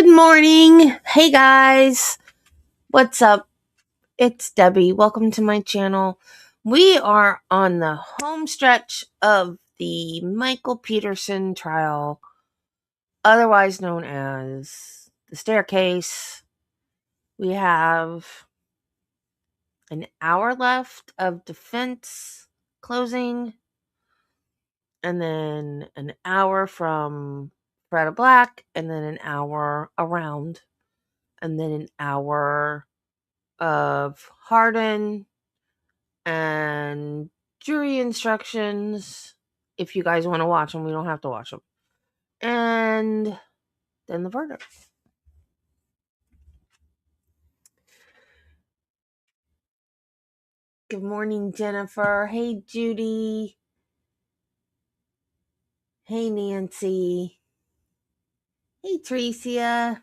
Good morning. Hey guys. What's up? It's Debbie. Welcome to my channel. We are on the home stretch of the Michael Peterson trial, otherwise known as the staircase. We have an hour left of defense closing, and then an hour from Freda Black, and then an hour around, and then an hour of Hardin and jury instructions. If you guys want to watch them, we don't have to watch them. And then the verdict. Good morning, Jennifer. Hey, Judy. Hey, Nancy. Hey, Tricia.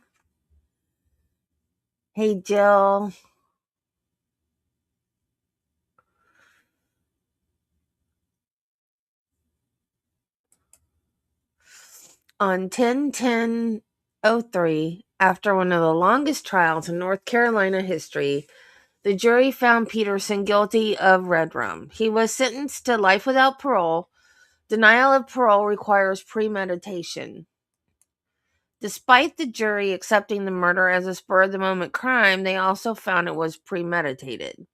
Hey, Jill. On 10/10/03, after one of the longest trials in North Carolina history, the jury found Peterson guilty of red rum. He was sentenced to life without parole. Denial of parole requires premeditation. Despite the jury accepting the murder as a spur-of-the-moment crime, they also found it was premeditated.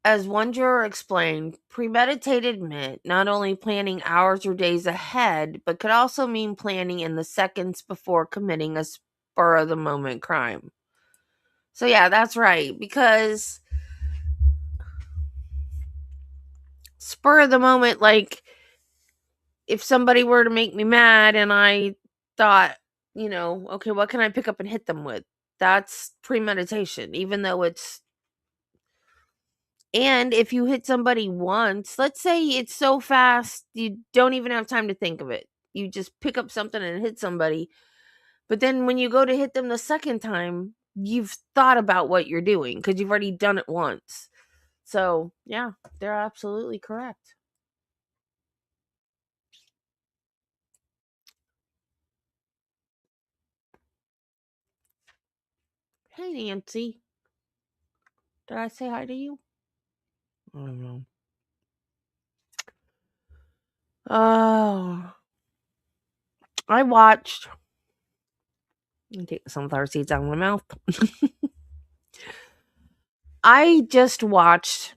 As one juror explained, premeditated meant not only planning hours or days ahead, but could also mean planning in the seconds before committing a spur-of-the-moment crime. So yeah, that's right, because spur-of-the-moment, like, if somebody were to make me mad and I thought, okay, what can I pick up and hit them with? That's premeditation, even though it's. And if you hit somebody once, let's say it's so fast, you don't even have time to think of it. You just pick up something and hit somebody. But then when you go to hit them the second time, you've thought about what you're doing because you've already done it once. So, yeah, they're absolutely correct. Hey, Nancy. Did I say hi to you? I don't know. Oh, I watched. Let me take the sunflower seeds out of my mouth. I just watched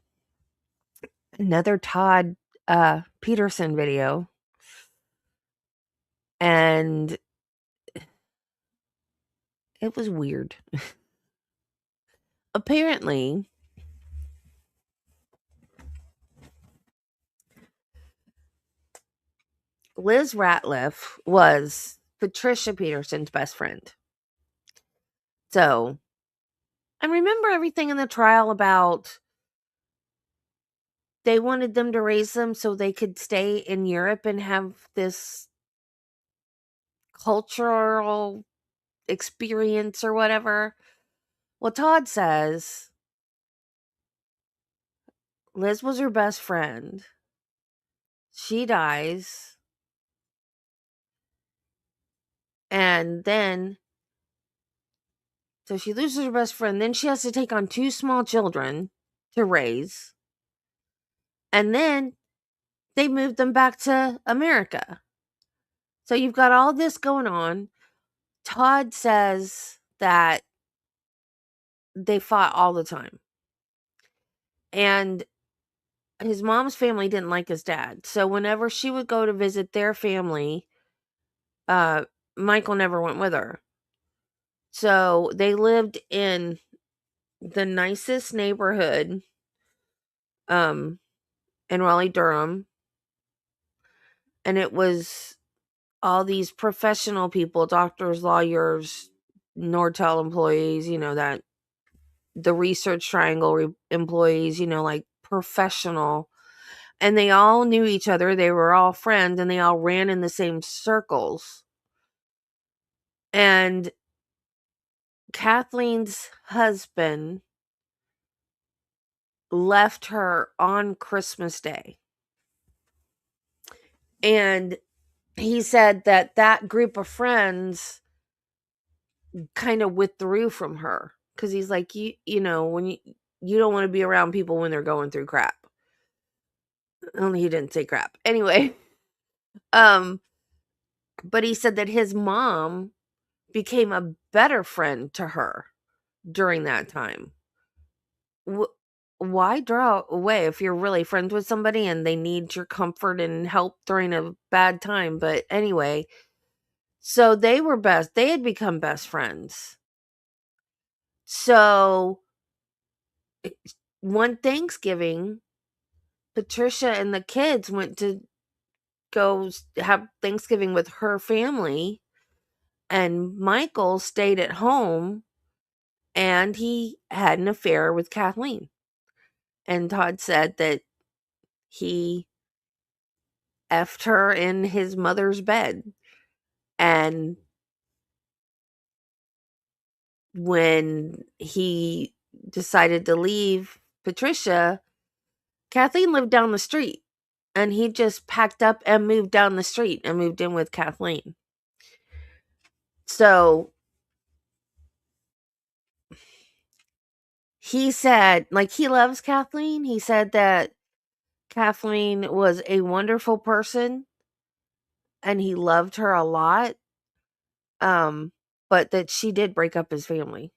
another Todd Peterson video, and it was weird. Apparently, Liz Ratliff was Patricia Peterson's best friend. So, I remember everything in the trial about they wanted them to raise them so they could stay in Europe and have this cultural experience or whatever. Well, Todd says Liz was her best friend. She dies. And then, so she loses her best friend. Then she has to take on 2 small children to raise. And then they moved them back to America. So you've got all this going on. Todd says that they fought all the time. And his mom's family didn't like his dad. So whenever she would go to visit their family, Michael never went with her. So they lived in the nicest neighborhood in Raleigh-Durham. And it was all these professional people, doctors, lawyers, Nortel employees, that the Research Triangle employees, like professional. And they all knew each other. They were all friends and they all ran in the same circles. And Kathleen's husband left her on Christmas Day. And he said that group of friends kind of withdrew from her because he's like, you know, when you don't want to be around people when they're going through crap. Only he didn't say crap. Anyway, but he said that his mom became a better friend to her during that time. Why draw away if you're really friends with somebody and they need your comfort and help during a bad time? But anyway, so they had become best friends. So one Thanksgiving, Patricia and the kids went to go have Thanksgiving with her family, and Michael stayed at home, and he had an affair with Kathleen. And Todd said that he effed her in his mother's bed. And when he decided to leave Patricia, Kathleen lived down the street. And he just packed up and moved down the street and moved in with Kathleen. So he said, like, he loves Kathleen. He said that Kathleen was a wonderful person and he loved her a lot. But that she did break up his family.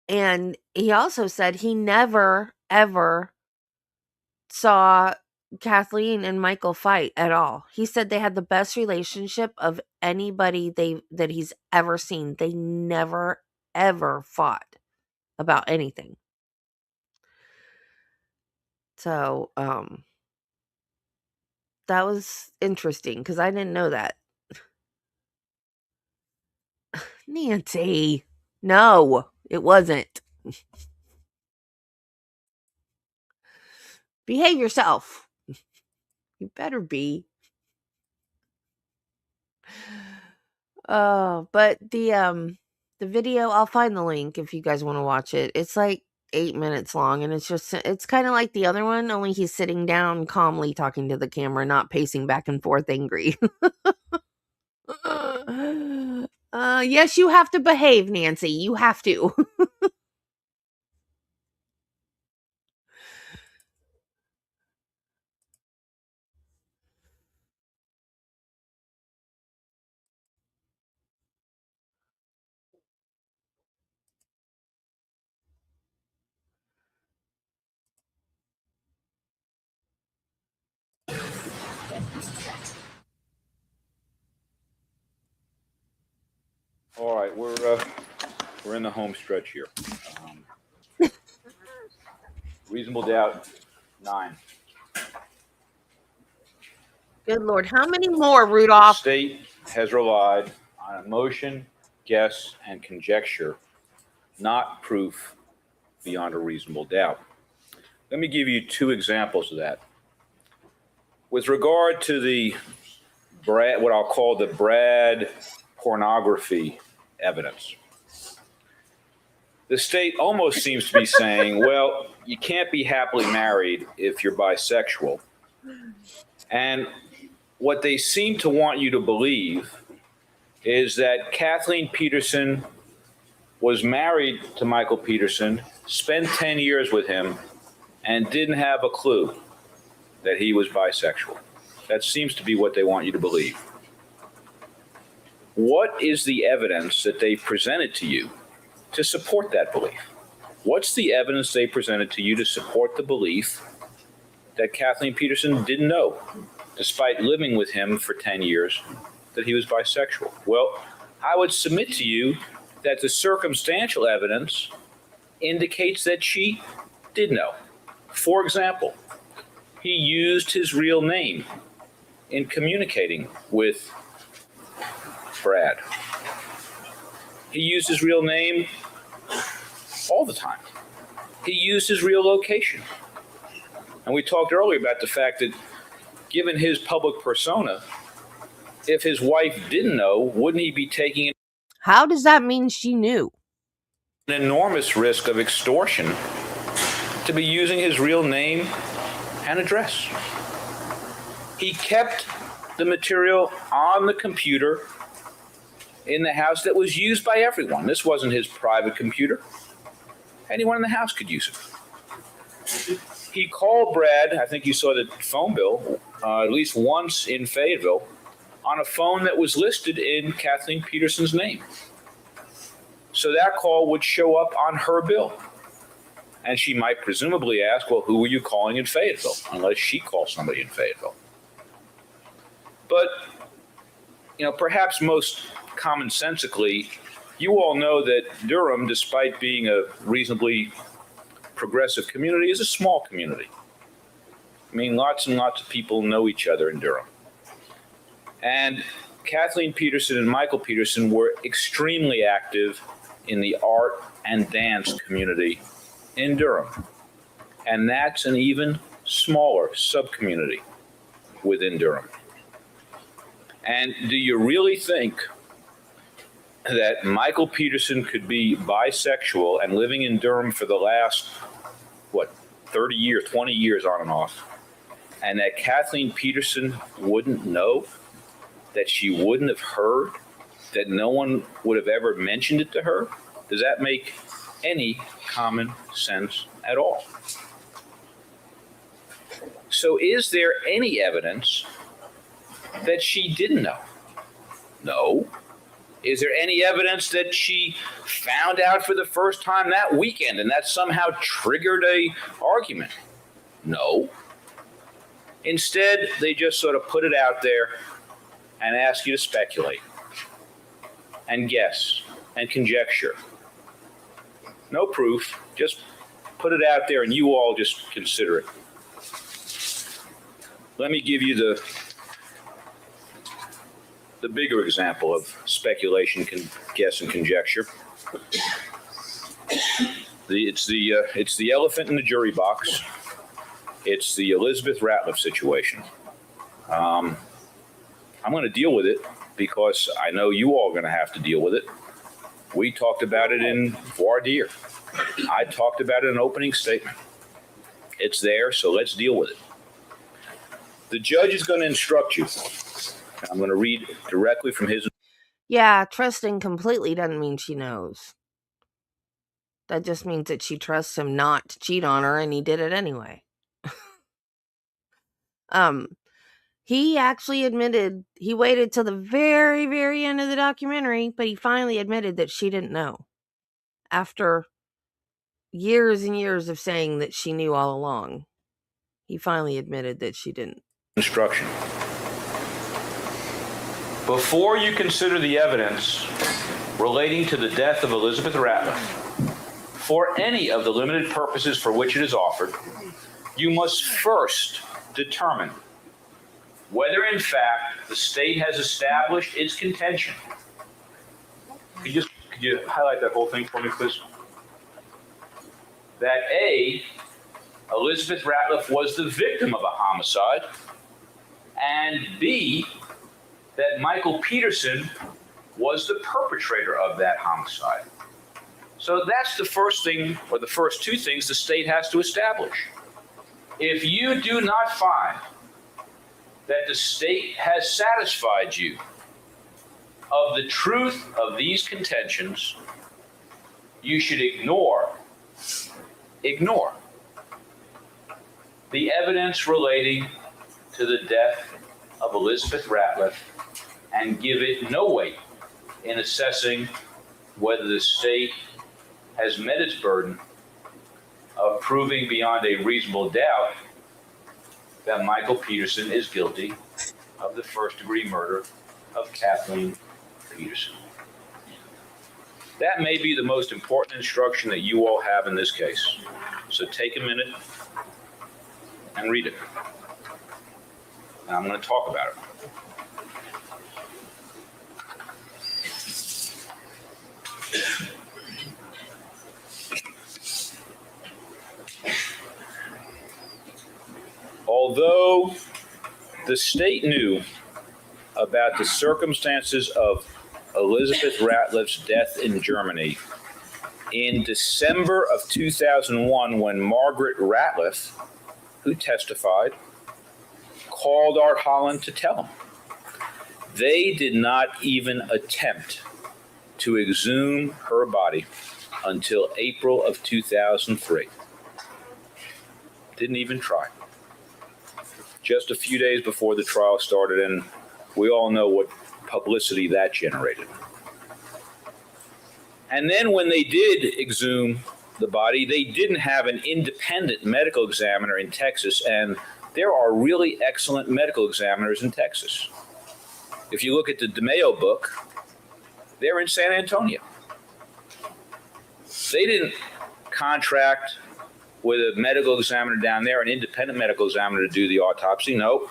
And he also said he never, ever saw Kathleen and Michael fight at all. He said they had the best relationship of anybody that he's ever seen. They never, ever fought about anything. So, that was interesting because I didn't know that. Nancy, no, it wasn't. Behave yourself. You better be. But the video, I'll find the link if you guys want to watch it. It's like 8 minutes long, and it's kind of like the other one, only he's sitting down calmly talking to the camera, not pacing back and forth angry. Yes, you have to behave, Nancy. You have to. All right, we're in the home stretch here. Reasonable doubt, 9. Good Lord, how many more, Rudolph? The state has relied on emotion, guess, and conjecture, not proof beyond a reasonable doubt. Let me give you 2 examples of that. With regard to the what I'll call the Brad pornography evidence, the state almost seems to be saying, well, you can't be happily married if you're bisexual. And what they seem to want you to believe is that Kathleen Peterson was married to Michael Peterson, spent 10 years with him, and didn't have a clue that he was bisexual. That seems to be what they want you to believe. What is the evidence that they presented to you to support that belief? What's the evidence they presented to you to support the belief that Kathleen Peterson didn't know, despite living with him for 10 years, that he was bisexual? Well, I would submit to you that the circumstantial evidence indicates that she did know. For example, he used his real name in communicating with Brad. He used his real name all the time. He used his real location. And we talked earlier about the fact that given his public persona, if his wife didn't know, wouldn't he be taking How does that mean she knew? an enormous risk of extortion to be using his real name and address? He kept the material on the computer in the house that was used by everyone. This wasn't his private computer. Anyone in the house could use it. He called Brad, I think you saw the phone bill, at least once in Fayetteville, on a phone that was listed in Kathleen Peterson's name. So that call would show up on her bill. And she might presumably ask, well, who were you calling in Fayetteville? Unless she called somebody in Fayetteville. But, perhaps most commonsensically, you all know that Durham, despite being a reasonably progressive community, is a small community. I mean, lots and lots of people know each other in Durham. And Kathleen Peterson and Michael Peterson were extremely active in the art and dance community in Durham. And that's an even smaller sub-community within Durham. And do you really think that Michael Peterson could be bisexual and living in Durham for the last, 30 years, 20 years on and off, and that Kathleen Peterson wouldn't know, that she wouldn't have heard, that no one would have ever mentioned it to her? Does that make any common sense at all? So is there any evidence that she didn't know? No. Is there any evidence that she found out for the first time that weekend and that somehow triggered a argument? No. Instead, they just sort of put it out there and ask you to speculate and guess and conjecture. No proof, just put it out there and you all just consider it. Let me give you the bigger example of speculation, guess, and conjecture. It's the elephant in the jury box. It's the Elizabeth Ratliff situation. I'm going to deal with it because I know you all are going to have to deal with it. We talked about it in voir dire. I talked about it in opening statement. It's there, so let's deal with it. The judge is going to instruct you. I'm going to read directly from his. Yeah, trusting completely doesn't mean she knows. That just means that she trusts him not to cheat on her, and he did it anyway. He actually admitted, he waited till the very, very end of the documentary, but he finally admitted that she didn't know. After years and years of saying that she knew all along, he finally admitted that she didn't. Instruction. Before you consider the evidence relating to the death of Elizabeth Ratliff, for any of the limited purposes for which it is offered, you must first determine whether, in fact, the state has established its contention. Could you highlight that whole thing for me, please? That A, Elizabeth Ratliff was the victim of a homicide, and B, that Michael Peterson was the perpetrator of that homicide. So that's the first thing, or the first two things the state has to establish. If you do not find that the state has satisfied you of the truth of these contentions, you should ignore the evidence relating to the death of Elizabeth Ratliff and give it no weight in assessing whether the state has met its burden of proving beyond a reasonable doubt that Michael Peterson is guilty of the first-degree murder of Kathleen Peterson. That may be the most important instruction that you all have in this case. So take a minute and read it. And I'm going to talk about it. Although the state knew about the circumstances of Elizabeth Ratliff's death in Germany in December of 2001, when Margaret Ratliff, who testified, called Art Holland to tell him, they did not even attempt to exhume her body until April of 2003. Didn't even try. Just a few days before the trial started, and we all know what publicity that generated. And then when they did exhume the body, they didn't have an independent medical examiner in Texas, and there are really excellent medical examiners in Texas. If you look at the DeMayo book, they're in San Antonio. They didn't contract with a medical examiner down there, an independent medical examiner, to do the autopsy. No.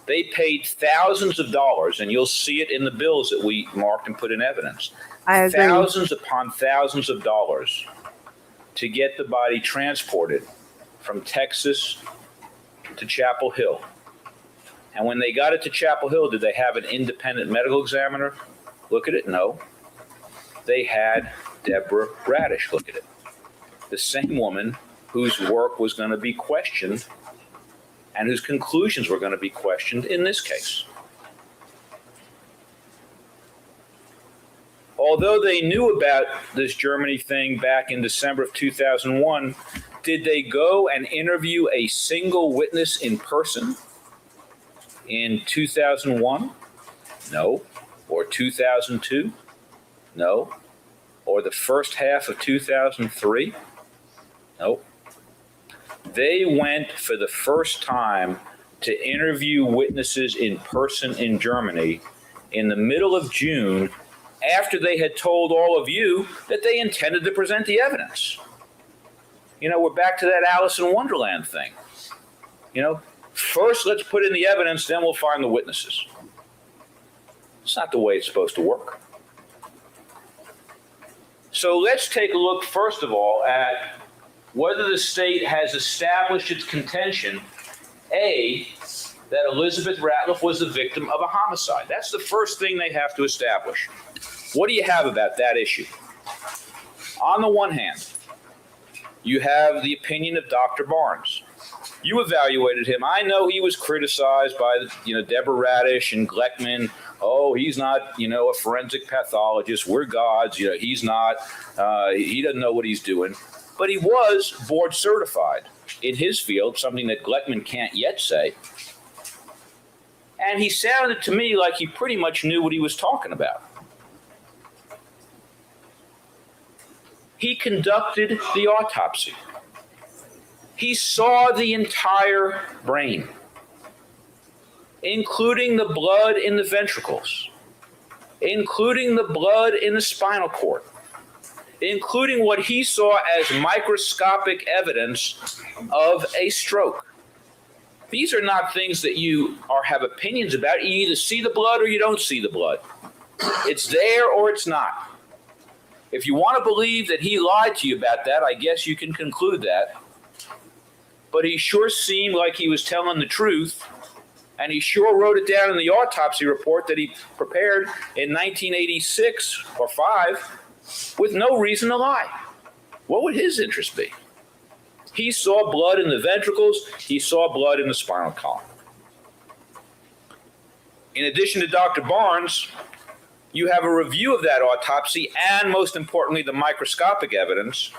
They paid thousands of dollars, and you'll see it in the bills that we marked and put in evidence. I agree. Thousands upon thousands of dollars to get the body transported from Texas to Chapel Hill. And when they got it to Chapel Hill, did they have an independent medical examiner look at it? No. They had Deborah Radish look at it. The same woman whose work was going to be questioned and whose conclusions were going to be questioned in this case. Although they knew about this Germany thing back in December of 2001, did they go and interview a single witness in person in 2001? No. Or 2002? No. Or the first half of 2003? No. They went for the first time to interview witnesses in person in Germany in the middle of June, after they had told all of you that they intended to present the evidence. You know, we're back to that Alice in Wonderland thing. You know, first let's put in the evidence, then we'll find the witnesses. It's not the way it's supposed to work. So let's take a look, first of all, at whether the state has established its contention, A, that Elizabeth Ratliff was the victim of a homicide. That's the first thing they have to establish. What do you have about that issue? On the one hand, you have the opinion of Dr. Barnes. You evaluated him. I know he was criticized by, Deborah Radish and Gleckman. Oh, he's not, a forensic pathologist. We're gods. He's not. He doesn't know what he's doing. But he was board certified in his field, something that Gleckman can't yet say. And he sounded to me like he pretty much knew what he was talking about. He conducted the autopsy. He saw the entire brain, including the blood in the ventricles, including the blood in the spinal cord, including what he saw as microscopic evidence of a stroke. These are not things that you have opinions about. You either see the blood or you don't see the blood. It's there or it's not. If you want to believe that he lied to you about that, I guess you can conclude that. But he sure seemed like he was telling the truth, and he sure wrote it down in the autopsy report that he prepared in 1986 or 5 with no reason to lie. What would his interest be? He saw blood in the ventricles. He saw blood in the spinal column. In addition to Dr. Barnes, you have a review of that autopsy and, most importantly, the microscopic evidence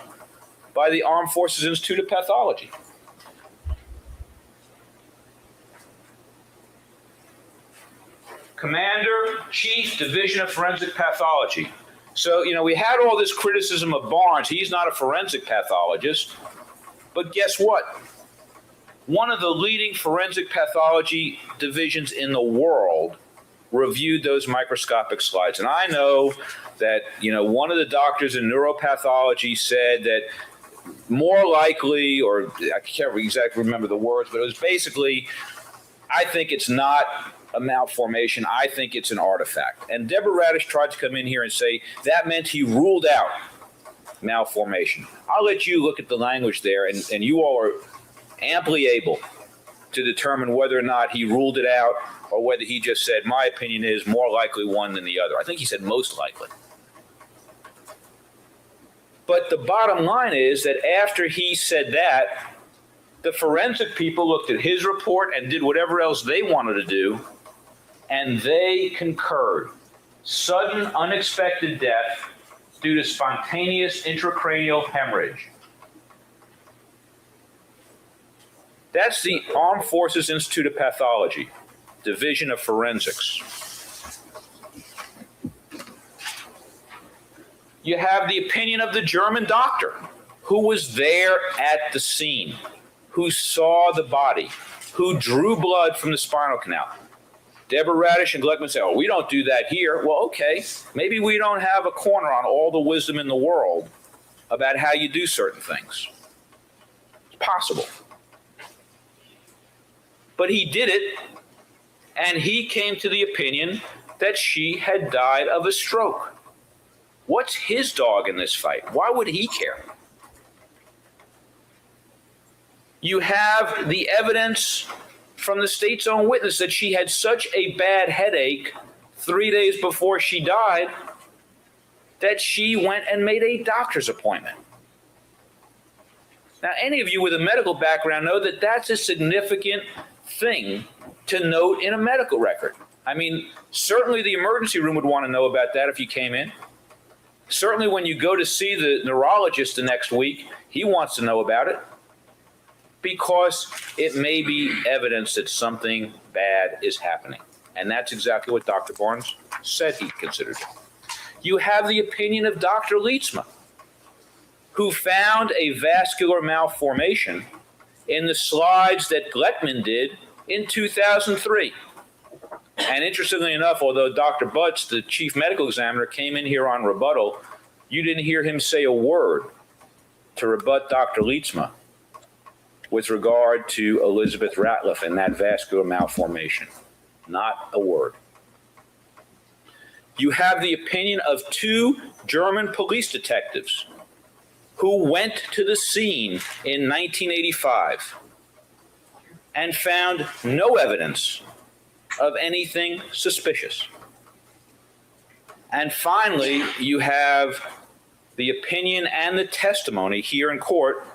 by the Armed Forces Institute of Pathology. Commander, Chief, Division of Forensic Pathology. So, we had all this criticism of Barnes. He's not a forensic pathologist. But guess what? One of the leading forensic pathology divisions in the world reviewed those microscopic slides. And I know that, one of the doctors in neuropathology said that more likely, or I can't exactly remember the words, but it was basically, I think it's not a malformation. I think it's an artifact. And Deborah Radish tried to come in here and say that meant he ruled out malformation. I'll let you look at the language there, and you all are amply able to determine whether or not he ruled it out or whether he just said, my opinion is more likely one than the other. I think he said most likely. But the bottom line is that after he said that, the forensic people looked at his report and did whatever else they wanted to do, and they concurred sudden unexpected death due to spontaneous intracranial hemorrhage. That's the Armed Forces Institute of Pathology, Division of Forensics. You have the opinion of the German doctor who was there at the scene, who saw the body, who drew blood from the spinal canal. Deborah Radish and Gleckman say, oh, we don't do that here. Well, okay, maybe we don't have a corner on all the wisdom in the world about how you do certain things. It's possible. But he did it, and he came to the opinion that she had died of a stroke. What's his dog in this fight? Why would he care? You have the evidence from the state's own witness that she had such a bad headache 3 days before she died that she went and made a doctor's appointment. Now, any of you with a medical background know that that's a significant thing to note in a medical record. I mean, certainly the emergency room would want to know about that if you came in. Certainly when you go to see the neurologist the next week, he wants to know about it because it may be evidence that something bad is happening. And that's exactly what Dr. Barnes said he considered it. You have the opinion of Dr. Lietzma, who found a vascular malformation in the slides that Gleckman did in 2003. And interestingly enough, although Dr. Butts, the chief medical examiner, came in here on rebuttal, you didn't hear him say a word to rebut Dr. Lietzma with regard to Elizabeth Ratliff and that vascular malformation. Not a word. You have the opinion of 2 German police detectives who went to the scene in 1985 and found no evidence of anything suspicious. And finally, you have the opinion and the testimony here in court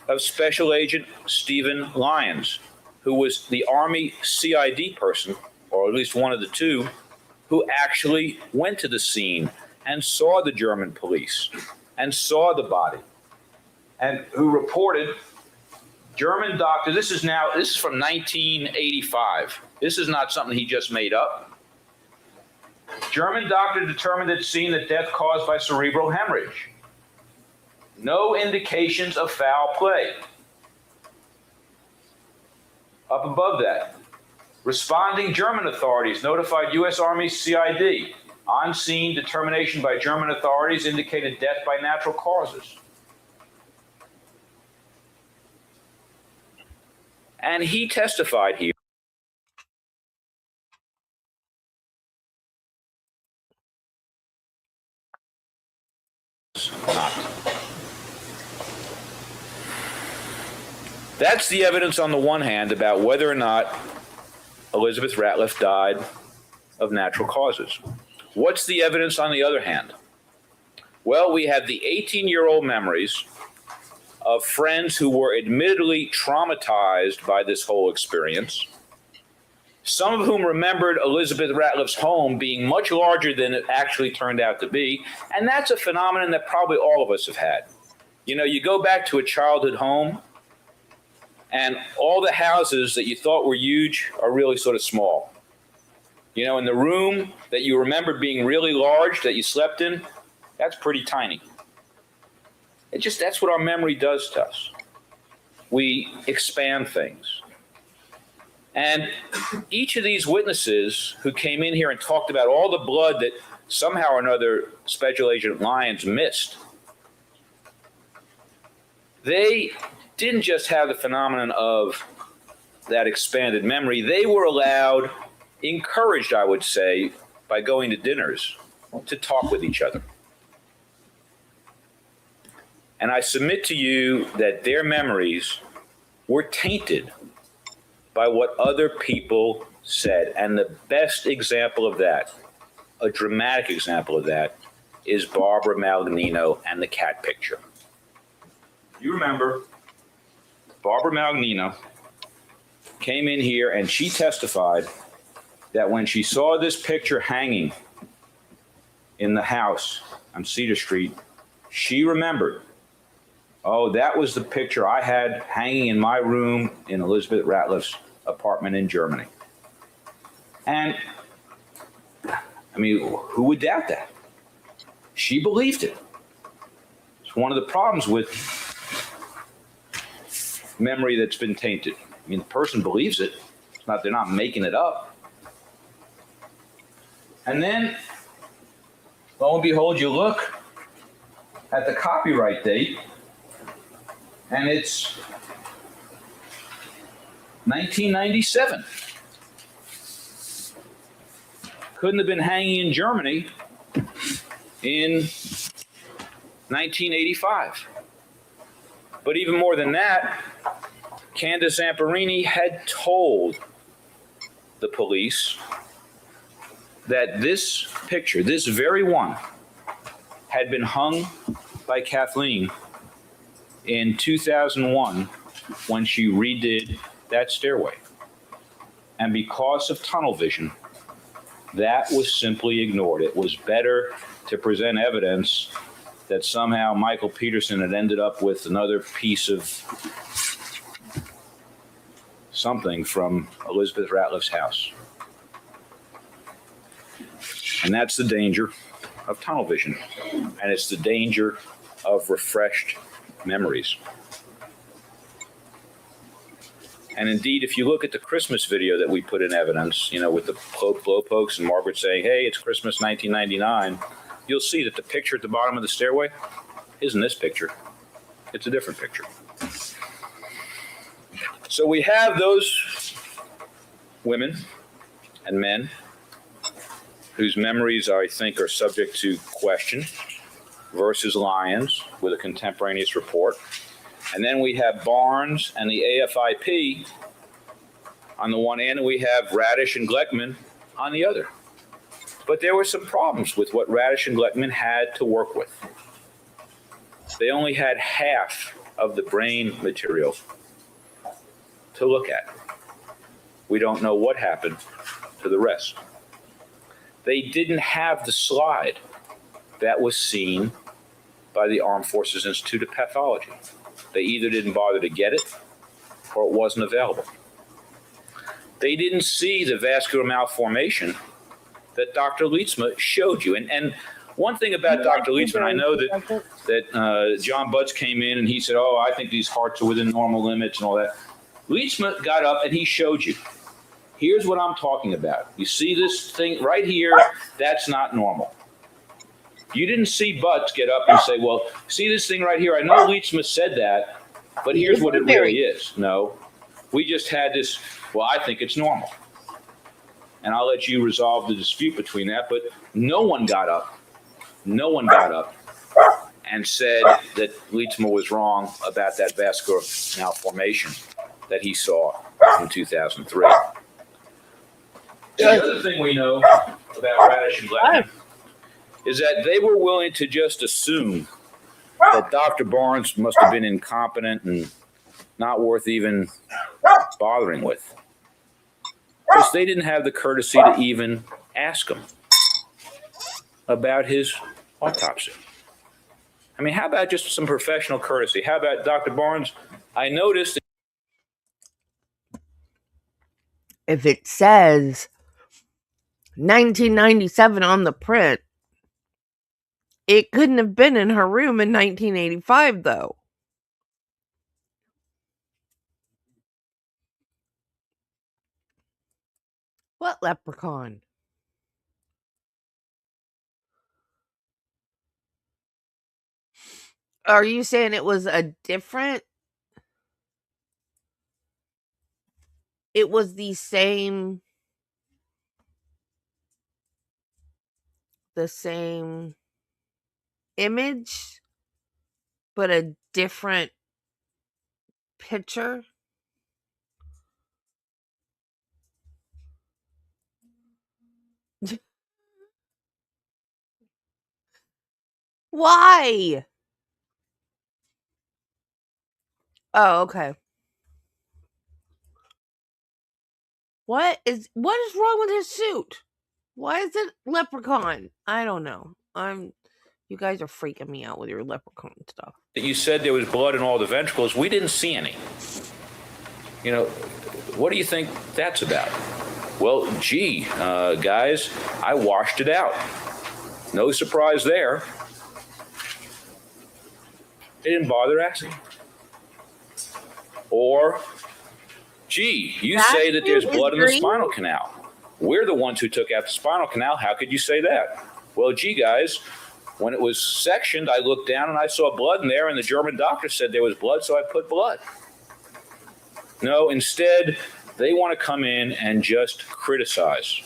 of Special Agent Stephen Lyons, who was the Army CID person, or at least one of the 2, who actually went to the scene and saw the German police and saw the body, and who reported German doctor. This is from 1985. This is not something he just made up. German doctor determined at scene that death caused by cerebral hemorrhage. No indications of foul play. Up above that, responding German authorities notified U.S. Army CID. On scene determination by German authorities indicated death by natural causes. And he testified here. That's the evidence on the one hand about whether or not Elizabeth Ratliff died of natural causes. What's the evidence on the other hand? Well, we have the 18-year-old memories of friends who were admittedly traumatized by this whole experience, some of whom remembered Elizabeth Ratliff's home being much larger than it actually turned out to be, and that's a phenomenon that probably all of us have had. You know, you go back to a childhood home, and all the houses that you thought were huge are really sort of small. You know, in the room that you remember being really large that you slept in, that's pretty tiny. That's what our memory does to us. We expand things. And each of these witnesses who came in here and talked about all the blood that somehow or another Special Agent Lyons missed, they didn't just have the phenomenon of that expanded memory. They were allowed, encouraged, I would say, by going to dinners, to talk with each other. And I submit to you that their memories were tainted by what other people said. And the best example of that, a dramatic example of that, is Barbara Magnino and the cat picture. You remember Barbara Magnino came in here and she testified that when she saw this picture hanging in the house on Cedar Street, she remembered, oh, that was the picture I had hanging in my room in Elizabeth Ratliff's apartment in Germany. And, I mean, who would doubt that? She believed it. It's one of the problems with memory that's been tainted. I mean, the person believes it. It's not, they're not making it up. And then, lo and behold, you look at the copyright date, and it's 1997. Couldn't have been hanging in Germany in 1985. But even more than that, Candace Zamperini had told the police that this picture, this very one, had been hung by Kathleen in 2001 when she redid that stairway. And because of tunnel vision, that was simply ignored. It was better to present evidence that somehow Michael Peterson had ended up with another piece of something from Elizabeth Ratliff's house. And that's the danger of tunnel vision. And it's the danger of refreshed memories. And indeed, if you look at the Christmas video that we put in evidence, you know, with the blowpokes and Margaret saying, hey, it's Christmas 1999, you'll see that the picture at the bottom of the stairway isn't this picture. It's a different picture. So we have those women and men whose memories, I think, are subject to question versus Lyons with a contemporaneous report. And then we have Barnes and the AFIP on the one hand, and we have Radish and Gleckman on the other. But there were some problems with what Radish and Gleckman had to work with. They only had half of the brain material to look at. We don't know what happened to the rest. They didn't have the slide that was seen by the Armed Forces Institute of Pathology. They either didn't bother to get it or it wasn't available. They didn't see the vascular malformation that Dr. Lietzma showed you. And one thing about Dr. Lietzma, I know that John Butts came in and he said, oh, I think these hearts are within normal limits and all that. Lietzma got up and he showed you. Here's what I'm talking about. You see this thing right here? That's not normal. You didn't see Butts get up and say, well, see this thing right here? I know Lietzma said that, but here's what it really is. No, we just had this, well, I think it's normal. And I'll let you resolve the dispute between that, but no one got up and said that Lietzma was wrong about that vascular malformation that he saw in 2003. The other thing we know about Radish and Gleckman is that they were willing to just assume that Dr. Barnes must have been incompetent and not worth even bothering with, because they didn't have the courtesy to even ask him about his autopsy. I mean, how about just some professional courtesy? How about, Dr. Barnes, I noticed that if it says 1997 on the print, it couldn't have been in her room in 1985, though. What leprechaun? Are you saying it was a different? It was the same image, but a different picture? Why? Oh, okay. What is wrong with his suit? Why is it leprechaun? I don't know. You guys are freaking me out with your leprechaun stuff. You said there was blood in all the ventricles. We didn't see any. You know, what do you think that's about? Well, gee, guys, I washed it out. No surprise there. They didn't bother asking. Or, gee, you say that there's blood in the spinal canal. We're the ones who took out the spinal canal. How could you say that? Well, gee, guys, when it was sectioned, I looked down and I saw blood in there, and the German doctor said there was blood, so I put blood. No, instead, they want to come in and just criticize,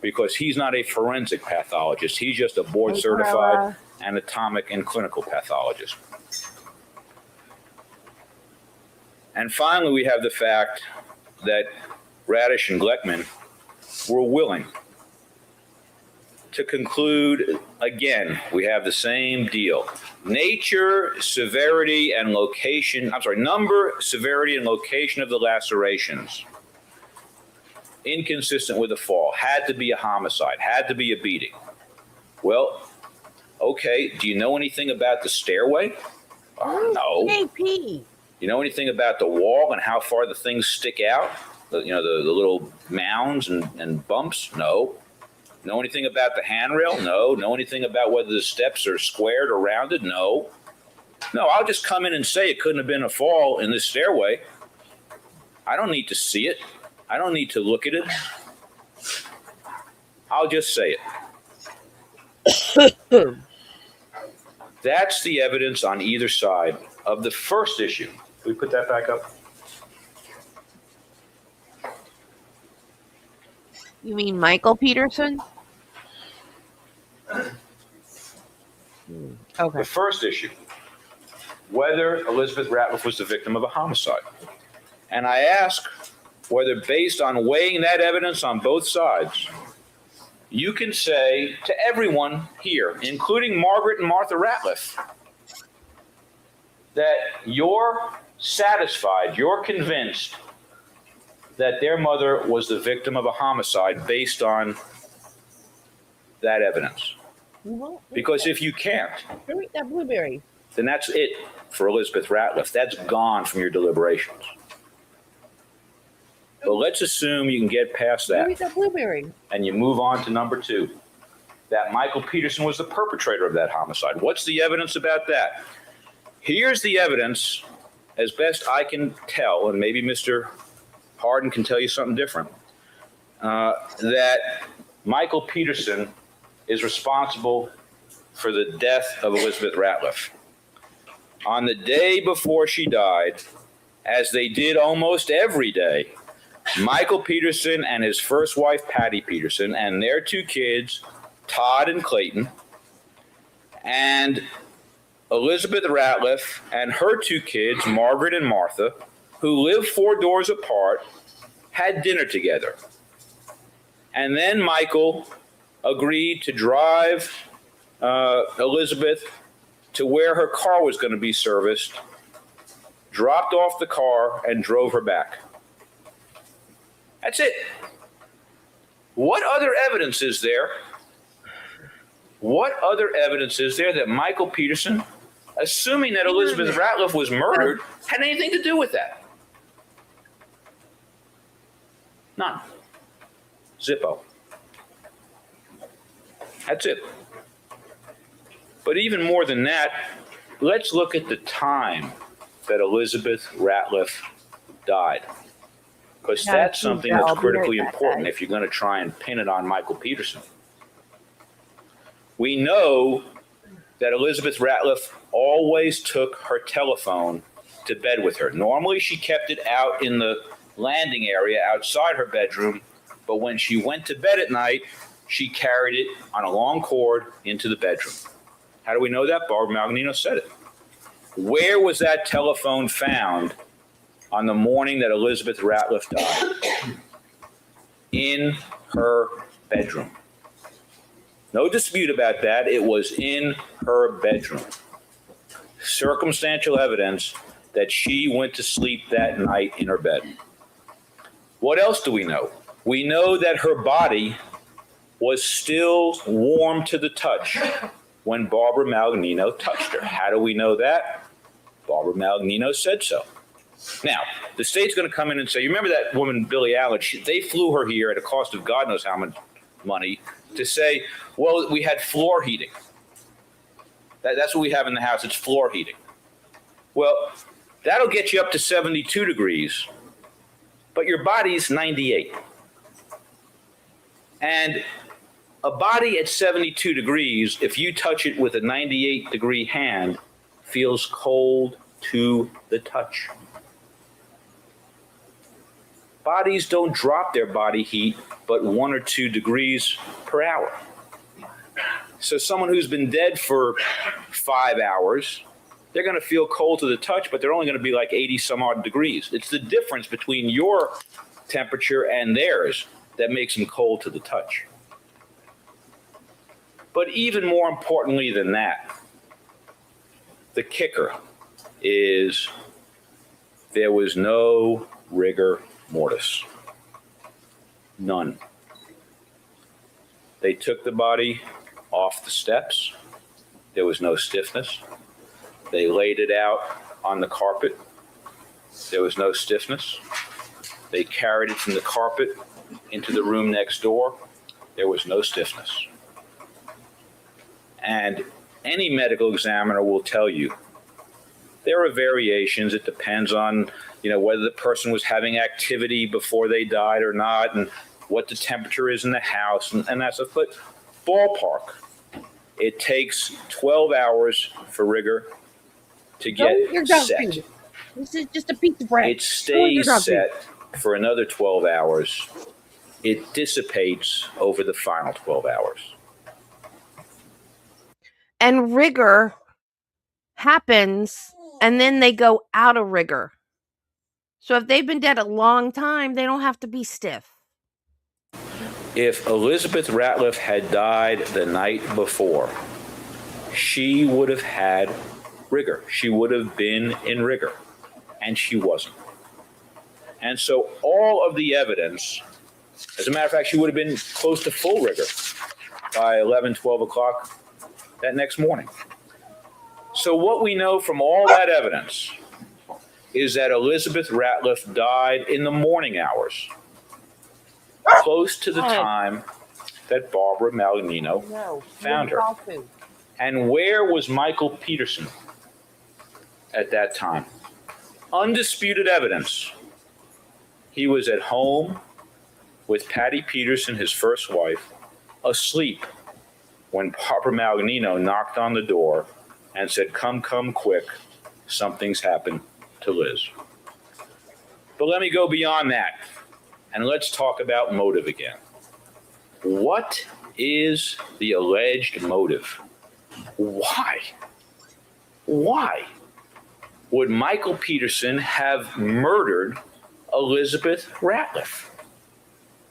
because he's not a forensic pathologist. He's just a board-certified anatomic and clinical pathologist. And finally, we have the fact that Radish and Gleckman were willing to conclude, again, we have the same deal. Nature, severity, and location, number, severity, and location of the lacerations. Inconsistent with a fall. Had to be a homicide. Had to be a beating. Well, okay, do you know anything about the stairway? No. AP. You know anything about the wall and how far the things stick out? The little mounds and bumps? No. Know anything about the handrail? No. Know anything about whether the steps are squared or rounded? No. No, I'll just come in and say it couldn't have been a fall in this stairway. I don't need to see it. I don't need to look at it. I'll just say it. That's the evidence on either side of the first issue. Can we put that back up? You mean Michael Peterson? Okay. The first issue, whether Elizabeth Ratliff was the victim of a homicide. And I ask whether, based on weighing that evidence on both sides, you can say to everyone here, including Margaret and Martha Ratliff, that you're satisfied, you're convinced that their mother was the victim of a homicide based on that evidence. Because if you can't, that blueberry, then that's it for Elizabeth Ratliff. That's gone from your deliberations. But let's assume you can get past that. that blueberry. And you move on to number two, that Michael Peterson was the perpetrator of that homicide. What's the evidence about that? Here's the evidence, as best I can tell, and maybe Mr. Harden can tell you something different, that Michael Peterson is responsible for the death of Elizabeth Ratliff. On the day before she died, as they did almost every day, Michael Peterson and his first wife, Patty Peterson, and their two kids, Todd and Clayton, and Elizabeth Ratliff and her two kids, Margaret and Martha, who lived 4 doors apart, had dinner together. And then Michael agreed to drive Elizabeth to where her car was going to be serviced, dropped off the car, and drove her back. That's it. What other evidence is there? What other evidence is there that Michael Peterson, assuming that Elizabeth Ratliff was murdered, had anything to do with that? None. Zippo. That's it. But even more than that, let's look at the time that Elizabeth Ratliff died. Because that's something that's critically important if you're going to try and pin it on Michael Peterson. We know that Elizabeth Ratliff always took her telephone to bed with her. Normally, she kept it out in the landing area outside her bedroom, but when she went to bed at night, she carried it on a long cord into the bedroom. How do we know that? Barbara Malagnino said it. Where was that telephone found on the morning that Elizabeth Ratliff died? In her bedroom. No dispute about that. It was in her bedroom. Circumstantial evidence that she went to sleep that night in her bed. What else do we know? We know that her body was still warm to the touch when Barbara Malagnino touched her. How do we know that? Barbara Malagnino said so. Now, the state's going to come in and say, you remember that woman, Billie Allen? They flew her here at a cost of God knows how much money to say, well, we had floor heating. That's what we have in the house. It's floor heating. Well, that'll get you up to 72 degrees, but your body's 98. And a body at 72 degrees, if you touch it with a 98-degree hand, feels cold to the touch. Bodies don't drop their body heat but 1 or 2 degrees per hour. So someone who's been dead for 5 hours, they're going to feel cold to the touch, but they're only going to be like 80 some odd degrees. It's the difference between your temperature and theirs that makes them cold to the touch. But even more importantly than that, the kicker is there was no rigor mortis. None. They took the body off the steps. There was no stiffness. They laid it out on the carpet. There was no stiffness. They carried it from the carpet into the room next door. There was no stiffness. And any medical examiner will tell you there are variations. It depends on, whether the person was having activity before they died or not, and what the temperature is in the house, and that stuff. But ballpark, it takes 12 hours for rigor to get set. This is just a piece of bread. It stays set for another 12 hours. It dissipates over the final 12 hours. And rigor happens, and then they go out of rigor. So if they've been dead a long time, they don't have to be stiff. If Elizabeth Ratliff had died the night before, she would have had rigor. She would have been in rigor, and she wasn't. And so all of the evidence, as a matter of fact, she would have been close to full rigor by 11, 12 o'clock that next morning. So what we know from all that evidence is that Elizabeth Ratliff died in the morning hours, close to the time that Barbara Malagnino found her. And where was Michael Peterson at that time? Undisputed evidence. He was at home with Patty Peterson, his first wife, asleep when Barbara Malagnino knocked on the door and said, come quick, something's happened to Liz. But let me go beyond that, and let's talk about motive again. What is the alleged motive? Why would Michael Peterson have murdered Elizabeth Ratliff?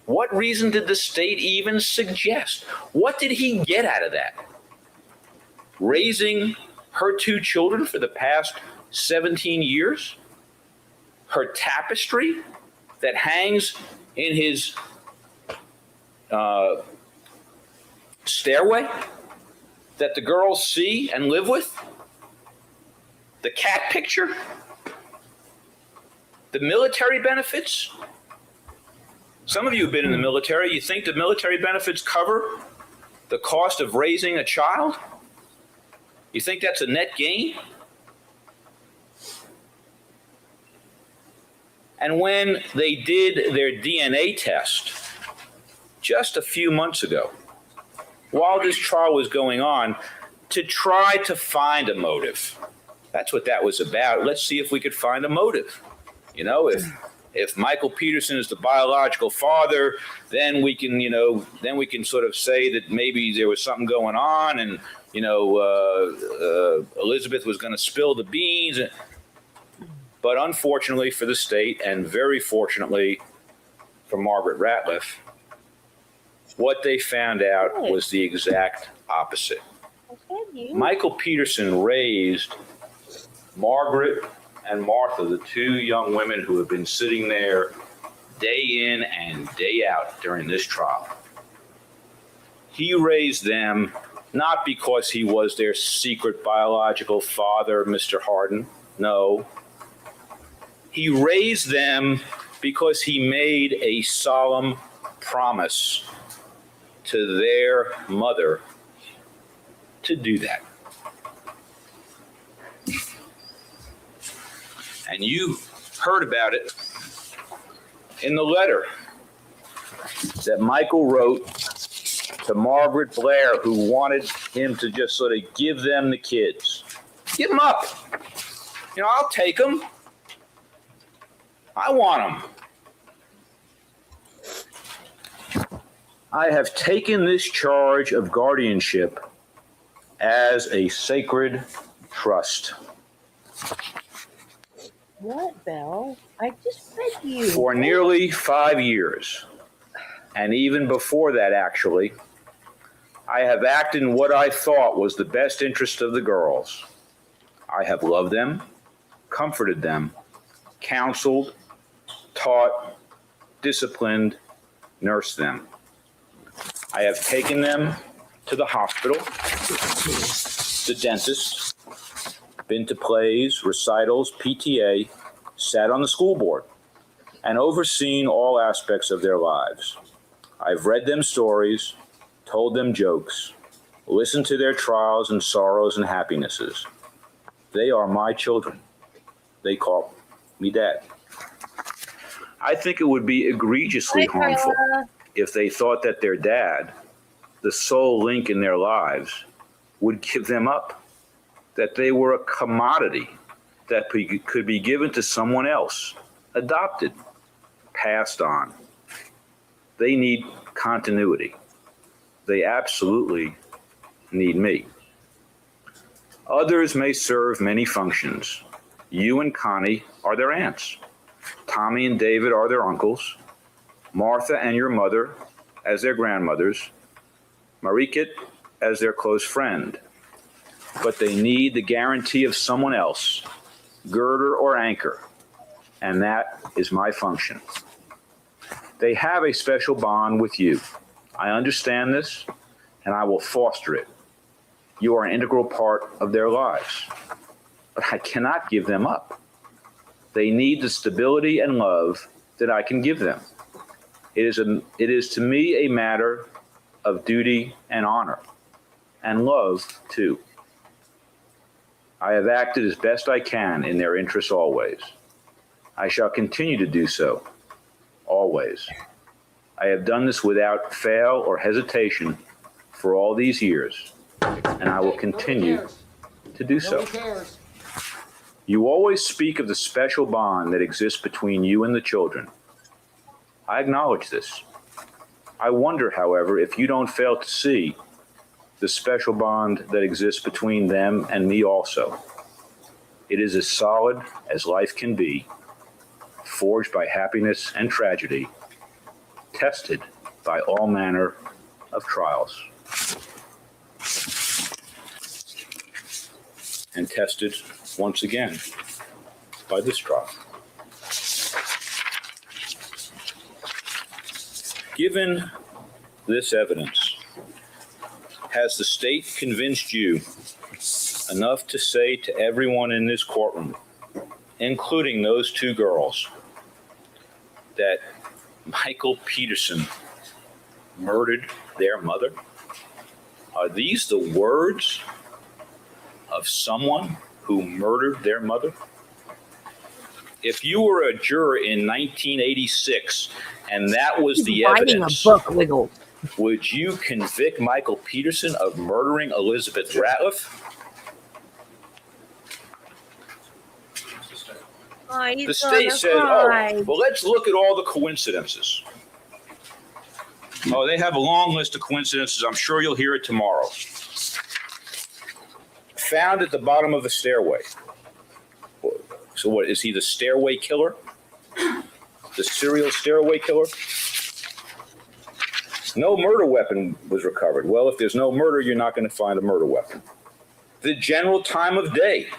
What reason did the state even suggest? What did he get out of that? Raising her 2 children for the past 17 years? Her tapestry that hangs in his stairway that the girls see and live with? The cat picture? The military benefits? Some of you have been in the military. You think the military benefits cover the cost of raising a child? You think that's a net gain? And when they did their DNA test just a few months ago, while this trial was going on, to try to find a motive. That's what that was about. Let's see if we could find a motive. If Michael Peterson is the biological father, then we can sort of say that maybe there was something going on, and Elizabeth was going to spill the beans. But unfortunately for the state, and very fortunately for Margaret Ratliff, what they found out was the exact opposite. Michael Peterson raised Margaret and Martha, the 2 young women who have been sitting there day in and day out during this trial. He raised them not because he was their secret biological father, Mr. Harden. No. He raised them because he made a solemn promise to their mother to do that. And you heard about it in the letter that Michael wrote to Margaret Blair, who wanted him to just sort of give them the kids. Give them up. You know, I'll take them. I want them. I have taken this charge of guardianship as a sacred trust. What, Bill? I just read you. For nearly 5 years, and even before that, actually, I have acted in what I thought was the best interest of the girls. I have loved them, comforted them, counseled, taught, disciplined, nursed them. I have taken them to the hospital, the dentist, been to plays, recitals, PTA, sat on the school board, and overseen all aspects of their lives. I've read them stories, told them jokes, listened to their trials and sorrows and happinesses. They are my children. They call me Dad. I think it would be egregiously harmful if they thought that their dad, the sole link in their lives, would give them up, that they were a commodity that could be given to someone else, adopted, passed on. They need continuity. They absolutely need me. Others may serve many functions. You and Connie are their aunts. Tommy and David are their uncles. Martha and your mother as their grandmothers. Marikit as their close friend. But they need the guarantee of someone else, girder or anchor, and that is my function. They have a special bond with you. I understand this, and I will foster it. You are an integral part of their lives, but I cannot give them up. They need the stability and love that I can give them. It is to me a matter of duty and honor, and love too. I have acted as best I can in their interests always. I shall continue to do so, always. I have done this without fail or hesitation for all these years, and I will continue to do so. You always speak of the special bond that exists between you and the children. I acknowledge this. I wonder, however, if you don't fail to see the special bond that exists between them and me also. It is as solid as life can be, forged by happiness and tragedy, tested by all manner of trials, and tested once again by this trial. Given this evidence, has the state convinced you enough to say to everyone in this courtroom, including those two girls, that Michael Peterson murdered their mother? Are these the words of someone who murdered their mother? If you were a juror in 1986 and that was the evidence, would you convict Michael Peterson of murdering Elizabeth Ratliff? The state said, oh, well, let's look at all the coincidences. Oh, they have a long list of coincidences. I'm sure you'll hear it tomorrow. Found at the bottom of the stairway. So what, is he the stairway killer? The serial stairway killer? No murder weapon was recovered. Well, if there's no murder, you're not going to find a murder weapon. The general time of day.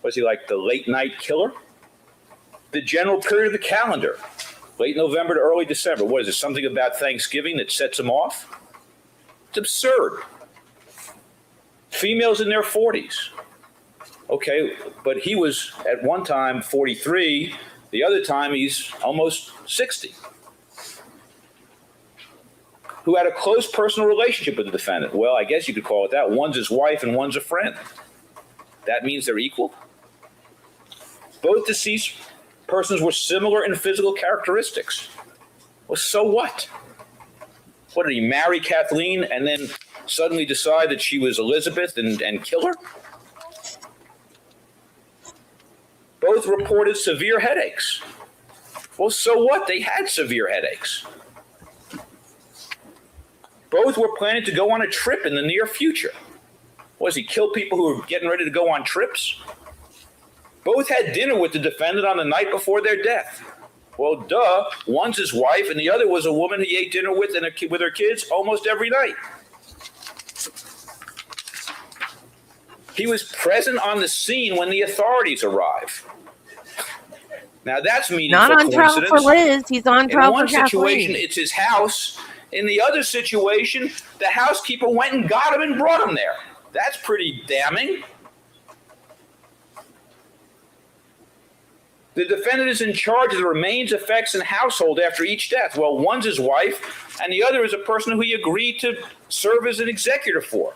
Was he like the late night killer? The general period of the calendar. Late November to early December. What is it, something about Thanksgiving that sets him off? It's absurd. Females in their 40s. Okay, but he was at one time 43, the other time he's almost 60. Who had a close personal relationship with the defendant. Well, I guess you could call it that. One's his wife and one's a friend. That means they're equal? Both deceased persons were similar in physical characteristics. Well, so what? What, did he marry Kathleen and then suddenly decide that she was Elizabeth and kill her? Both reported severe headaches. Well, so what? They had severe headaches. Both were planning to go on a trip in the near future. Was he kill people who were getting ready to go on trips? Both had dinner with the defendant on the night before their death. Well, duh. One's his wife, and the other was a woman he ate dinner with and with her kids almost every night. He was present on the scene when the authorities arrive. Now that's meaningful Not on trial coincidence. for Liz. He's on trial for In one situation, Kathleen. it's his house. In the other situation, the housekeeper went and got him and brought him there. That's pretty damning. The defendant is in charge of the remains, effects, and household after each death. Well, one's his wife, and the other is a person who he agreed to serve as an executor for.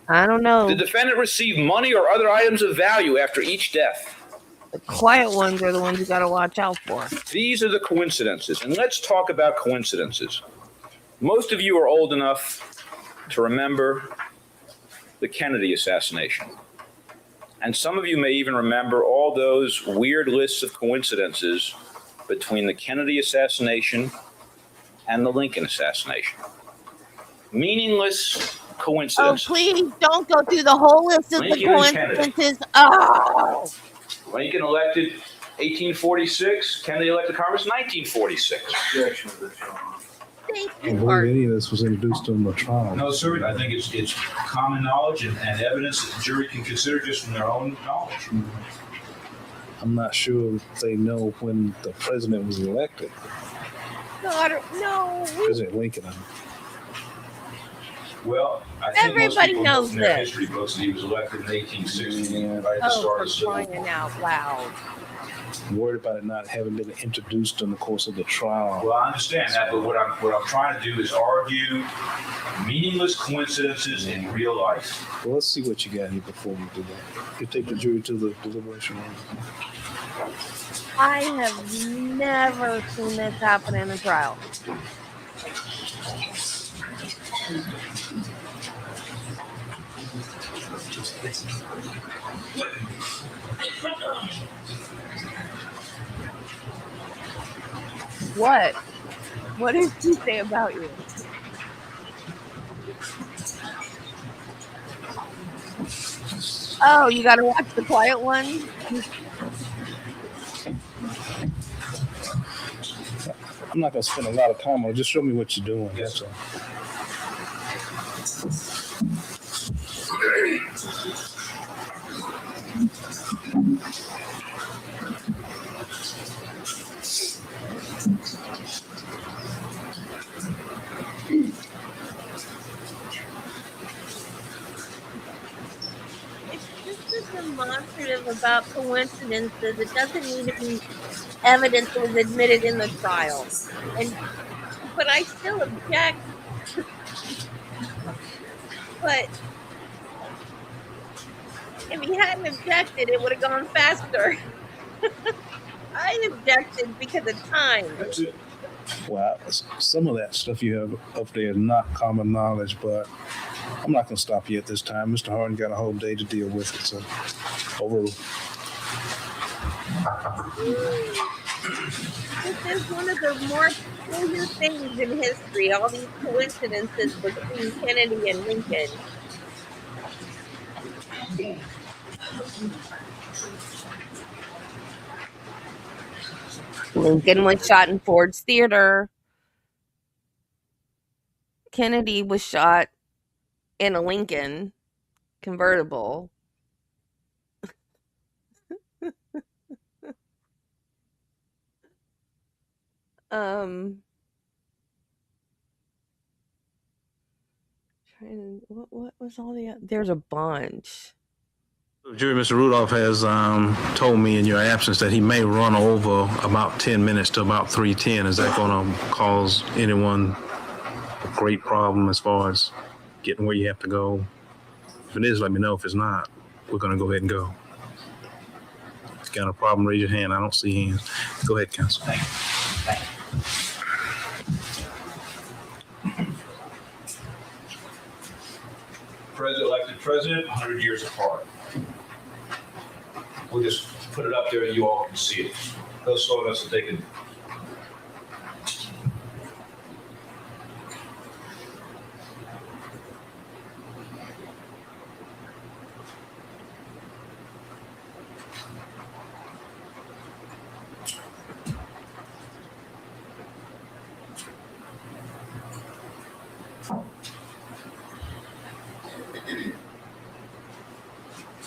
I don't know. The defendant received money or other items of value after each death. The quiet ones are the ones you got to watch out for. These are the coincidences, and let's talk about coincidences. Most of you are old enough to remember the Kennedy assassination. And some of you may even remember all those weird lists of coincidences between the Kennedy assassination and the Lincoln assassination. Meaningless coincidences. Oh, please don't go through the whole list of Lincoln the and Kennedy. coincidences. Oh, Lincoln elected 1846, Kennedy elected Congress 1946. thank I you, believe Art. any of this was introduced in the trial. No, sir. I think it's common knowledge and evidence that the jury can consider just from their own knowledge. I'm not sure if they know when the president was elected. God, no. President Lincoln. Well, I think Everybody most people know knows from their this. history books that he was elected in 1860, Yeah. right at the Oh, start for of the Civil War. crying out loud. I'm worried about it not having been introduced in the course of the trial. Well, I understand that, but what I'm trying to do is argue meaningless coincidences in real life. Well, let's see what you got here before we do that. You take the jury to the deliberation room. I have never seen this happen in a trial. What? What did she say about you? Oh, you gotta watch the quiet one? I'm not going to spend a lot of time on it. Just show me what you're doing. Yes, That's all. It's just a demonstrative about coincidences. It doesn't need to be evidence that was admitted in the trial. But I still object. But if he hadn't objected, it would have gone faster. I objected because of time. That's it. Well, some of that stuff you have up there is not common knowledge, but I'm not going to stop you at this time. Mr. Harden got a whole day to deal with it, so over. This is one of the more peculiar things in history, all these coincidences between Kennedy and Lincoln. Lincoln was shot in Ford's Theater. Kennedy was shot in a Lincoln convertible. What was all the? There's a bunch. Jury, Mr. Rudolph has told me in your absence that he may run over about 10 minutes to about 3:10. Is that going to cause anyone a great problem as far as getting where you have to go? If it is, let me know. If it's not, we're going to go ahead and go. If you got a problem, raise your hand. I don't see hands. Go ahead, counsel. Thank you. Elected president, 100 years apart. We'll just put it up there and you all can see it. Those photos that they can.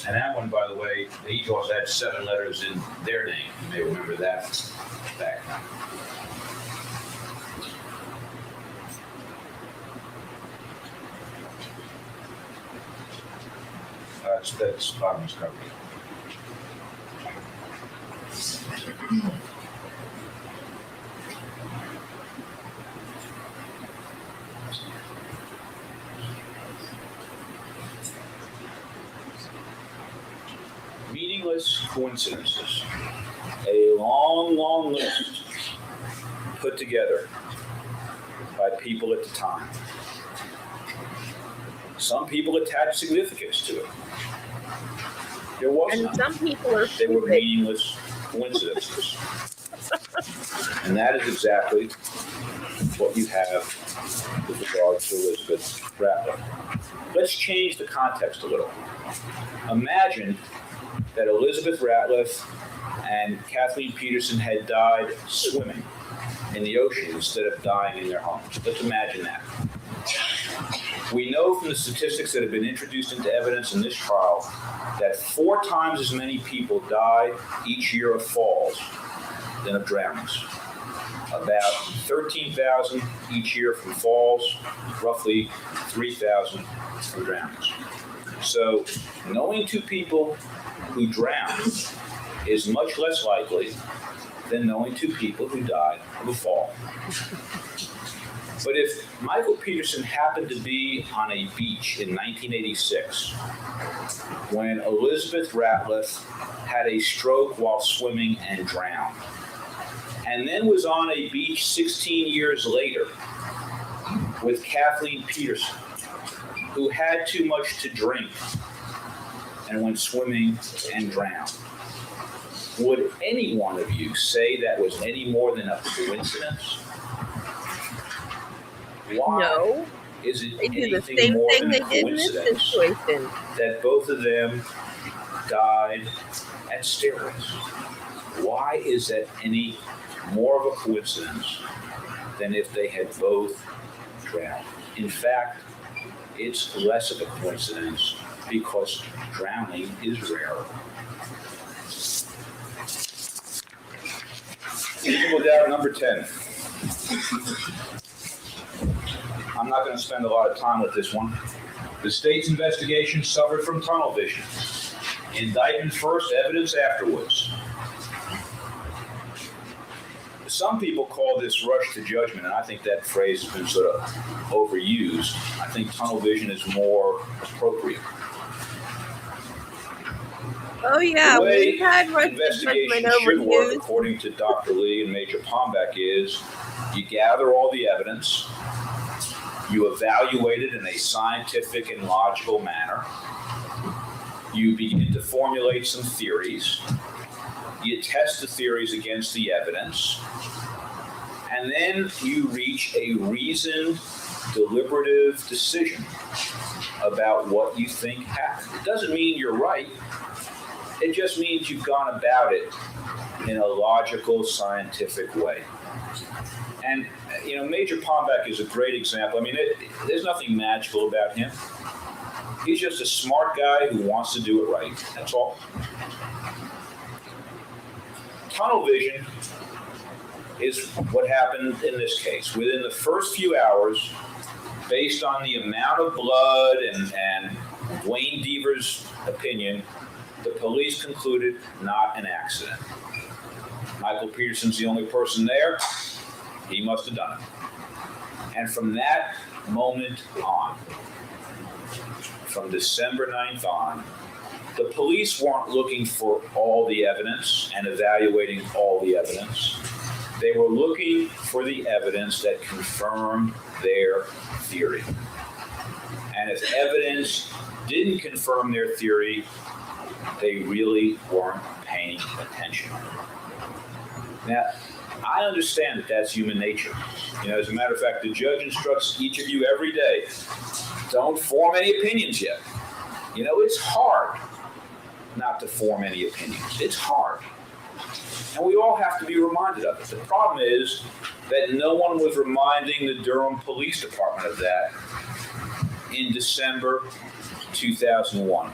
And that one, by the way, they each also had 7 letters in their name. You may remember that back now. That's Bobby's cover. Meaningless coincidences. A long, long list put together by people at the time. Some people attach significance to it. There was And none. some people are They were stupid. meaningless coincidences. And that is exactly what you have with regard to Elizabeth Ratliff. Let's change the context a little. Imagine that Elizabeth Ratliff and Kathleen Peterson had died swimming in the ocean instead of dying in their homes. Let's imagine that. We know from the statistics that have been introduced into evidence in this trial that 4 times as many people die each year of falls than of drownings. About 13,000 each year from falls, roughly 3,000 from drownings. So knowing 2 people who drown is much less likely than knowing 2 people who died of a fall. But if Michael Peterson happened to be on a beach in 1986 when Elizabeth Ratliff had a stroke while swimming and drowned, and then was on a beach 16 years later with Kathleen Peterson, who had too much to drink and went swimming and drowned, would any one of you say that was any more than a coincidence? Why No. is it They do the anything same more thing than they a did in this coincidence situation. that both of them died at steroids? Why is that any more of a coincidence than if they had both drowned? In fact, it's less of a coincidence because drowning is rarer. Reasonable doubt number 10. I'm not going to spend a lot of time with this one. The state's investigation suffered from tunnel vision. Indictment first, evidence afterwards. Some people call this rush to judgment, and I think that phrase has been sort of overused. I think tunnel vision is more appropriate. Oh yeah, The way we've had rush to investigation judgment should work, overused. according to Dr. Lee and Major Pombeck, is you gather all the evidence, you evaluate it in a scientific and logical manner, you begin to formulate some theories, you test the theories against the evidence, and then you reach a reasoned, deliberative decision about what you think happened. It doesn't mean you're right. It just means you've gone about it in a logical, scientific way. And, you know, Major Pombeck is a great example. I mean, there's nothing magical about him. He's just a smart guy who wants to do it right. That's all. Tunnel vision is what happened in this case. Within the first few hours, based on the amount of blood and Wayne Deaver's opinion, the police concluded not an accident. Michael Peterson's the only person there. He must have done it. And from that moment on, from December 9th on, the police weren't looking for all the evidence and evaluating all the evidence. They were looking for the evidence that confirmed their theory. And if evidence didn't confirm their theory, they really weren't paying attention. Now, I understand that that's human nature. As a matter of fact, the judge instructs each of you every day, don't form any opinions yet. It's hard not to form any opinions. It's hard. And we all have to be reminded of it. The problem is that no one was reminding the Durham Police Department of that in December 2001.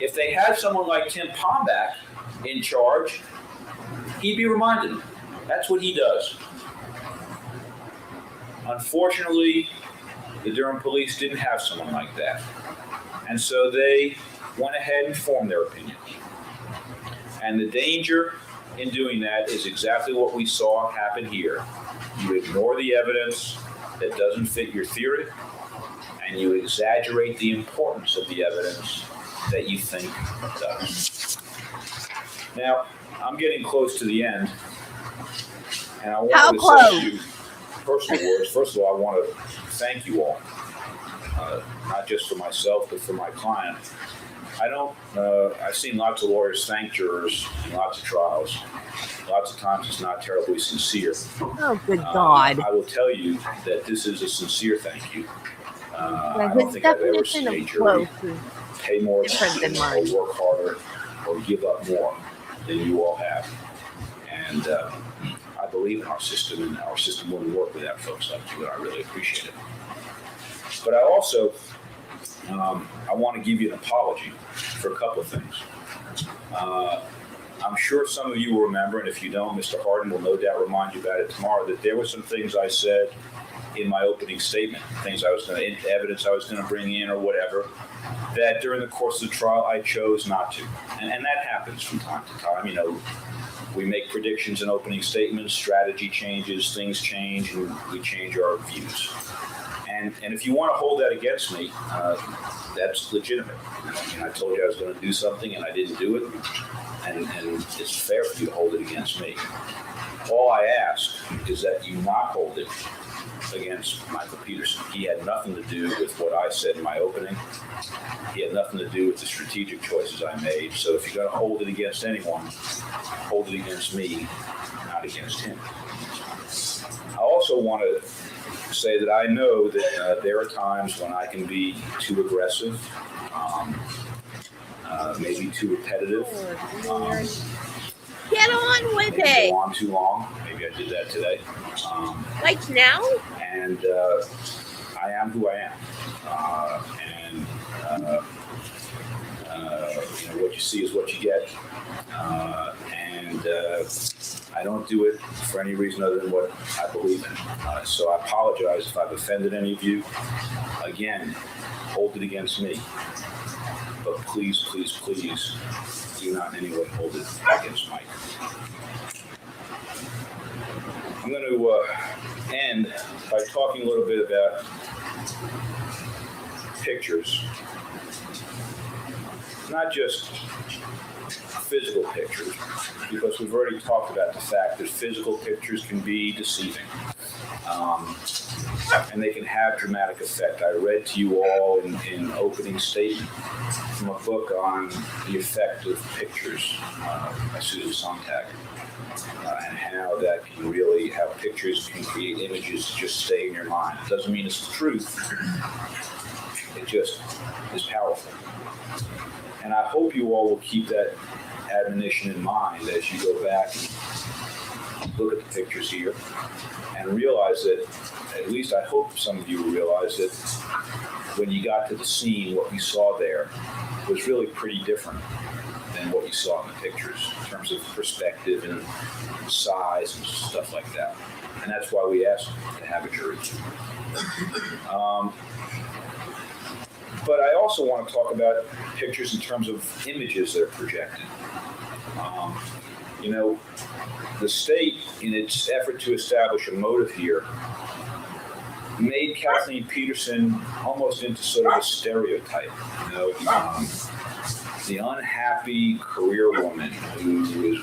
If they had someone like Tim Pomback in charge, he'd be reminding them. That's what he does. Unfortunately, the Durham police didn't have someone like that. And so they went ahead and formed their opinions. And the danger in doing that is exactly what we saw happen here. You ignore the evidence that doesn't fit your theory, and you exaggerate the importance of the evidence that you think does. Now, I'm getting close to the end, and I want to say a few personal words. First of all, I want to thank you all, not just for myself, but for my client. I've seen lots of lawyers thank jurors in lots of trials. Lots of times it's not terribly sincere. Oh, good God. I will tell you that this is a sincere thank you. I don't think I've ever seen a jury pay more attention or work harder or give up more than you all have. And I believe in our system, and our system wouldn't work without folks like you, and I really appreciate it. But I also I want to give you an apology for a couple of things. I'm sure some of you will remember, and if you don't, Mr. Harden will no doubt remind you about it tomorrow, that there were some things I said in my opening statement, evidence I was going to bring in or whatever, that during the course of the trial I chose not to. And that happens from time to time. We make predictions in opening statements, strategy changes, things change, and we change our views. And if you want to hold that against me, that's legitimate. I told you I was going to do something and I didn't do it, and it's fair for you to hold it against me. All I ask is that you not hold it against Michael Peterson. He had nothing to do with what I said in my opening. He had nothing to do with the strategic choices I made. So if you're going to hold it against anyone, hold it against me, not against him. I also want to say that I know that there are times when I can be too aggressive, maybe too repetitive. Get on with maybe it. Go on too long. Maybe I did that today. Like now? And I am who I am. What you see is what you get. I don't do it for any reason other than what I believe in. So I apologize if I've offended any of you. Again, hold it against me. But please, please, please, do not in any way hold it against Mike. I'm going to end by talking a little bit about pictures. Not just physical pictures, because we've already talked about the fact that physical pictures can be deceiving. And they can have dramatic effect. I read to you all in opening statement from a book on the effect of pictures by Susan Sontag, and how pictures can create images that just stay in your mind. It doesn't mean it's the truth. It just is powerful. And I hope you all will keep that admonition in mind as you go back and look at the pictures here and realize that, at least I hope some of you will realize that when you got to the scene, what you saw there was really pretty different than what you saw in the pictures in terms of perspective and size and stuff like that. And that's why we asked to have a jury. But I also want to talk about pictures in terms of images that are projected. The state, in its effort to establish a motive here, made Kathleen Peterson almost into sort of a stereotype. The unhappy career woman who is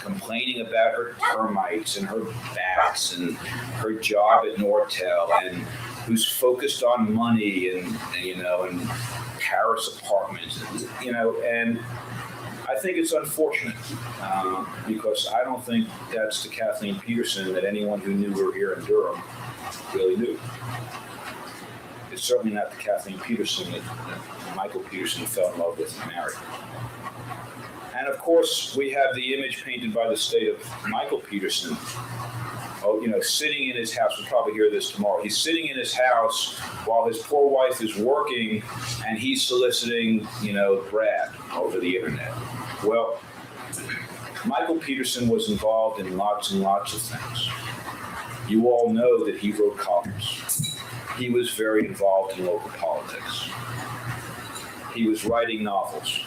complaining about her termites and her bats and her job at Nortel, and who's focused on money and Paris apartments, and I think it's unfortunate because I don't think that's the Kathleen Peterson that anyone who knew her here in Durham really knew. It's certainly not the Kathleen Peterson that Michael Peterson fell in love with and married. And of course, we have the image painted by the state of Michael Peterson, sitting in his house. We'll probably hear this tomorrow. He's sitting in his house while his poor wife is working, and he's soliciting, Brad over the internet. Well, Michael Peterson was involved in lots and lots of things. You all know that he wrote columns. He was very involved in local politics. He was writing novels.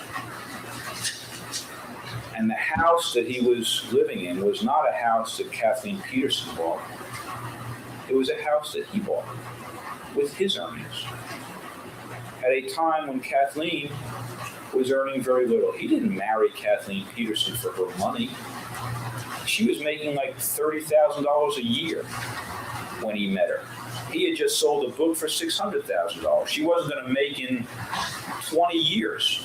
And the house that he was living in was not a house that Kathleen Peterson bought. It was a house that he bought with his earnings at a time when Kathleen was earning very little. He didn't marry Kathleen Peterson for her money. She was making like $30,000 a year when he met her. He had just sold a book for $600,000. She wasn't going to make in 20 years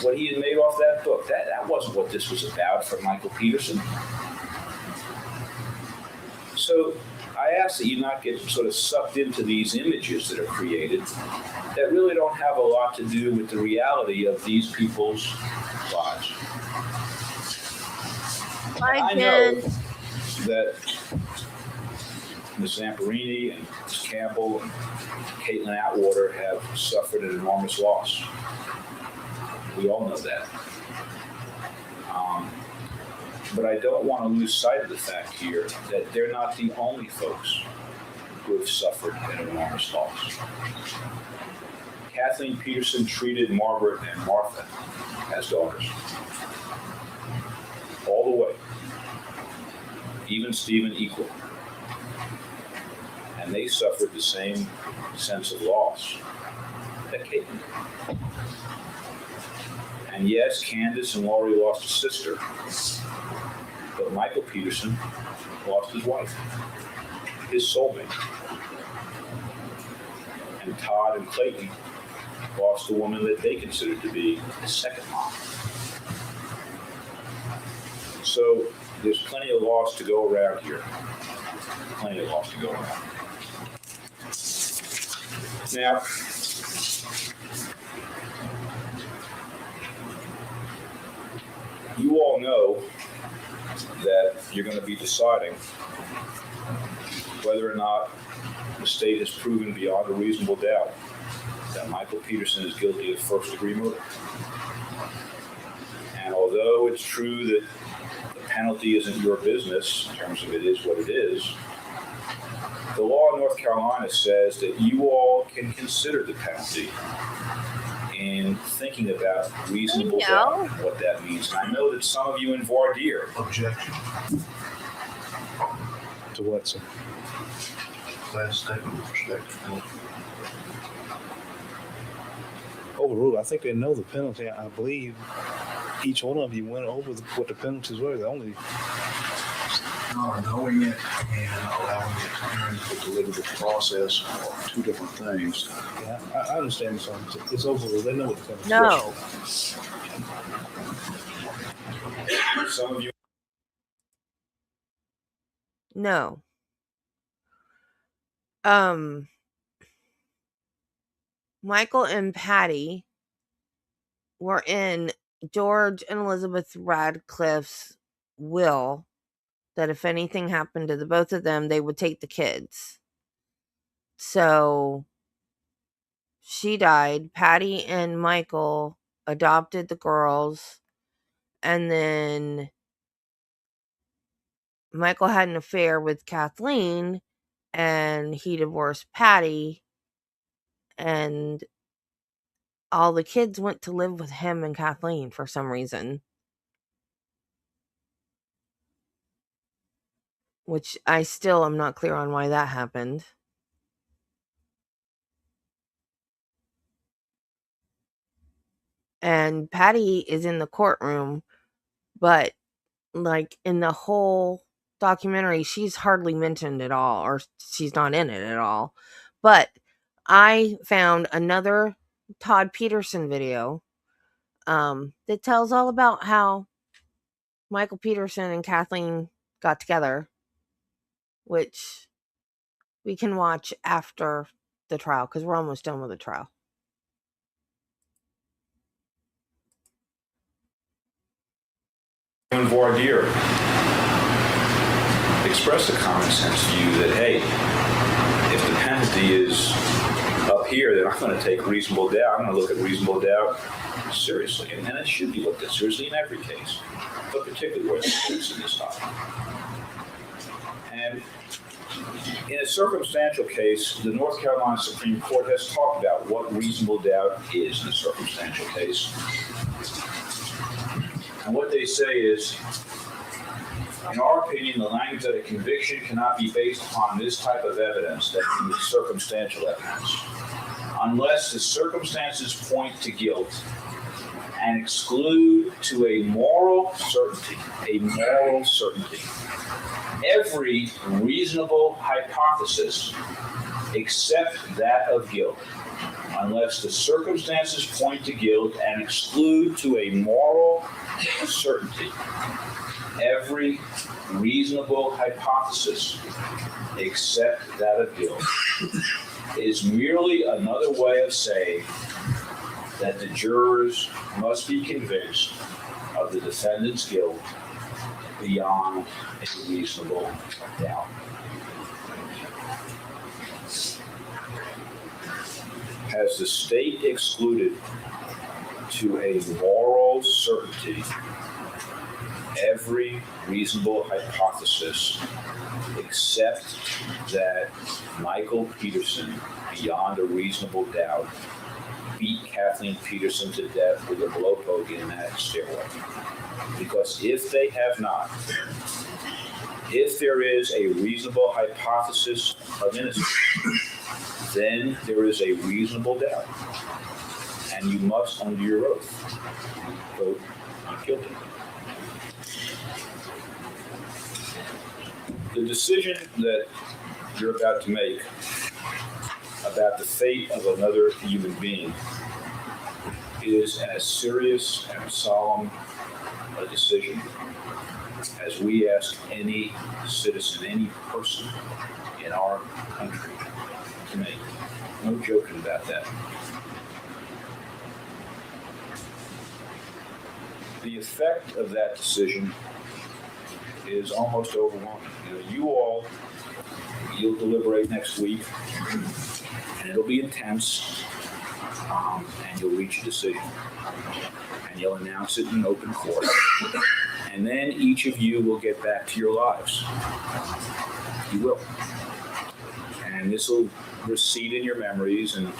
what he had made off that book. That wasn't what this was about for Michael Peterson. So I ask that you not get sort of sucked into these images that are created that really don't have a lot to do with the reality of these people's lives. I know that Ms. Zamperini and Ms. Campbell and Caitlin Atwater have suffered an enormous loss. We all know that. But I don't want to lose sight of the fact here that they're not the only folks who have suffered an enormous loss. Kathleen Peterson treated Margaret and Martha as daughters. All the way. Even Stephen equal. And they suffered the same sense of loss that Caitlin did. And yes, Candace and Laurie lost a sister, but Michael Peterson lost his wife, his soulmate. And Todd and Clayton lost the woman that they considered to be his second mom. So there's plenty of loss to go around here. Plenty of loss to go around. Now, you all know that you're going to be deciding whether or not the state has proven beyond a reasonable doubt that Michael Peterson is guilty of first-degree murder. And although it's true that the penalty isn't your business in terms of it is what it is, the law in North Carolina says that you all can consider the penalty in thinking about reasonable doubt and what that means. And I know that some of you in voir dire. Objection. To what, sir? Last statement of perspective. Overruled. I think they know the penalty. I believe each one of you went over what the penalties were. The only Not knowing it and allowing it to enter into the deliberative process are two different things. Yeah, I understand this one. It's overruled. They know what the penalty No. Some of you. No. Michael and Patty were in George and Elizabeth Ratliff's will that if anything happened to the both of them, they would take the kids. So she died. Patty and Michael adopted the girls, and then Michael had an affair with Kathleen, and he divorced Patty, and all the kids went to live with him and Kathleen for some reason, which I still am not clear on why that happened. And Patty is in the courtroom, but like in the whole documentary, she's hardly mentioned at all, or she's not in it at all. But I found another Todd Peterson video that tells all about how Michael Peterson and Kathleen got together, which we can watch after the trial because we're almost done with the trial. Voir dire expressed a common sense view that, hey, if the penalty is up here, then I'm going to take reasonable doubt. I'm going to look at reasonable doubt seriously. And it should be looked at seriously in every case, but particularly where the case is high. And in a circumstantial case, the North Carolina Supreme Court has talked about what reasonable doubt is in a circumstantial case. And what they say is, in our opinion, the language that a conviction cannot be based upon this type of evidence, that is circumstantial evidence, unless the circumstances point to guilt and exclude to a moral certainty, every reasonable hypothesis except that of guilt, unless the circumstances point to guilt and exclude to a moral certainty every reasonable hypothesis except that of guilt, is merely another way of saying that the jurors must be convinced of the defendant's guilt beyond a reasonable doubt. Has the state excluded to a moral certainty every reasonable hypothesis except that Michael Peterson, beyond a reasonable doubt, beat Kathleen Peterson to death with a blowpoke in that stairway? Because if they have not, if there is a reasonable hypothesis of innocence, then there is a reasonable doubt. And you must, under your oath, vote not guilty. The decision that you're about to make about the fate of another human being is as serious and solemn a decision as we ask any citizen, any person in our country to make. No joking about that. The effect of that decision is almost overwhelming. You'll deliberate next week, and it'll be intense, and you'll reach a decision, and you'll announce it in open court, and then each of you will get back to your lives. You will. And this will recede in your memories, and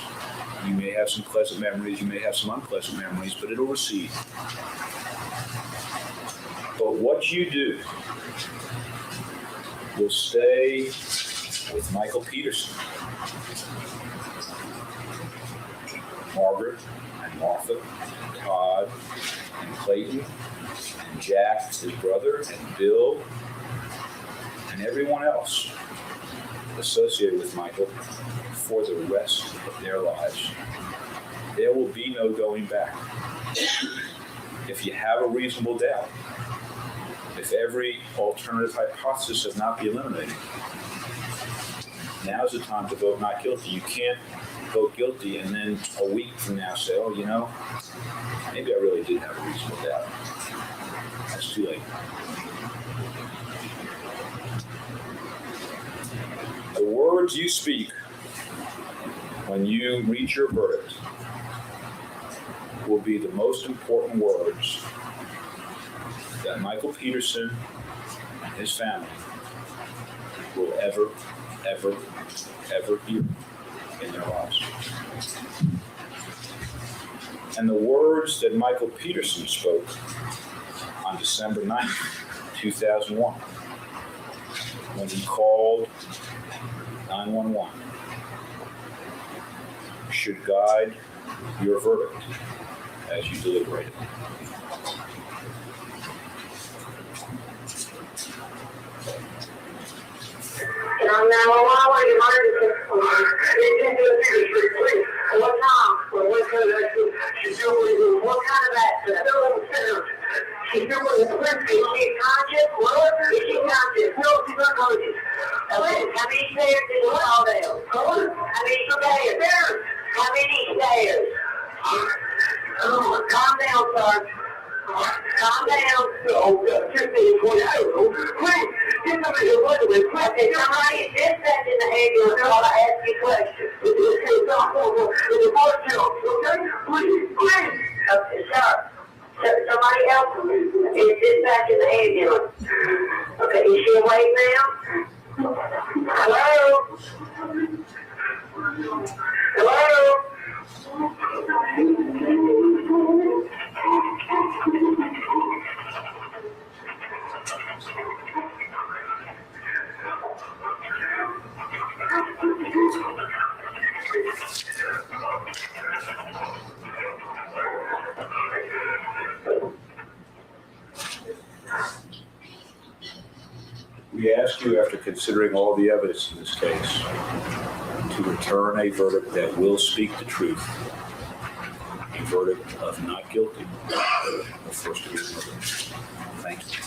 you may have some pleasant memories, you may have some unpleasant memories, but it'll recede. But what you do will stay with Michael Peterson, Margaret and Martha, and Todd and Clayton and Jack, his brother, and Bill, and everyone else associated with Michael for the rest of their lives. There will be no going back. If you have a reasonable doubt, if every alternative hypothesis has not been eliminated, now's the time to vote not guilty. You can't vote guilty and then a week from now say, oh, maybe I really did have a reasonable doubt. That's too late. The words you speak when you reach your verdict will be the most important words that Michael Peterson and his family will ever ever hear in their lives. And the words that Michael Peterson spoke on December 9th, 2001, when he called 911, should guide your verdict as you deliberate it. On 911, emergency. What time? What kind of accident? She's doing what kind of accident? She's doing the flip. Is she conscious? What? Is she conscious? No, she's not conscious. Okay. How many stairs did you fall down? How many stairs? How many stairs? Calm down, sir. Calm down. Oh, 15, 20. Please, get somebody to look at this. Okay, somebody is dispatched in the ambulance while I ask you questions. Okay? Please. Okay, sir. Somebody else is dispatched in the ambulance. Okay, is she awake now? Hello? Hello? We ask you, after considering all the evidence in this case, to return a verdict that will speak the truth, a verdict of not guilty of first-degree murder. Thank you.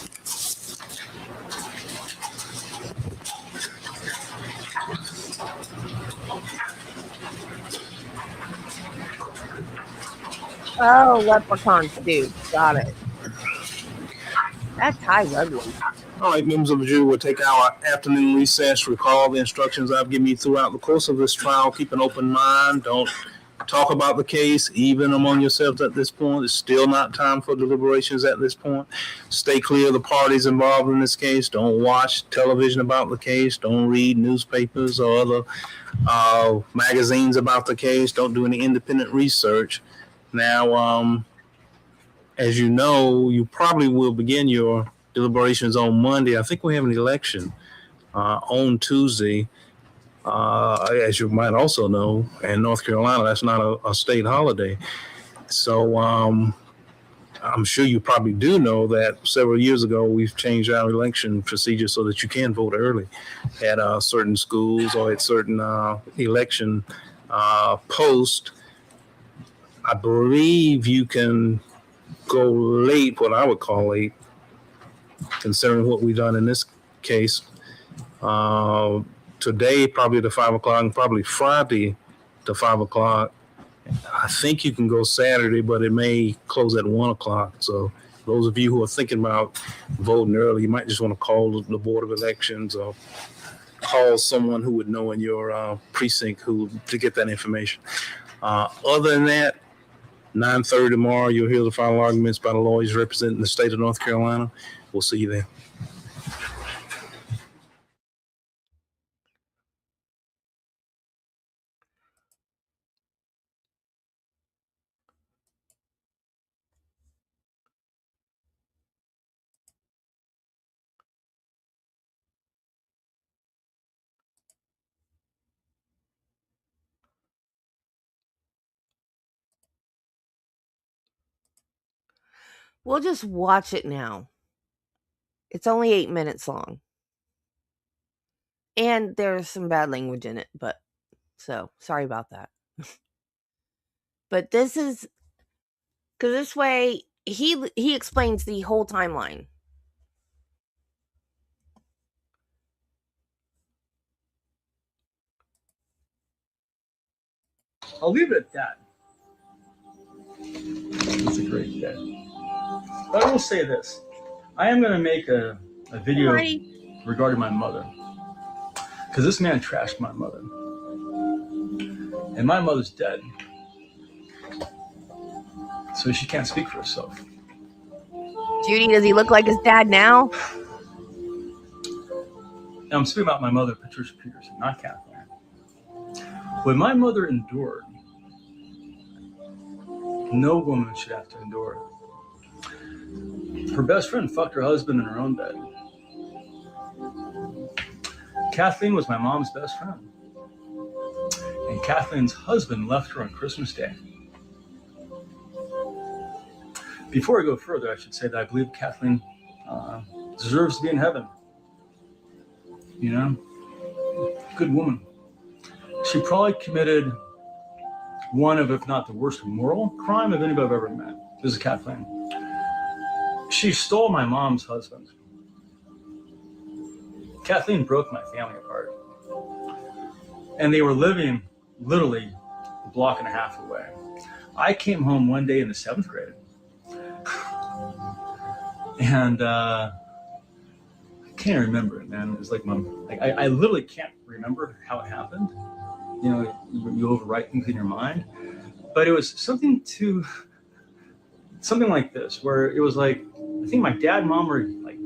Oh, leprechaun stew. Got it. That's high level. All right, members of the jury, we'll take our afternoon recess. Recall the instructions I've given you throughout the course of this trial. Keep an open mind. Don't talk about the case, even among yourselves at this point. It's still not time for deliberations at this point. Stay clear of the parties involved in this case. Don't watch television about the case. Don't read newspapers or other magazines about the case. Don't do any independent research. Now, as you know, you probably will begin your deliberations on Monday. I think we have an election on Tuesday, as you might also know, in North Carolina, that's not a state holiday. So I'm sure you probably do know that several years ago, we've changed our election procedure so that you can vote early at certain schools or at certain election posts. I believe you can go late, what I would call late, considering what we've done in this case. Today, probably to 5 o'clock, and probably Friday to 5 o'clock. I think you can go Saturday, but it may close at 1 o'clock. So those of you who are thinking about voting early, you might just want to call the Board of Elections or call someone who would know in your precinct to get that information. Other than that, 9:30 tomorrow, you'll hear the final arguments by the lawyers representing the state of North Carolina. We'll see you then. We'll just watch it now. It's only 8 minutes long. And there's some bad language in it, but so sorry about that. But this is because this way he explains the whole timeline. I'll leave it at that. It's a great day. But I will say this. I am going to make a video regarding my mother. Because this man trashed my mother. And my mother's dead. So she can't speak for herself. Judy, does he look like his dad now? And I'm speaking about my mother, Patricia Peterson, not Kathleen. When my mother endured, no woman should have to endure. Her best friend fucked her husband in her own bed. Kathleen was my mom's best friend. And Kathleen's husband left her on Christmas Day. Before I go further, I should say that I believe Kathleen deserves to be in heaven. You know, good woman. She probably committed one of, if not the worst moral crime of anybody I've ever met. This is Kathleen. She stole my mom's husband. Kathleen broke my family apart. And they were living literally a block and a half away. I came home one day in the 7th grade. And I can't remember it, man. It was like I literally can't remember how it happened. You know, you overwrite things in your mind. But it was something like this, where it was like, I think my dad and mom were like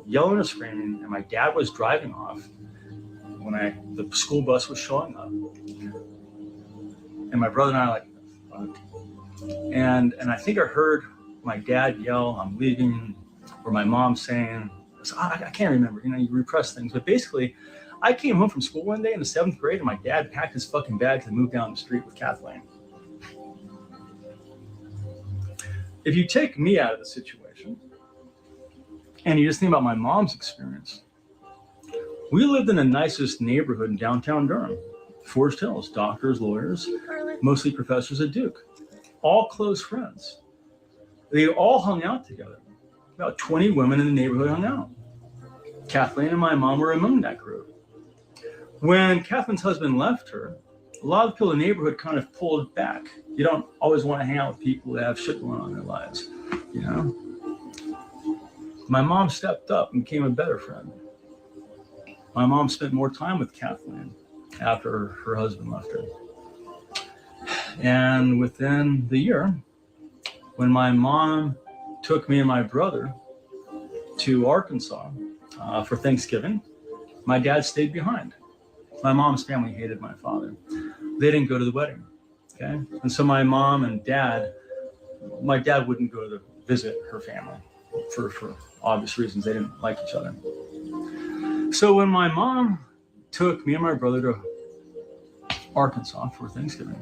yelling or screaming, and my dad was driving off when the school bus was showing up. And my brother and I were like, fuck. And I think I heard my dad yell, "I'm leaving," or my mom saying, I can't remember, you know, you repress things. But basically, I came home from school one day in the 7th grade, and my dad packed his fucking bags and moved down the street with Kathleen. If you take me out of the situation, and you just think about my mom's experience, we lived in the nicest neighborhood in downtown Durham. Forest Hills, doctors, lawyers, mostly professors at Duke, all close friends. They all hung out together. About 20 women in the neighborhood hung out. Kathleen and my mom were among that group. When Kathleen's husband left her, a lot of people in the neighborhood kind of pulled back. You don't always want to hang out with people that have shit going on in their lives, you know? My mom stepped up and became a better friend. My mom spent more time with Kathleen after her husband left her. And within the year, when my mom took me and my brother to Arkansas for Thanksgiving, my dad stayed behind. My mom's family hated my father. They didn't go to the wedding, okay? And so my mom and my dad wouldn't go to visit her family for obvious reasons. They didn't like each other. So when my mom took me and my brother to Arkansas for Thanksgiving,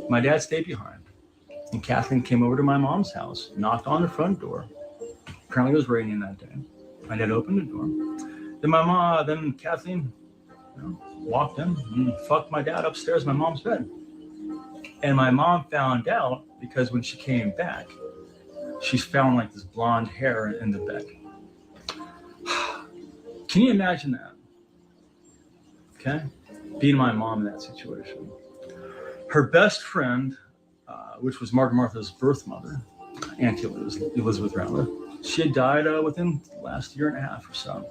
my dad stayed behind. And Kathleen came over to my mom's house, knocked on the front door. Apparently it was raining that day. My dad opened the door. Then Kathleen, you know, walked in and fucked my dad upstairs in my mom's bed. And my mom found out because when she came back, she found like this blonde hair in the bed. Can you imagine that? Okay? Being my mom in that situation. Her best friend, which was Martha's birth mother, Auntie Elizabeth Ratliff, she had died within the last year and a half or so.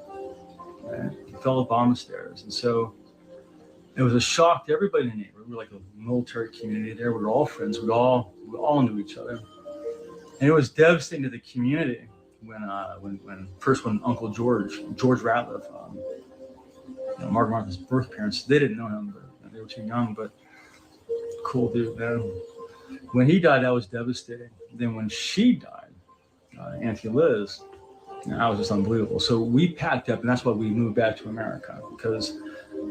Right? Fell a bomb stairs. And so it was a shock to everybody in the neighborhood. We were like a military community there. We were all friends. We all knew each other. And it was devastating to the community when Uncle George Ratliff, Martha's birth parents, they didn't know him, but they were too young, but cool dude, man. When he died, that was devastating. Then when she died, Auntie Liz, that was just unbelievable. So we packed up, and that's why we moved back to America, because when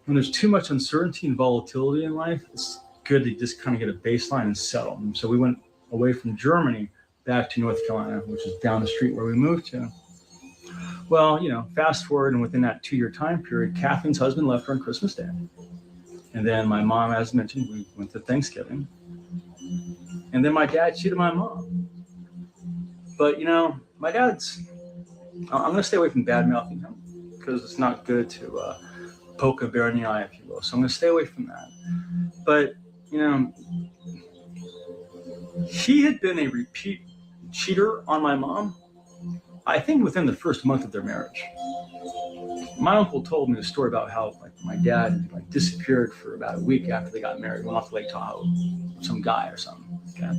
there's too much uncertainty and volatility in life, it's good to just kind of get a baseline and settle. And so we went away from Germany back to North Carolina, which is down the street where we moved to. Well, fast forward, and within that 2-year time period, Kathleen's husband left her on Christmas Day. And then my mom, as mentioned, we went to Thanksgiving. And then my dad cheated my mom. But, my dad's, I'm going to stay away from bad mouthing him because it's not good to poke a bear in the eye, if you will. So I'm going to stay away from that. But, he had been a repeat cheater on my mom, I think within the first month of their marriage. My uncle told me a story about how my dad disappeared for about a week after they got married, went off to Lake Tahoe, some guy or something. Okay.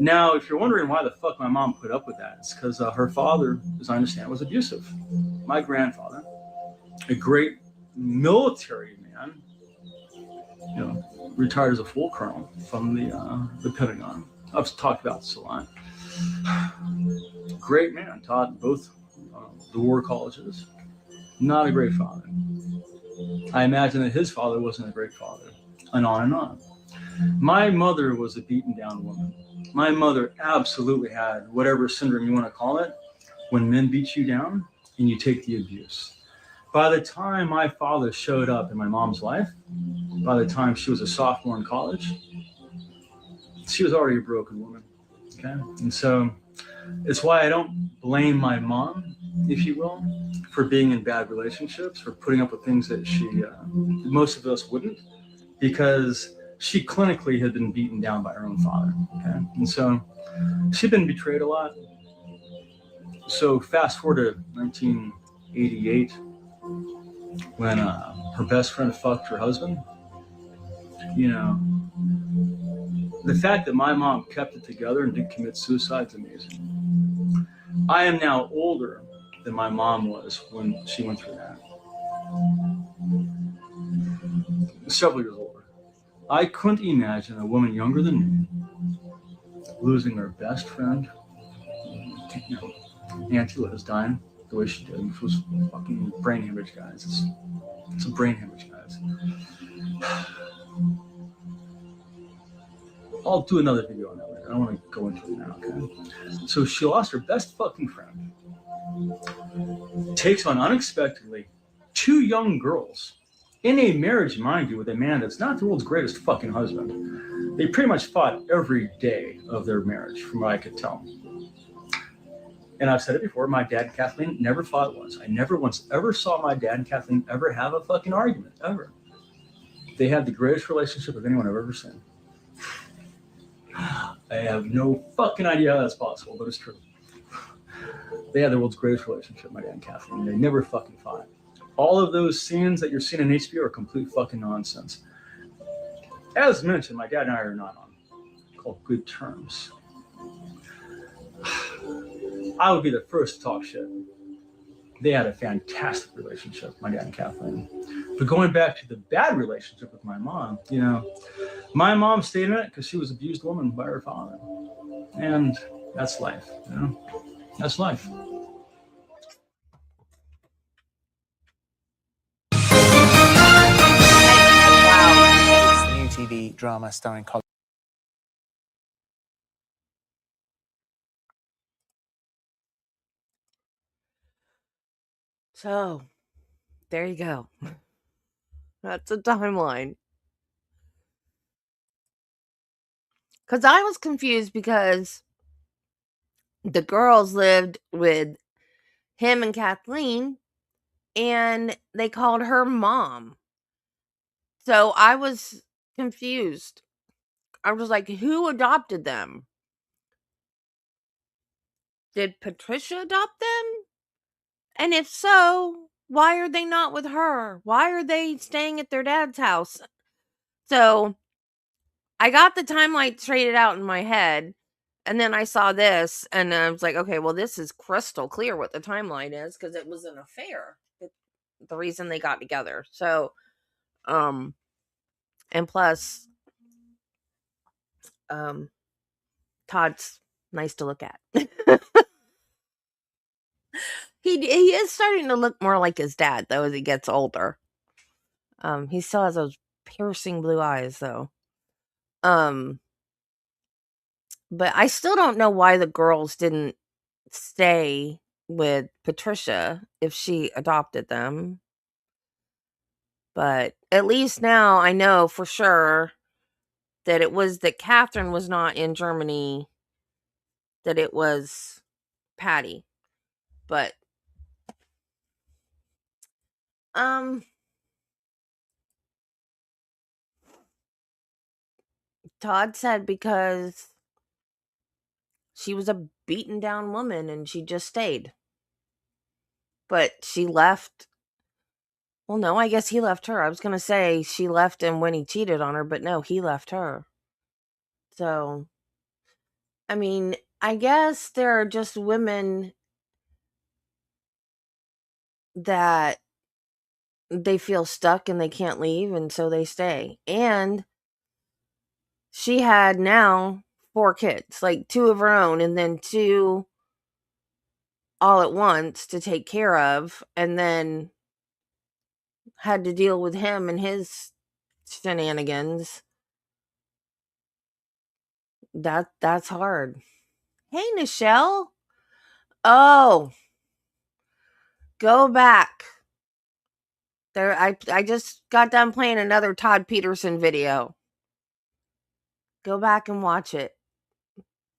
Now, if you're wondering why the fuck my mom put up with that, it's because her father, as I understand, was abusive. My grandfather, a great military man, retired as a full colonel from the Pentagon. I've talked about this a lot. Great man, taught both the war colleges. Not a great father. I imagine that his father wasn't a great father, and on and on. My mother was a beaten down woman. My mother absolutely had whatever syndrome you want to call it, when men beat you down and you take the abuse. By the time my father showed up in my mom's life, by the time she was a sophomore in college, she was already a broken woman. Okay? And so it's why I don't blame my mom, if you will, for being in bad relationships, for putting up with things that most of us wouldn't, because she clinically had been beaten down by her own father. Okay? And so she'd been betrayed a lot. So fast forward to 1988, when her best friend fucked her husband. The fact that my mom kept it together and didn't commit suicide is amazing. I am now older than my mom was when she went through that. Several years older. I couldn't imagine a woman younger than me losing her best friend, Auntie Liz, dying the way she did. It was fucking brain hemorrhage, guys. It's a brain hemorrhage, guys. I'll do another video on that later. I don't want to go into it now, okay? So she lost her best fucking friend. Takes on unexpectedly 2 young girls in a marriage, mind you, with a man that's not the world's greatest fucking husband. They pretty much fought every day of their marriage, from what I could tell. And I've said it before, my dad and Kathleen never fought once. I never once ever saw my dad and Kathleen ever have a fucking argument, ever. They had the greatest relationship of anyone I've ever seen. I have no fucking idea how that's possible, but it's true. They had the world's greatest relationship, my dad and Kathleen. They never fucking fought. All of those scenes that you're seeing in HBO are complete fucking nonsense. As mentioned, my dad and I are not on called good terms. I would be the first to talk shit. They had a fantastic relationship, my dad and Kathleen. But going back to the bad relationship with my mom, my mom stayed in it because she was an abused woman by her father. And that's life, That's life. It's the new TV drama starring Colin. So, there you go. That's a timeline. Because I was confused because the girls lived with him and Kathleen, and they called her mom. So I was confused. I was like, who adopted them? Did Patricia adopt them? And if so, why are they not with her? Why are they staying at their dad's house? So I got the timeline traded out in my head, and then I saw this, and I was like, okay, well, this is crystal clear what the timeline is, because it was an affair. The reason they got together. So, and plus, Todd's nice to look at. He is starting to look more like his dad, though, as he gets older. He still has those piercing blue eyes, though. But I still don't know why the girls didn't stay with Patricia if she adopted them. But at least now I know for sure that it was that Catherine was not in Germany, that it was Patty. But Todd said because she was a beaten down woman and she just stayed. But she left. Well, no, I guess he left her. I was going to say she left him when he cheated on her, but no, he left her. So I mean, I guess there are just women that they feel stuck and they can't leave, and so they stay. And she had now 4 kids, like 2 of her own, and then 2 all at once to take care of, and then had to deal with him and his shenanigans. That's hard. Hey, Nichelle. Oh, go back. There, I just got done playing another Todd Peterson video. Go back and watch it.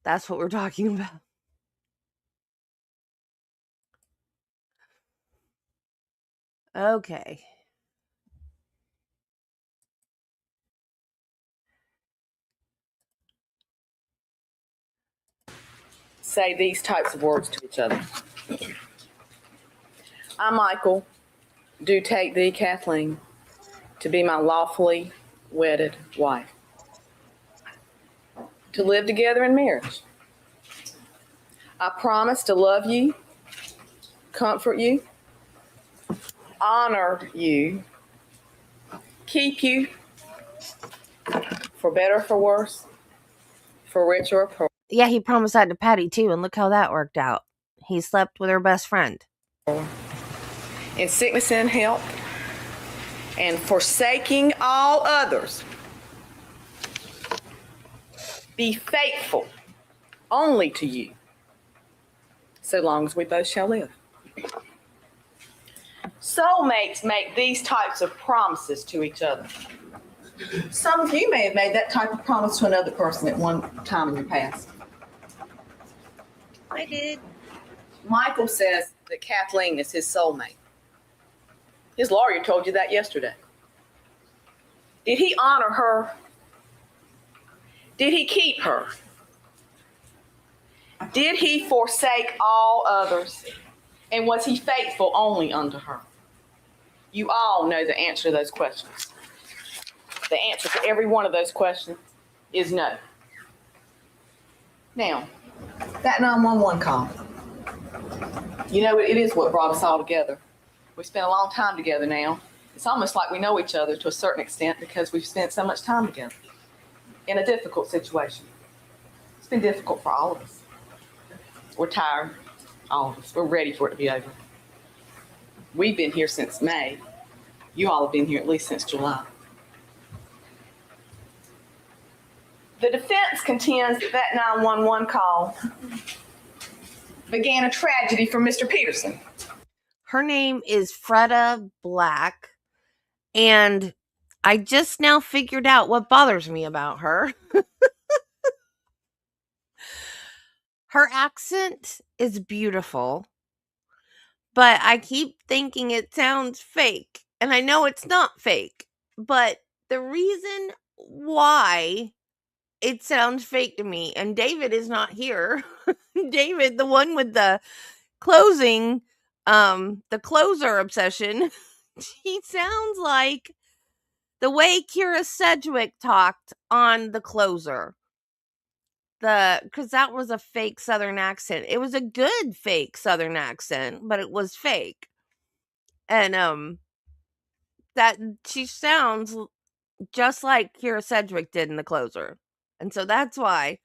That's what we're talking about. Okay. Say these types of words to each other. I, Michael, do take thee, Kathleen, to be my lawfully wedded wife, to live together in marriage. I promise to love you, comfort you, honor you, keep you, for better or for worse, for richer or poor. Yeah, he promised that to Patty too, and look how that worked out. He slept with her best friend. In sickness and health, and forsaking all others, be faithful only to you, so long as we both shall live. Soulmates make these types of promises to each other. Some of you may have made that type of promise to another person at one time in your past. I did. Michael says that Kathleen is his soulmate. His lawyer told you that yesterday. Did he honor her? Did he keep her? Did he forsake all others? And was he faithful only unto her? You all know the answer to those questions. The answer to every one of those questions is no. Now, that 911 call, you know, it is what brought us all together. We spent a long time together now. It's almost like we know each other to a certain extent because we've spent so much time together in a difficult situation. It's been difficult for all of us. We're tired, all of us. We're ready for it to be over. We've been here since May. You all have been here at least since July. The defense contends that that 911 call began a tragedy for Mr. Peterson. Her name is Freda Black, and I just now figured out what bothers me about her. Her accent is beautiful, but I keep thinking it sounds fake, and I know it's not fake, but the reason why it sounds fake to me, and David is not here. David, the one with the closing, the closer obsession, he sounds like the way Kira Sedgwick talked on The Closer. Because that was a fake Southern accent. It was a good fake Southern accent, but it was fake. And that she sounds just like Kira Sedgwick did in The Closer. And so that's why.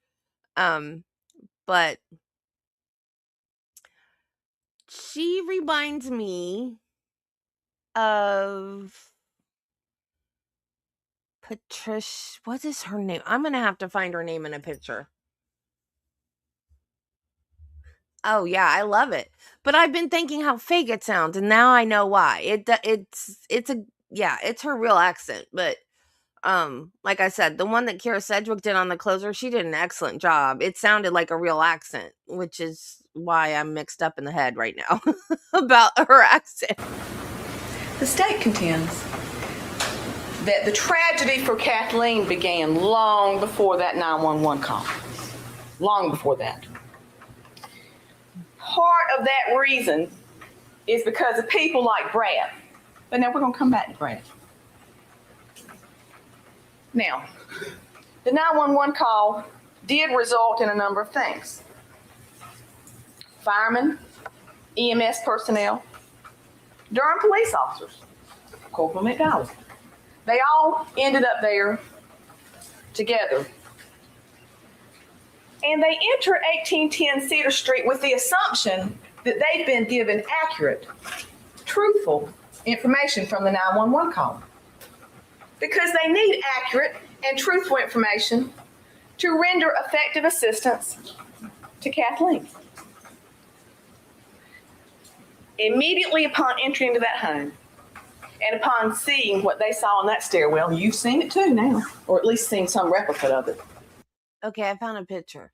But she reminds me of Patricia. What is her name? I'm going to have to find her name in a picture. Oh yeah, I love it. But I've been thinking how fake it sounds, and now I know why. It's her real accent, but like I said, the one that Kira Sedgwick did on The Closer, she did an excellent job. It sounded like a real accent, which is why I'm mixed up in the head right now about her accent. The state contends that the tragedy for Kathleen began long before that 911 call. Long before that. Part of that reason is because of people like Brad. But now we're going to come back to Brad. Now, the 911 call did result in a number of things. Firemen, EMS personnel, Durham police officers, Corporal McDowell. They all ended up there together. And they enter 1810 Cedar Street with the assumption that they've been given accurate, truthful information from the 911 call. Because they need accurate and truthful information to render effective assistance to Kathleen. Immediately upon entering into that home, and upon seeing what they saw in that stairwell, you've seen it too now, or at least seen some replica of it. Okay, I found a picture.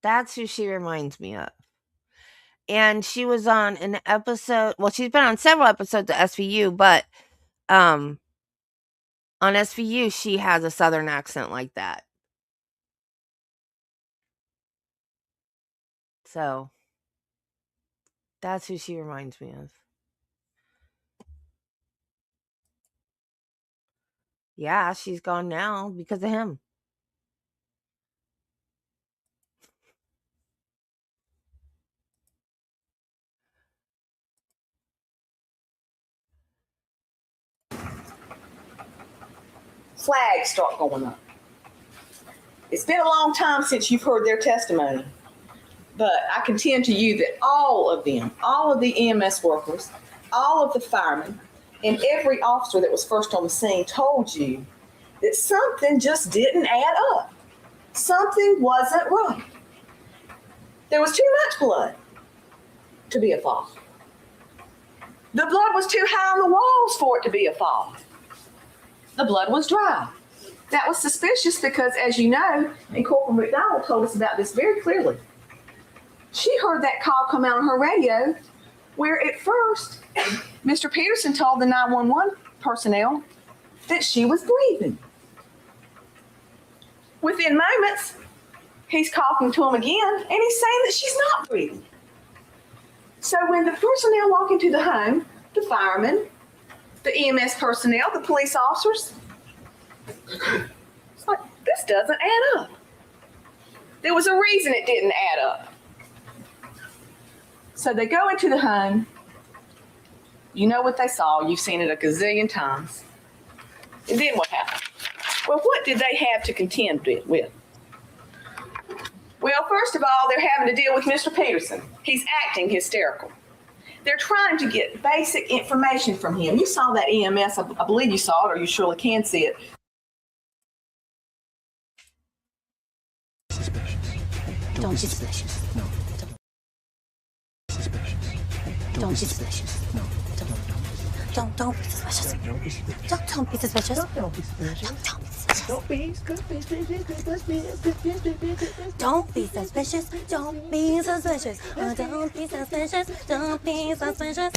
That's who she reminds me of. And she was on an episode, well, she's been on several episodes of SVU, but on SVU, she has a Southern accent like that. So, that's who she reminds me of. Yeah, she's gone now because of him. Flags start going up. It's been a long time since you've heard their testimony, but I contend to you that all of them, all of the EMS workers, all of the firemen, and every officer that was first on the scene told you that something just didn't add up. Something wasn't right. There was too much blood to be a fall. The blood was too high on the walls for it to be a fall. The blood was dry. That was suspicious because, as you know, and Corporal McDowell told us about this very clearly, she heard that call come out on her radio where at first Mr. Peterson told the 911 personnel that she was breathing. Within moments, he's talking to him again, and he's saying that she's not breathing. So when the personnel walk into the home, the firemen, the EMS personnel, the police officers, it's like, this doesn't add up. There was a reason it didn't add up. So they go into the home. You know what they saw. You've seen it a gazillion times. And then what happened? Well, what did they have to contend with? Well, first of all, they're having to deal with Mr. Peterson. He's acting hysterical. They're trying to get basic information from him. You saw that EMS, I believe you saw it, or you surely can see it. Don't be suspicious. No. Don't be suspicious. No. Don't be suspicious. Don't be suspicious. Don't be suspicious. Don't be suspicious. Don't be suspicious. Don't be suspicious. Don't be suspicious. Don't be suspicious. Don't be suspicious.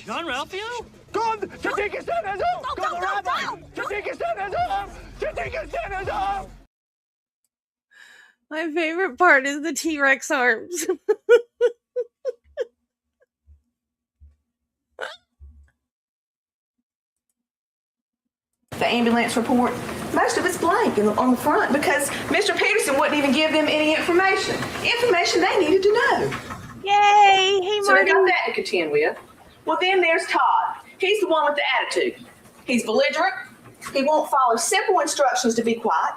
John Ralphio? Come to take his sentence home! Come to Rabbi! To take his sentence home! To take his sentence home! My favorite part is the T-Rex arms. The ambulance report, most of it's blank on the front because Mr. Peterson wouldn't even give them any information they needed to know. Yay! Hey, so they Marty. got that to contend with. Well, then there's Todd. He's the one with the attitude. He's belligerent. He won't follow simple instructions to be quiet.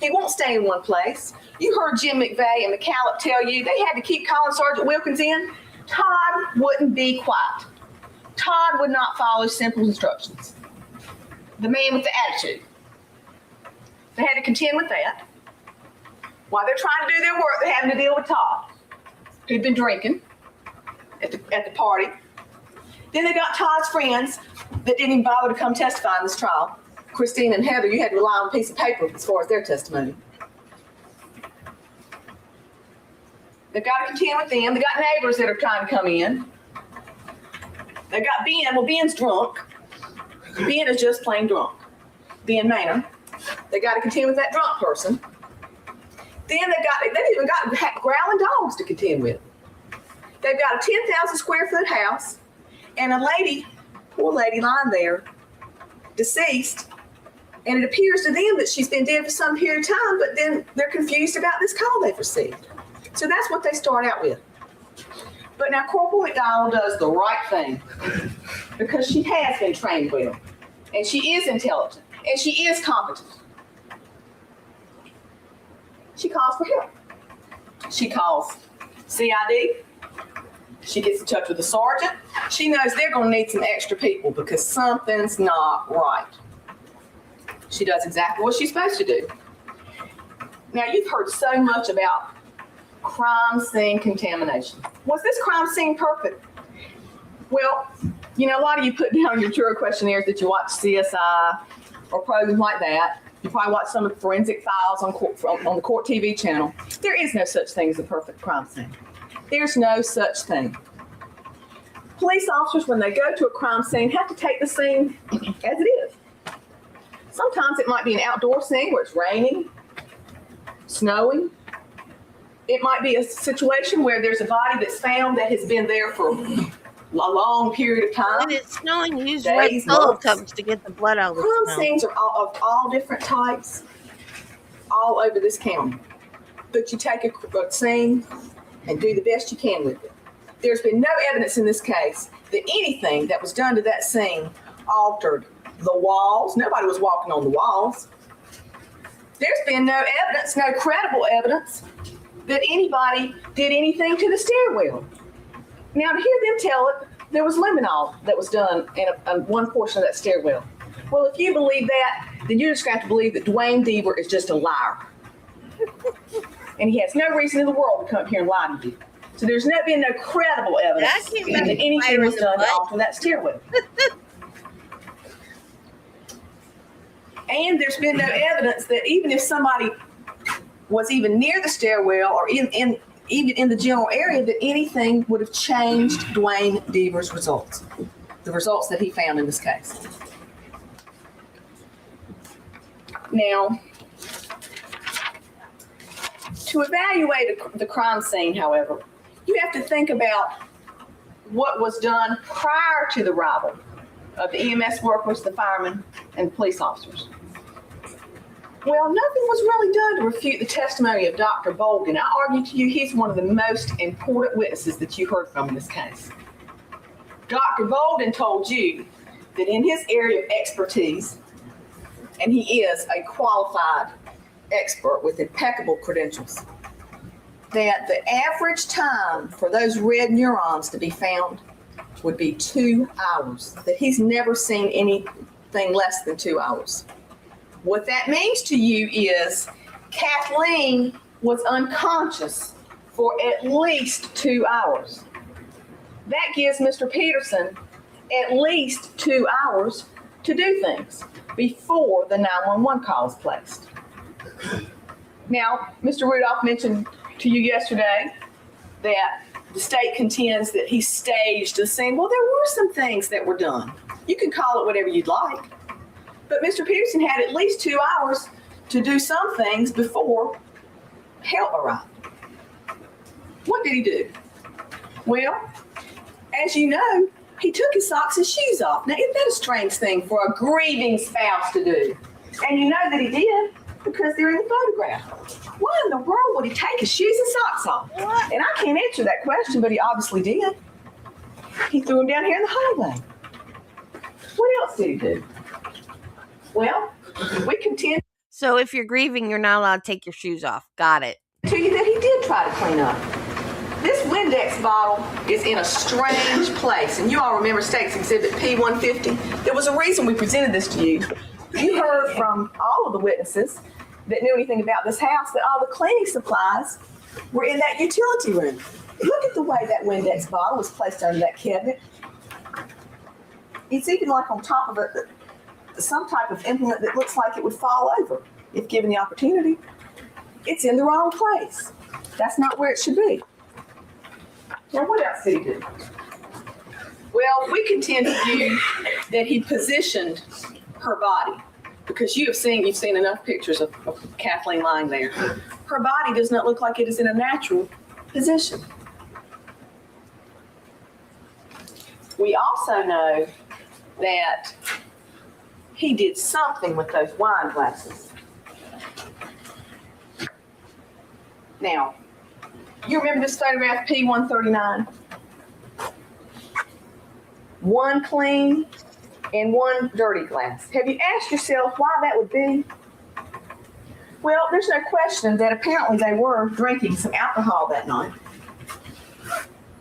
He won't stay in one place. You heard Jim McVeigh and McCallum tell you they had to keep calling Sergeant Wilkins in. Todd wouldn't be quiet. Todd would not follow simple instructions. The man with the attitude. They had to contend with that. While they're trying to do their work, they're having to deal with Todd, who'd been drinking at the party. Then they got Todd's friends that didn't even bother to come testify in this trial. Christine and Heather, you had to rely on a piece of paper as far as their testimony. They've got to contend with them. They got neighbors that are trying to come in. They got Ben. Well, Ben's drunk. Ben is just plain drunk. Ben Manor. They got to contend with that drunk person. Then they've even got growling dogs to contend with. They've got a 10,000 square foot house and a lady poor lady lying there, deceased, and it appears to them that she's been dead for some period of time, but then they're confused about this call they've received. So that's what they start out with. But now Corporal McDowell does the right thing because she has been trained well, and she is intelligent, and she is competent. She calls for help. She calls CID. She gets in touch with the sergeant. She knows they're going to need some extra people because something's not right. She does exactly what she's supposed to do. Now, you've heard so much about crime scene contamination. Was this crime scene perfect? Well, you know, a lot of you put down your juror questionnaires that you watch CSI or programs like that. You probably watch some of the forensic files on the Court TV channel. There is no such thing as a perfect crime scene. There's no such thing. Police officers, when they go to a crime scene, have to take the scene as it is. Sometimes it might be an outdoor scene where it's raining, snowing. It might be a situation where there's a body that's found that has been there for a long period of time. When it's snowing, use red solo cups to get the blood out of the snow. Crime scenes are of all different types, all over this county. But you take a scene and do the best you can with it. There's been no evidence in this case that anything that was done to that scene altered the walls. Nobody was walking on the walls. There's been no evidence, no credible evidence, that anybody did anything to the stairwell. Now, to hear them tell it, there was luminol that was done in one portion of that stairwell. Well, if you believe that, then you're just going to have to believe that Dwayne Deaver is just a liar. And he has no reason in the world to come up here and lie to you. So there's been no credible evidence that anything was done to alter that stairwell. And there's been no evidence that even if somebody was even near the stairwell or even in the general area, that anything would have changed Dwayne Deaver's results, the results that he found in this case. Now, to evaluate the crime scene, however, you have to think about what was done prior to the arrival of the EMS workers, the firemen, and the police officers. Well, nothing was really done to refute the testimony of Dr. Bolden. I argue to you he's one of the most important witnesses that you heard from in this case. Dr. Bolden told you that in his area of expertise, and he is a qualified expert with impeccable credentials, that the average time for those red neurons to be found would be 2 hours, that he's never seen anything less than 2 hours. What that means to you is Kathleen was unconscious for at least 2 hours. That gives Mr. Peterson at least 2 hours to do things before the 911 call is placed. Now, Mr. Rudolph mentioned to you yesterday that the state contends that he staged the scene. Well, there were some things that were done. You can call it whatever you'd like. But Mr. Peterson had at least 2 hours to do some things before help arrived. What did he do? Well, as you know, he took his socks and shoes off. Now, isn't that a strange thing for a grieving spouse to do? And you know that he did because they're in the photograph. Why in the world would he take his shoes and socks off? What? And I can't answer that question, but he obviously did. He threw them down here in the hallway. What else did he do? Well, we contend. So if you're grieving, you're not allowed to take your shoes off. Got it. To you that he did try to clean up. This Windex bottle is in a strange place, and you all remember State's Exhibit P-150. There was a reason we presented this to you. You heard from all of the witnesses that knew anything about this house that all the cleaning supplies were in that utility room. Look at the way that Windex bottle was placed under that cabinet. It's even like on top of it, some type of implement that looks like it would fall over if given the opportunity. It's in the wrong place. That's not where it should be. Now, what else did he do? Well, we contend with you that he positioned her body, because you've seen enough pictures of Kathleen lying there. Her body does not look like it is in a natural position. We also know that he did something with those wine glasses. Now, you remember this photograph P139? One clean and one dirty glass. Have you asked yourself why that would be? Well, there's no question that apparently they were drinking some alcohol that night.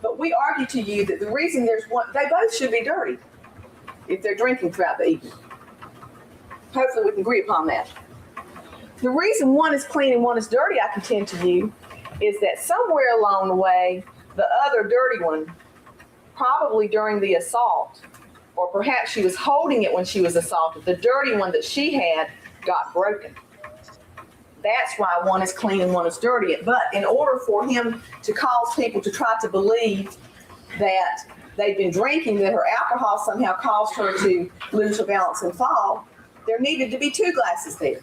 But we argue to you that the reason there's one, they both should be dirty if they're drinking throughout the evening. Hopefully we can agree upon that. The reason one is clean and one is dirty, I contend to you, is that somewhere along the way, the other dirty one, probably during the assault, or perhaps she was holding it when she was assaulted, the dirty one that she had got broken. That's why one is clean and one is dirty. But in order for him to cause people to try to believe that they've been drinking, that her alcohol somehow caused her to lose her balance and fall, there needed to be two glasses there.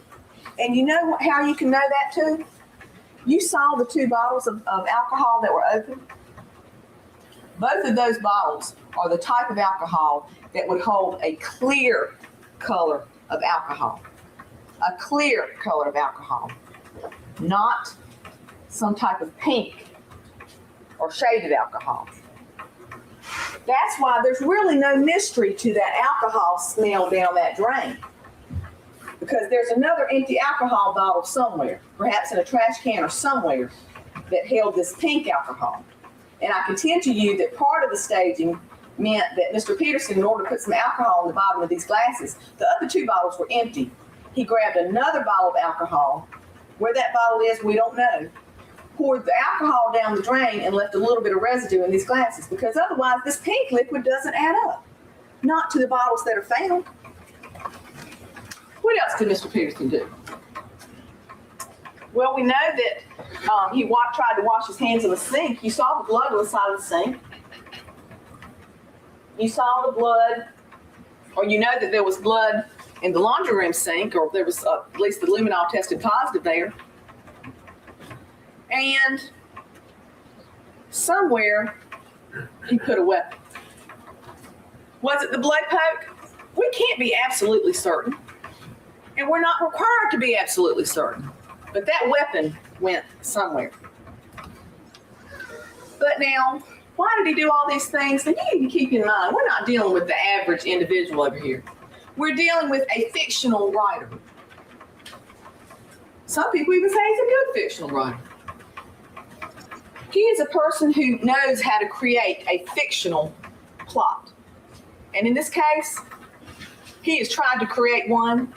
And you know how you can know that too? You saw the two bottles of alcohol that were open. Both of those bottles are the type of alcohol that would hold a clear color of alcohol. A clear color of alcohol, not some type of pink or shaded alcohol. That's why there's really no mystery to that alcohol smell down that drain. Because there's another empty alcohol bottle somewhere, perhaps in a trash can or somewhere, that held this pink alcohol. And I contend to you that part of the staging meant that Mr. Peterson, in order to put some alcohol in the bottom of these glasses, the other two bottles were empty. He grabbed another bottle of alcohol. Where that bottle is, we don't know. Poured the alcohol down the drain and left a little bit of residue in these glasses, because otherwise this pink liquid doesn't add up. Not to the bottles that are found. What else could Mr. Peterson do? Well, we know that he tried to wash his hands in the sink. You saw the blood on the side of the sink. You saw the blood, or you know that there was blood in the laundry room sink, or there was at least the luminol tested positive there. And somewhere he put a weapon. Was it the blowpoke? We can't be absolutely certain. And we're not required to be absolutely certain. But that weapon went somewhere. But now, why did he do all these things? And you need to keep in mind, we're not dealing with the average individual over here. We're dealing with a fictional writer. Some people even say he's a good fictional writer. He is a person who knows how to create a fictional plot. And in this case, he has tried to create one.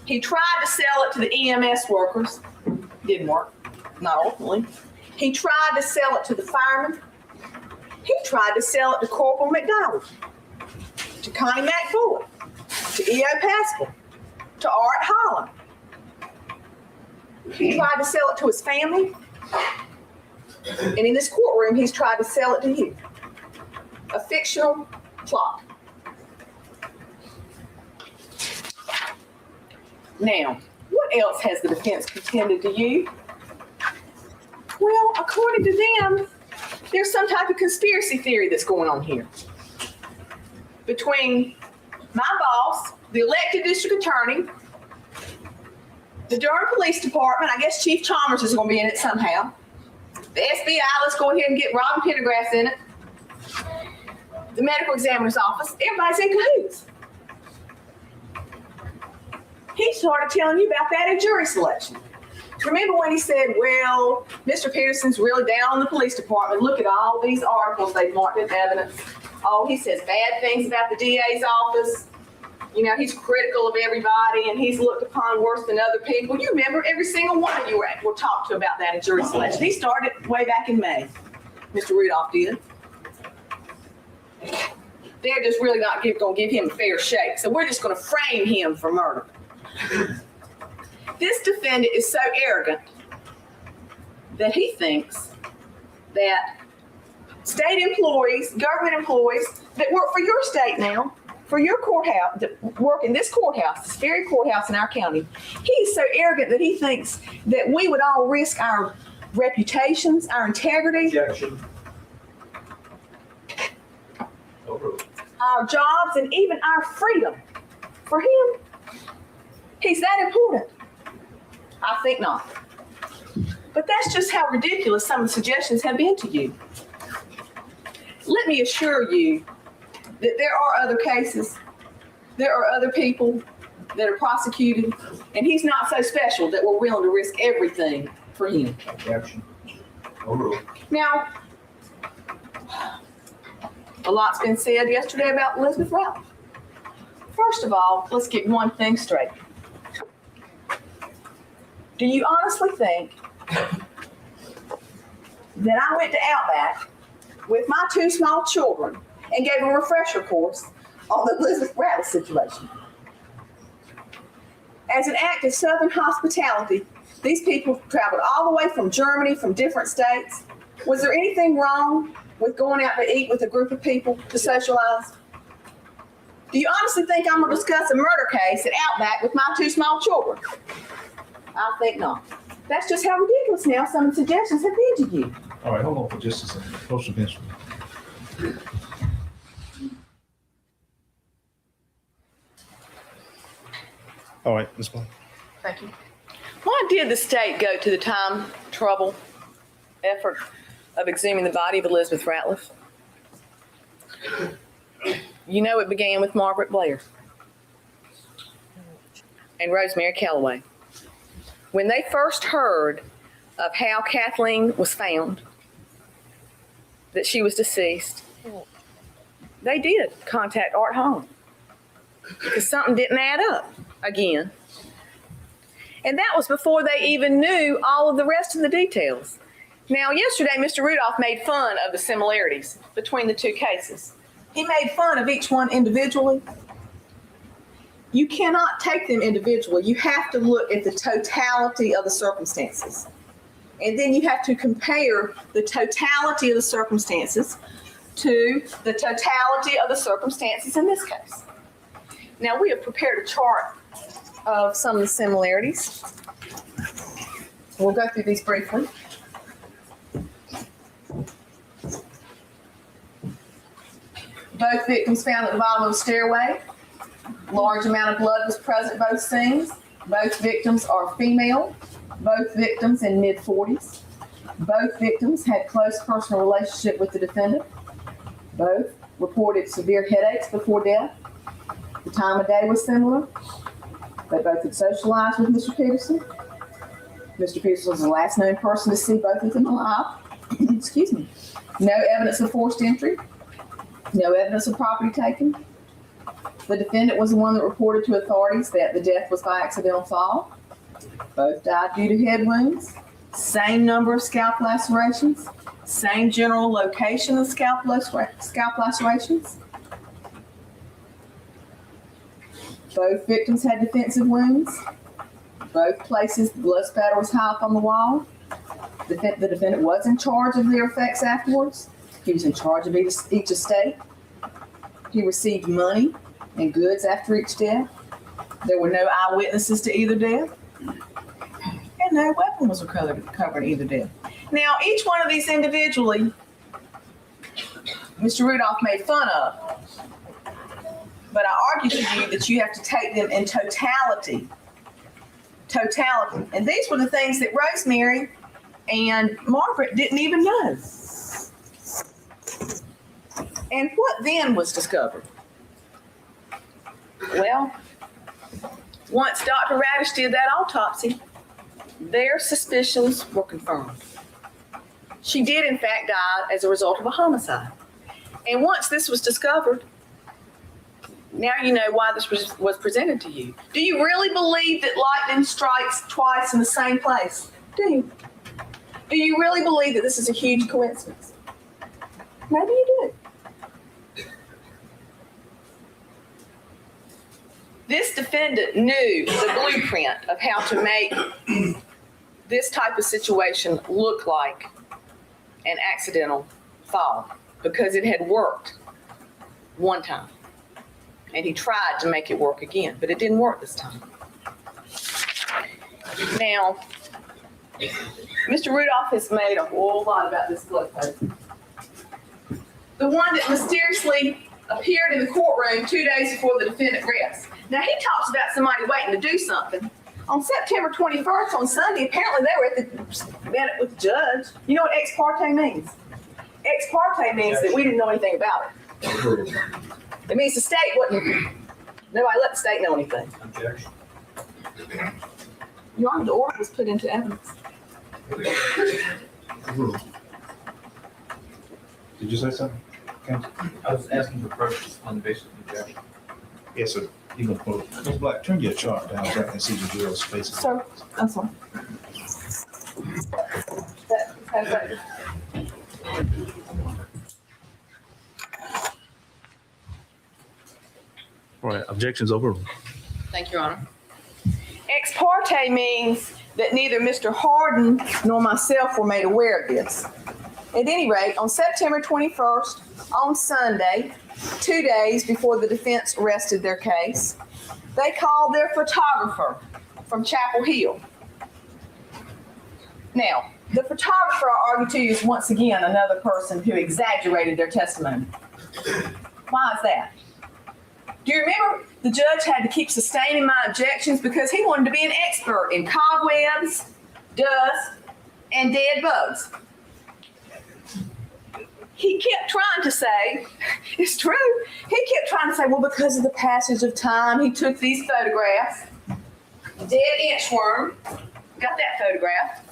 He tried to sell it to the EMS workers. Didn't work, not ultimately. He tried to sell it to the firemen. He tried to sell it to Corporal McDowell, to Connie McFoy, to E.O. Pascal, to Art Holland. He tried to sell it to his family. And in this courtroom, he's tried to sell it to you. A fictional plot. Now, what else has the defense contended to you? Well, according to them, there's some type of conspiracy theory that's going on here. Between my boss, the elected district attorney, the Durham Police Department, I guess Chief Chalmers is going to be in it somehow. The FBI, let's go ahead and get Robin Pendergrass in it. The medical examiner's office, everybody's in cahoots. He started telling you about that in jury selection. Remember when he said, well, Mr. Peterson's really down on the police department. Look at all these articles they've marked as evidence. Oh, he says bad things about the DA's office. You know, he's critical of everybody and he's looked upon worse than other people. You remember every single one of you were talked to about that in jury selection. He started way back in May. Mr. Rudolph did. They're just really not going to give him a fair shake. So we're just going to frame him for murder. This defendant is so arrogant that he thinks that state employees, government employees that work for your state now, for your courthouse, that work in this courthouse, this very courthouse in our county, he's so arrogant that he thinks that we would all risk our reputations, our integrity. Objection. Overruled. our jobs, and even our freedom. For him, he's that important? I think not. But that's just how ridiculous some of the suggestions have been to you. Let me assure you that there are other cases, there are other people that are prosecuted, and he's not so special that we're willing to risk everything for him. Objection. Overruled. Now, a lot's been said yesterday about Elizabeth Ratliff. First of all, let's get one thing straight. Do you honestly think that I went to Outback with my 2 small children and gave a refresher course on the Elizabeth Ratliff situation? As an act of Southern hospitality, these people traveled all the way from Germany, from different states. Was there anything wrong with going out to eat with a group of people to socialize? Do you honestly think I'm going to discuss a murder case at Outback with my 2 small children? I think not. That's just how ridiculous now some of the suggestions have been to you. All right, hold on for just a second. Close the bench. All right, Ms. Blunt. Thank you. Why did the state go to the time, trouble, effort of exhuming the body of Elizabeth Ratliff? You know it began with Margaret Blair and Rosemary Calloway. When they first heard of how Kathleen was found, that she was deceased, they did contact Art Holland because something didn't add up again. And that was before they even knew all of the rest of the details. Now, yesterday, Mr. Rudolph made fun of the similarities between the 2 cases. He made fun of each one individually. You cannot take them individually. You have to look at the totality of the circumstances. And then you have to compare the totality of the circumstances to the totality of the circumstances in this case. Now, we have prepared a chart of some of the similarities. We'll go through these briefly. Both victims found at the bottom of the stairway. Large amount of blood was present at both scenes. Both victims are female. Both victims in mid-40s. Both victims had close personal relationship with the defendant. Both reported severe headaches before death. The time of day was similar. They both had socialized with Mr. Peterson. Mr. Peterson was the last known person to see both of them alive. Excuse me. No evidence of forced entry. No evidence of property taken. The defendant was the one that reported to authorities that the death was by accidental fall. Both died due to head wounds. Same number of scalp lacerations. Same general location of scalp lacerations. Both victims had defensive wounds. Both places the blood spatter was high up on the wall. The defendant was in charge of their effects afterwards. He was in charge of each estate. He received money and goods after each death. There were no eyewitnesses to either death. And no weapon was recovered either death. Now, each one of these individually, Mr. Rudolph made fun of. But I argue to you that you have to take them in totality. Totality. And these were the things that Rosemary and Margaret didn't even know. And what then was discovered? Well, once Dr. Radish did that autopsy, their suspicions were confirmed. She did, in fact, die as a result of a homicide. And once this was discovered, now you know why this was presented to you. Do you really believe that lightning strikes twice in the same place? Do you? Do you really believe that this is a huge coincidence? Maybe you do. This defendant knew the blueprint of how to make this type of situation look like an accidental fall because it had worked one time. And he tried to make it work again, but it didn't work this time. Now, Mr. Rudolph has made a whole lot about this blowpoke. The one that mysteriously appeared in the courtroom 2 days before the defendant rests. Now, he talks about somebody waiting to do something. On September 21st, on Sunday, apparently they were at the minute with the judge. You know what ex parte means? Ex parte means that we didn't know anything about it. It means the state wasn't, nobody let the state know anything. Objection. Your Honor, the order was put into evidence. Did you say something? Okay. I was asking for purpose on the basis of objection. Yes, sir. You gonna quote? Ms. Black, turn your chart down so I can see the girl's face. Sir, I'm sorry. All right, objections overruled. Thank you, Your Honor. Ex parte means that neither Mr. Harden nor myself were made aware of this. At any rate, on September 21st, on Sunday, 2 days before the defense rested their case, they called their photographer from Chapel Hill. Now, the photographer, I argue to you, is once again another person who exaggerated their testimony. Why is that? Do you remember the judge had to keep sustaining my objections because he wanted to be an expert in cobwebs, dust, and dead bugs? He kept trying to say, it's true, he kept trying to say, well, because of the passage of time, he took these photographs. Dead inchworm, got that photograph.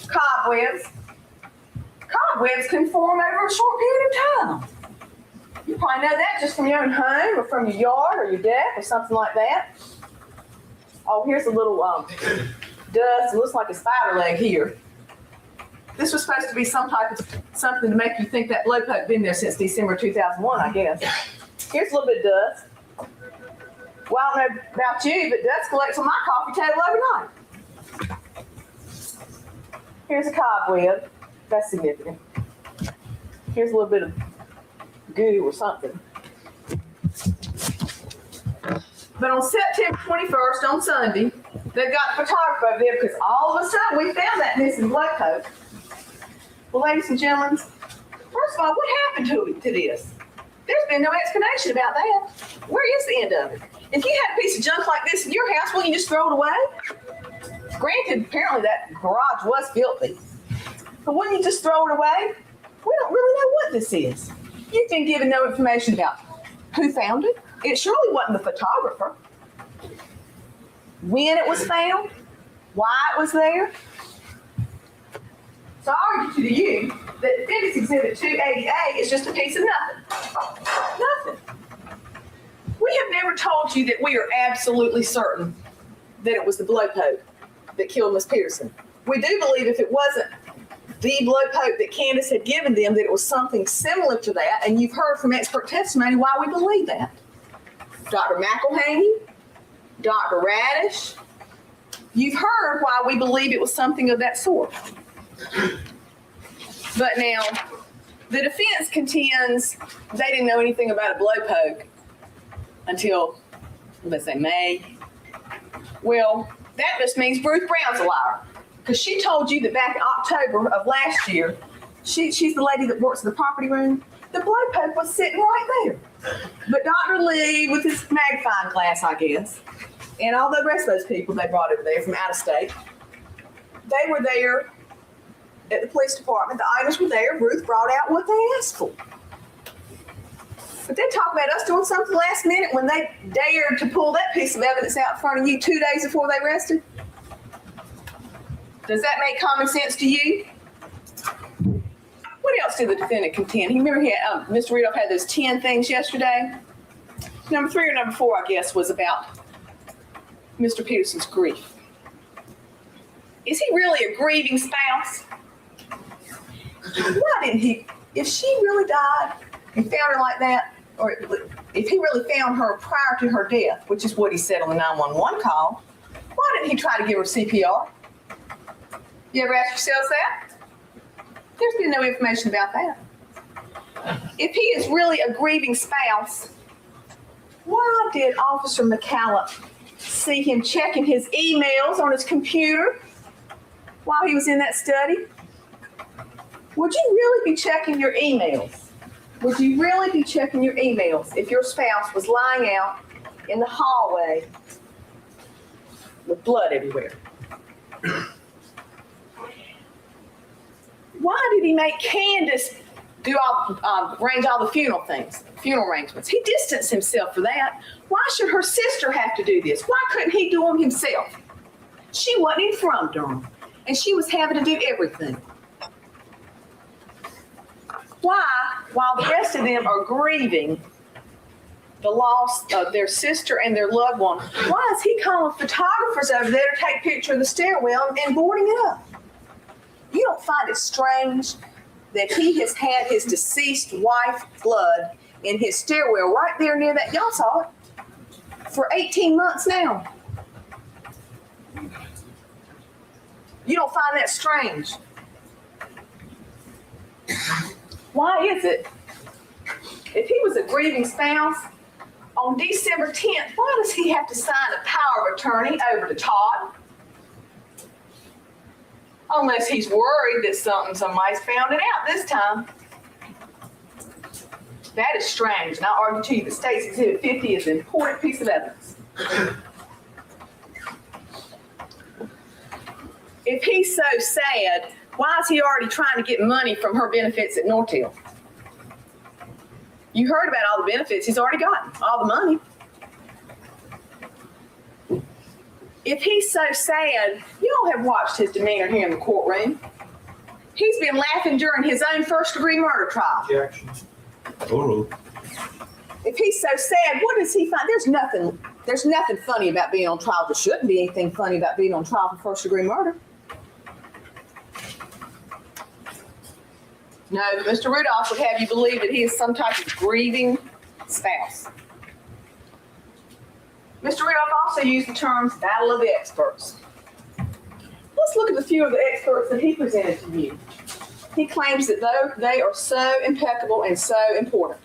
Cobwebs. Cobwebs can form over a short period of time. You probably know that just from your own home or from your yard or your deck or something like that. Oh, here's a little dust. It looks like a spider leg here. This was supposed to be some type of something to make you think that blowpoke been there since December 2001, I guess. Here's a little bit of dust. Well, I don't know about you, but dust collects on my coffee table overnight. Here's a cobweb. That's significant. Here's a little bit of goo or something. But on September 21st, on Sunday, they've got the photographer over there because all of a sudden we found that missing blowpoke. Well, ladies and gentlemen, first of all, what happened to this? There's been no explanation about that. Where is the end of it? If you had a piece of junk like this in your house, wouldn't you just throw it away? Granted, apparently that garage was filthy. But wouldn't you just throw it away? We don't really know what this is. You've been given no information about who found it. It surely wasn't the photographer. When it was found, why it was there. So I argue to you that Defendant's Exhibit 288 is just a piece of nothing. Nothing. We have never told you that we are absolutely certain that it was the blowpoke that killed Miss Peterson. We do believe if it wasn't the blowpoke that Candace had given them, that it was something similar to that, and you've heard from expert testimony why we believe that. Dr. McElhaney, Dr. Radish, you've heard why we believe it was something of that sort. But now, the defense contends they didn't know anything about a blowpoke until, let's say, May. Well, that just means Ruth Brown's a liar. Because she told you that back in October of last year, she's the lady that works in the property room, the blowpoke was sitting right there. But Dr. Lee, with his magnifying glass, I guess, and all the rest of those people they brought over there from out of state, they were there at the police department. The items were there. Ruth brought out what they asked for. But they talk about us doing something last minute when they dared to pull that piece of evidence out in front of you 2 days before they arrested. Does that make common sense to you? What else did the defendant contend? You remember Mr. Rudolph had those 10 things yesterday? Number 3 or number 4, I guess, was about Mr. Peterson's grief. Is he really a grieving spouse? Why didn't he? If she really died and found her like that, or if he really found her prior to her death, which is what he said on the 911 call, why didn't he try to give her CPR? You ever ask yourselves that? There's been no information about that. If he is really a grieving spouse, why did Officer McCallum see him checking his emails on his computer while he was in that study? Would you really be checking your emails Would you really be checking your emails if your spouse was lying out in the hallway with blood everywhere? Why did he make Candace do arrange all the funeral arrangements? He distanced himself for that. Why should her sister have to do this? Why couldn't he do them himself? She wasn't even from Durham, and she was having to do everything. Why, while the rest of them are grieving the loss of their sister and their loved one, why is he calling photographers over there to take a picture of the stairwell and boarding it up? You don't find it strange that he has had his deceased wife's blood in his stairwell right there near that, y'all saw it, for 18 months now? You don't find that strange? Why is it, if he was a grieving spouse, on December 10th, why does he have to sign a power of attorney over to Todd? Unless he's worried that somebody's found it out this time. That is strange, and I argue to you that State's Exhibit 50 is an important piece of evidence. If he's so sad, why is he already trying to get money from her benefits at Nortel? You heard about all the benefits he's already gotten, all the money. If he's so sad, you all have watched his demeanor here in the courtroom. He's been laughing during his own first-degree murder trial. Objection. If he's so sad, what does he find? There's nothing funny about being on trial. There shouldn't be anything funny about being on trial for first-degree murder. No, Mr. Rudolph would have you believe that he is some type of grieving spouse. Mr. Rudolph also used the terms battle of the experts. Let's look at a few of the experts that he presented to you. He claims that they are so impeccable and so important.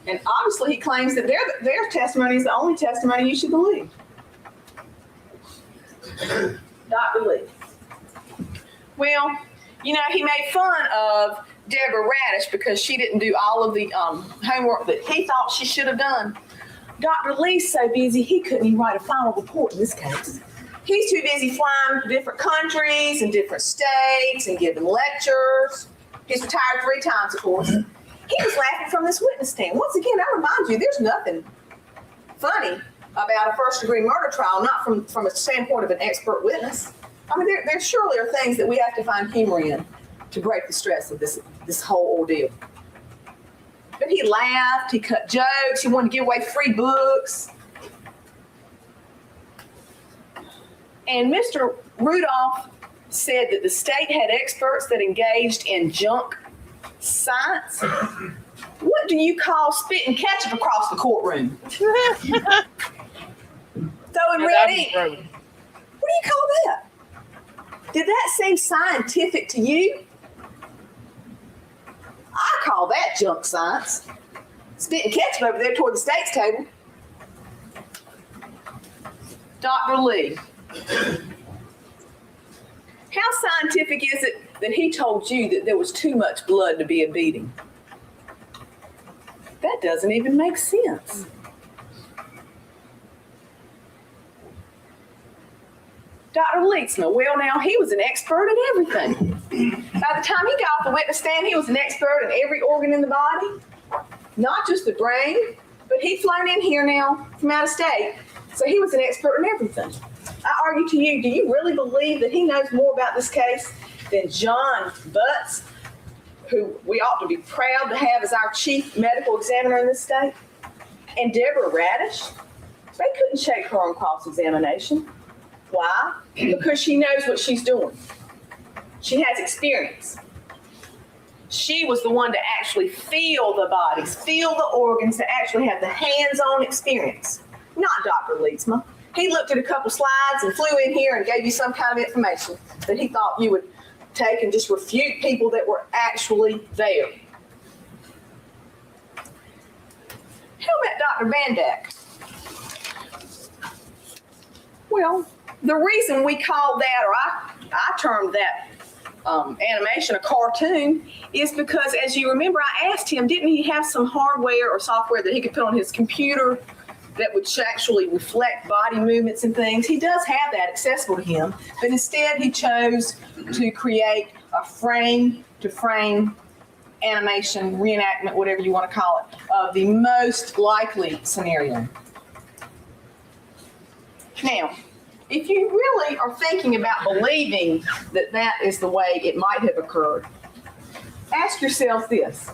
And obviously he claims that their testimony is the only testimony you should believe. Dr. Lee. Well, you know, he made fun of Deborah Radish because she didn't do all of the homework that he thought she should have done. Dr. Lee's so busy, he couldn't even write a final report in this case. He's too busy flying to different countries and different states and giving lectures. He's retired 3 times, of course. He was laughing from this witness stand. Once again, I remind you, there's nothing funny about a first-degree murder trial, not from a standpoint of an expert witness. I mean, there surely are things that we have to find humor in to break the stress of this whole ordeal. But he laughed, he cut jokes, he wanted to give away free books. And Mr. Rudolph said that the state had experts that engaged in junk science. What do you call spitting ketchup across the courtroom? Throwing red ink. What do you call that? Did that seem scientific to you? I call that junk science. Spitting ketchup over there toward the state's table. Dr. Lee, how scientific is it that he told you that there was too much blood to be a beating? That doesn't even make sense. Dr. Leetzma, well now, he was an expert in everything. By the time he got off the witness stand, he was an expert in every organ in the body, not just the brain, but he'd flown in here now from out of state, so he was an expert in everything. I argue to you, do you really believe that he knows more about this case than John Butts, who we ought to be proud to have as our chief medical examiner in this state, and Deborah Radish? They couldn't shake her on cross-examination. Why? Because she knows what she's doing. She has experience. She was the one to actually feel the bodies, feel the organs, to actually have the hands-on experience, not Dr. Leetzma. He looked at a couple slides and flew in here and gave you some kind of information that he thought you would take and just refute people that were actually there. How about Dr. Bandak? Well, the reason we called that, or I termed that animation, a cartoon, is because, as you remember, I asked him, didn't he have some hardware or software that he could put on his computer that would actually reflect body movements and things? He does have that accessible to him, but instead he chose to create a frame-to-frame animation, reenactment, whatever you want to call it, of the most likely scenario. Now, if you really are thinking about believing that that is the way it might have occurred, ask yourself this.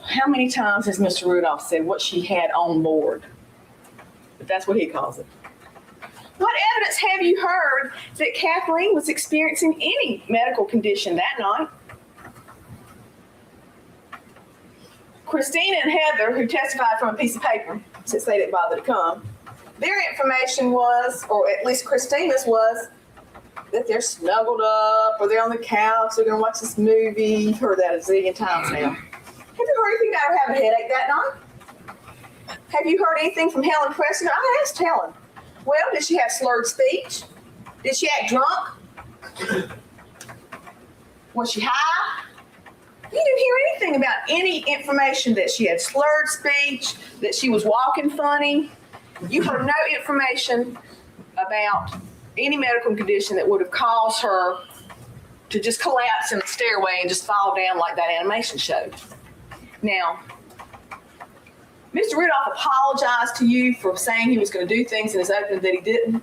How many times has Mr. Rudolph said what she had on board? But that's what he calls it. What evidence have you heard that Kathleen was experiencing any medical condition that night? Christina and Heather, who testified from a piece of paper, since they didn't bother to come, their information was, or at least Christina's was, that they're snuggled up or they're on the couch, they're going to watch this movie. You've heard that a zillion times now. Have you heard anything about her having a headache that night? Have you heard anything from Helen Preston? I asked Helen. Well, did she have slurred speech? Did she act drunk? Was she high? You didn't hear anything about any information that she had slurred speech, that she was walking funny. You heard no information about any medical condition that would have caused her to just collapse in the stairway and just fall down like that animation showed. Now, Mr. Rudolph apologized to you for saying he was going to do things in his opening that he didn't.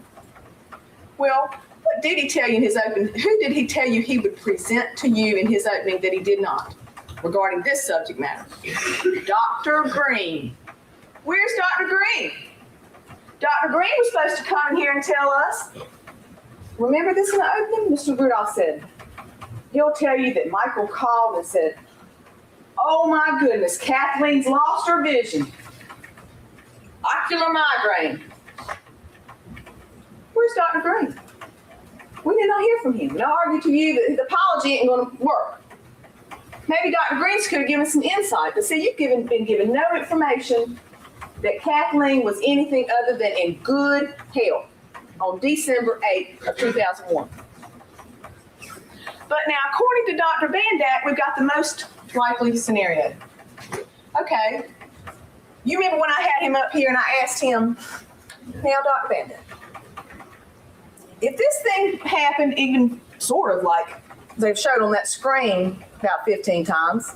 Well, what did he tell you in his opening? Who did he tell you he would present to you in his opening that he did not regarding this subject matter? Dr. Green. Where's Dr. Green? Dr. Green was supposed to come in here and tell us. Remember this in the opening? Mr. Rudolph said, he'll tell you that Michael called and said, oh my goodness, Kathleen's lost her vision. Ocular migraine. Where's Dr. Green? We did not hear from him. And I argue to you that his apology ain't going to work. Maybe Dr. Green could have given some insight, but see, you've been given no information that Kathleen was anything other than in good health on December 8th of 2001. But now, according to Dr. Bandak, we've got the most likely scenario. Okay, you remember when I had him up here and I asked him, now Dr. Bandak, if this thing happened even sort of like they've showed on that screen about 15 times,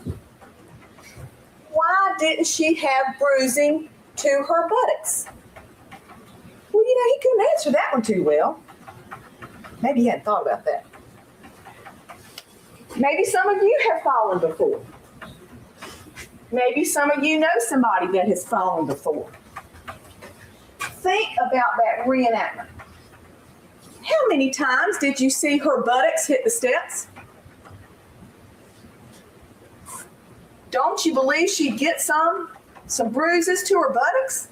why didn't she have bruising to her buttocks? Well, he couldn't answer that one too well. Maybe he hadn't thought about that. Maybe some of you have fallen before. Maybe some of you know somebody that has fallen before. Think about that reenactment. How many times did you see her buttocks hit the steps? Don't you believe she'd get some bruises to her buttocks?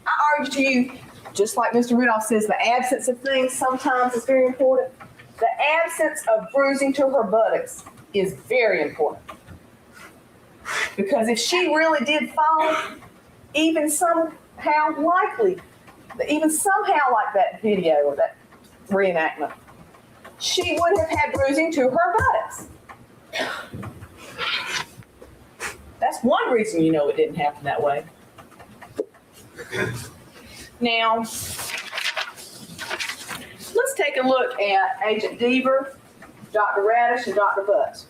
I argue to you, just like Mr. Rudolph says, the absence of things sometimes is very important. The absence of bruising to her buttocks is very important. Because if she really did fall, even somehow like that video or that reenactment, she would have had bruising to her buttocks. That's one reason you know it didn't happen that way. Now, let's take a look at Agent Deaver, Dr. Radish, and Dr. Butts.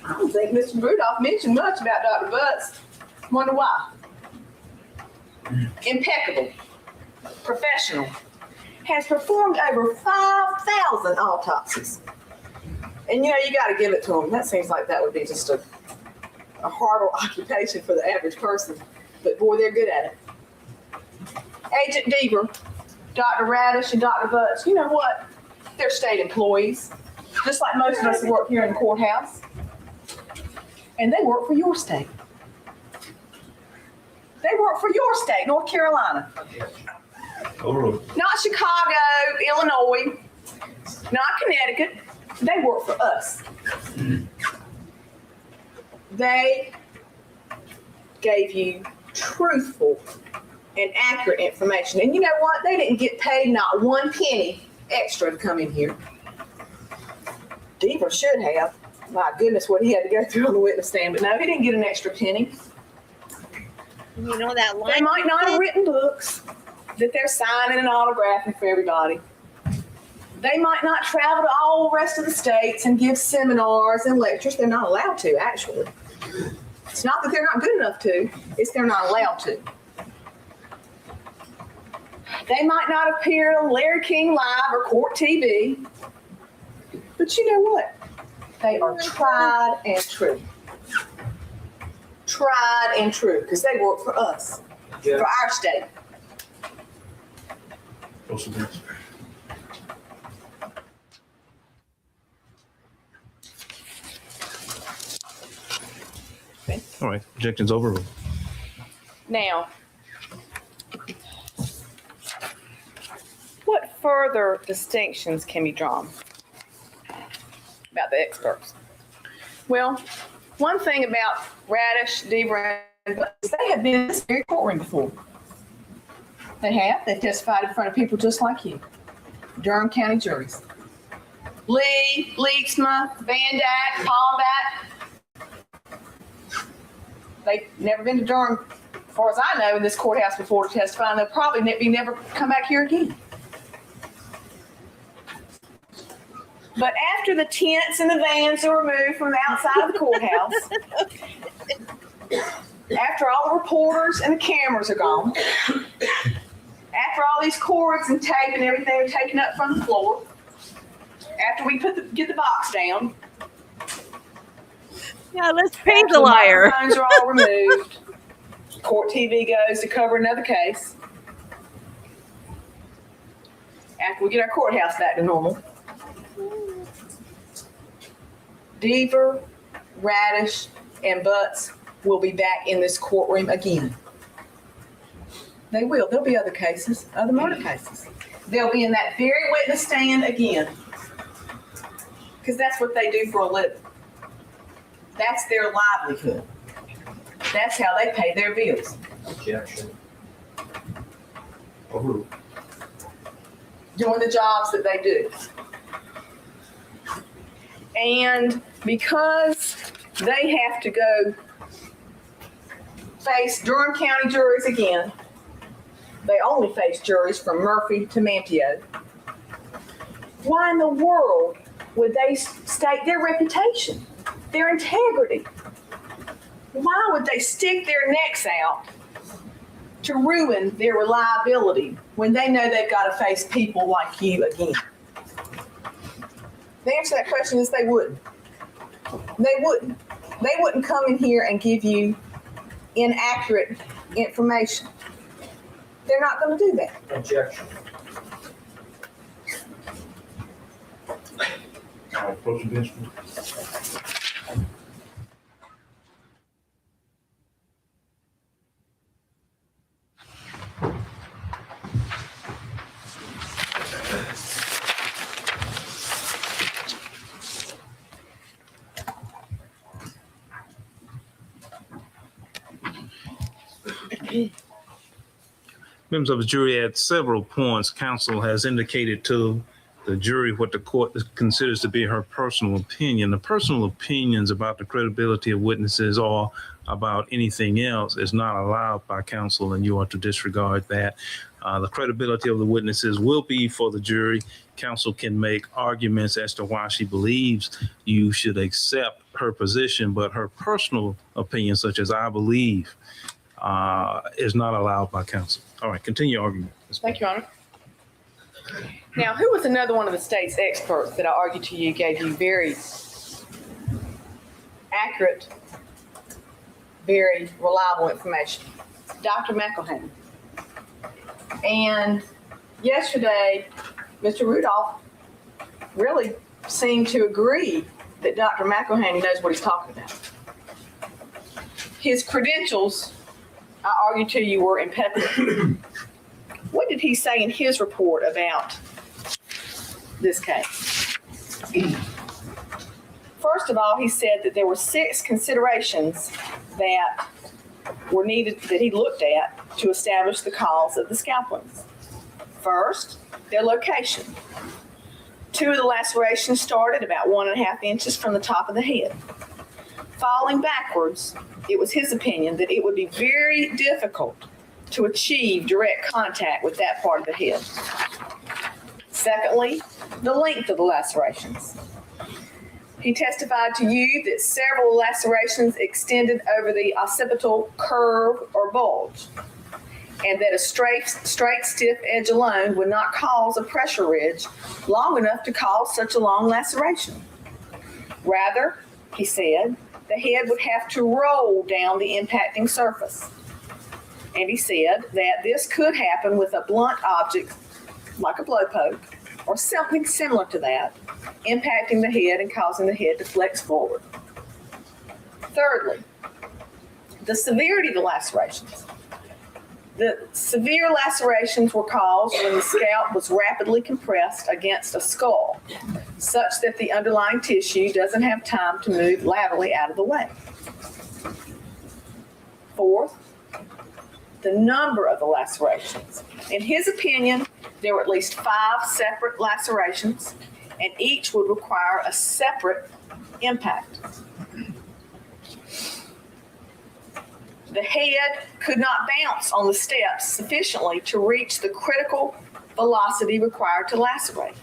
I don't think Mr. Rudolph mentioned much about Dr. Butts. Wonder why. Impeccable, professional, has performed over 5,000 autopsies. And you got to give it to him. That seems like that would be just a horrible occupation for the average person. But boy, they're good at it. Agent Deaver, Dr. Radish, and Dr. Butts, you know what? They're state employees, just like most of us who work here in the courthouse. And they work for your state. They work for your state, North Carolina. Not Chicago, Illinois, not Connecticut. They work for us. They gave you truthful and accurate information. And you know what? They didn't get paid not one penny extra to come in here. Deaver should have. My goodness, what he had to go through on the witness stand. But no, he didn't get an extra penny. You know that line? They might not have written books that they're signing and autographing for everybody. They might not travel to all the rest of the states and give seminars and lectures. They're not allowed to, actually. It's not that they're not good enough to, it's they're not allowed to. They might not appear on Larry King Live or Court TV, but you know what? They are tried and true. Tried and true, because they work for us, for our state. All right, objections overruled. Now, what further distinctions can be drawn about the experts? Well, one thing about Radish, Deaver, and Butts, they have been in this very courtroom before. They have. They've testified in front of people just like you. Durham County juries. Lee, Leaksma, Van Dyke, Palmback. They've never been to Durham, as far as I know, in this courthouse before to testify, and they'll probably never come back here again. But after the tents and the vans are removed from the outside of the courthouse, after all the reporters and the cameras are gone, after all these cords and tape and everything are taken up from the floor, after we get the box down, yeah, let's praise the liar. The microphones are all removed. Court TV goes to cover another case. After we get our courthouse back to normal, Deaver, Radish, and Butts will be back in this courtroom again. They will. There'll be other cases, other murder cases. They'll be in that very witness stand again. Because that's what they do for a living. That's their livelihood. That's how they pay their bills. Objection. Doing the jobs that they do. And because they have to go face Durham County juries again, they only face juries from Murphy to Manteo. Why in the world would they stake their reputation, their integrity? Why would they stick their necks out to ruin their reliability when they know they've got to face people like you again? The answer to that question is they wouldn't. They wouldn't. They wouldn't come in here and give you inaccurate information. They're not going to do that. Objection. Members of the jury, at several points, counsel has indicated to the jury what the court considers to be her personal opinion. The personal opinions about the credibility of witnesses or about anything else is not allowed by counsel, and you are to disregard that. The credibility of the witnesses will be for the jury. Counsel can make arguments as to why she believes you should accept her position, but her personal opinion, such as I believe, is not allowed by counsel. All right, continue argument. Thank you, Your Honor. Now, who was another one of the state's experts that I argued to you gave you very accurate, very reliable information? Dr. McElhaney. And yesterday, Mr. Rudolph really seemed to agree that Dr. McElhaney knows what he's talking about. His credentials, I argued to you, were impeccable. What did he say in his report about this case? First of all, he said that there were 6 considerations that were needed that he looked at to establish the cause of the scalp wounds. First, their location. 2 of the lacerations started about 1.5 inches from the top of the head. Falling backwards, it was his opinion that it would be very difficult to achieve direct contact with that part of the head. Secondly, the length of the lacerations. He testified to you that several lacerations extended over the occipital curve or bulge, and that a straight stiff edge alone would not cause a pressure ridge long enough to cause such a long laceration. Rather, he said, the head would have to roll down the impacting surface. And he said that this could happen with a blunt object like a blowpoke or something similar to that, impacting the head and causing the head to flex forward. Thirdly, the severity of the lacerations. The severe lacerations were caused when the scalp was rapidly compressed against a skull, such that the underlying tissue doesn't have time to move laterally out of the way. Fourth, the number of the lacerations. In his opinion, there were at least 5 separate lacerations, and each would require a separate impact. The head could not bounce on the steps sufficiently to reach the critical velocity required to lacerate.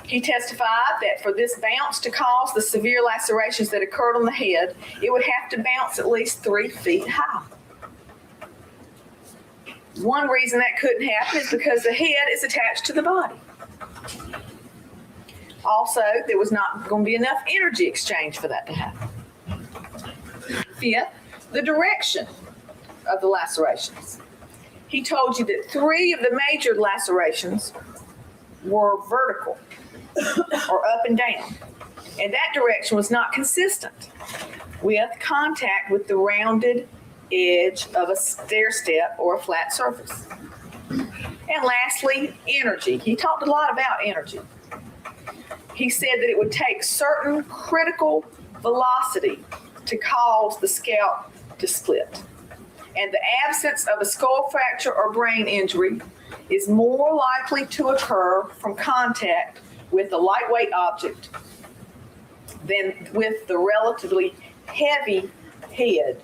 He testified that for this bounce to cause the severe lacerations that occurred on the head, it would have to bounce at least 3 feet high. One reason that couldn't happen is because the head is attached to the body. Also, there was not going to be enough energy exchange for that to happen. Fifth, the direction of the lacerations. He told you that 3 of the major lacerations were vertical or up and down, and that direction was not consistent with contact with the rounded edge of a stair step or a flat surface. And lastly, energy. He talked a lot about energy. He said that it would take certain critical velocity to cause the scalp to split. And the absence of a skull fracture or brain injury is more likely to occur from contact with a lightweight object than with the relatively heavy head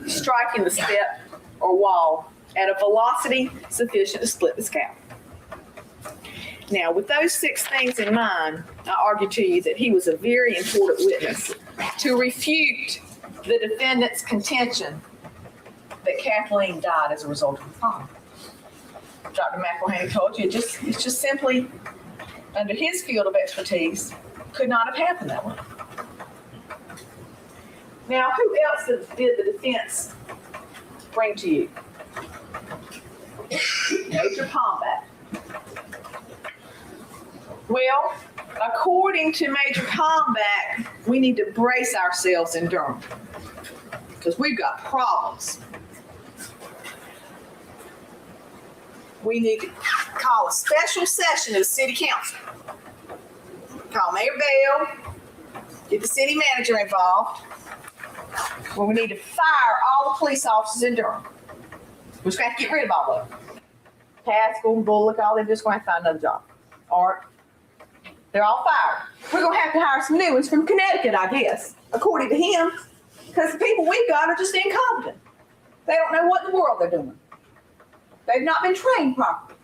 striking the step or wall at a velocity sufficient to split the scalp. Now, with those 6 things in mind, I argue to you that he was a very important witness to refute the defendant's contention that Kathleen died as a result of the fall. Dr. McElhaney told you it's just simply, under his field of expertise, could not have happened that way. Now, who else did the defense bring to you? Major Combat. Well, according to Major Combat, we need to brace ourselves in Durham because we've got problems. We need to call a special session of the city council. Call Mayor Bell, get the city manager involved. Well, we need to fire all the police officers in Durham. We're just going to have to get rid of all of them. Pascal, Bullock, all them, just going to have to find another job. Or they're all fired. We're going to have to hire some new ones from Connecticut, I guess, according to him, because the people we've got are just incompetent. They don't know what in the world they're doing. They've not been trained properly.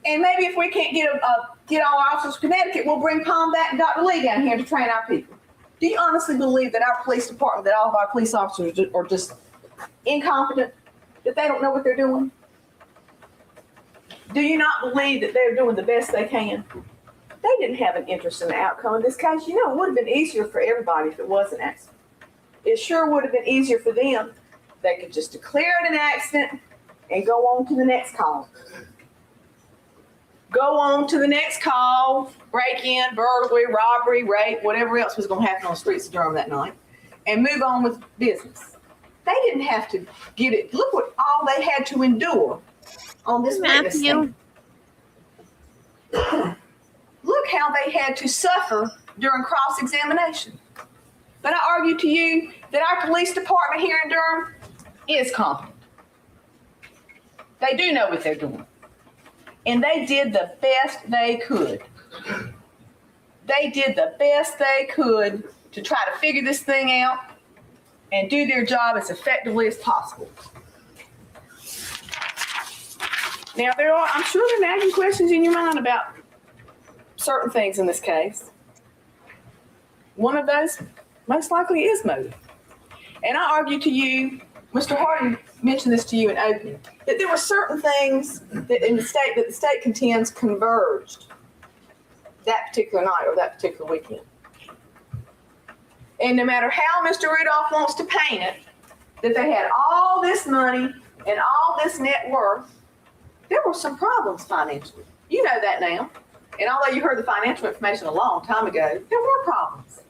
And maybe if we can't get all our officers from Connecticut, we'll bring Combat and Dr. Lee down here to train our people. Do you honestly believe that our police department, that all of our police officers are just incompetent, that they don't know what they're doing? Do you not believe that they're doing the best they can? They didn't have an interest in the outcome of this case. You know, it would have been easier for everybody if it was an accident. It sure would have been easier for them. They could just declare it an accident and go on to the next call. Go on to the next call, break in, burglary, robbery, rape, whatever else was going to happen on the streets of Durham that night, and move on with business. They didn't have to get it. Look what all they had to endure on this witness stand. Look how they had to suffer during cross-examination. But I argue to you that our police department here in Durham is competent. They do know what they're doing. And they did the best they could. They did the best they could to try to figure this thing out and do their job as effectively as possible. Now, I'm sure there are nagging questions in your mind about certain things in this case. One of those most likely is motive. And I argue to you, Mr. Hardin mentioned this to you in opening, that there were certain things that the state contends converged that particular night or that particular weekend. And no matter how Mr. Rudolph wants to paint it, that they had all this money and all this net worth, there were some problems financially. You know that now. And although you heard the financial information a long time ago, there were problems.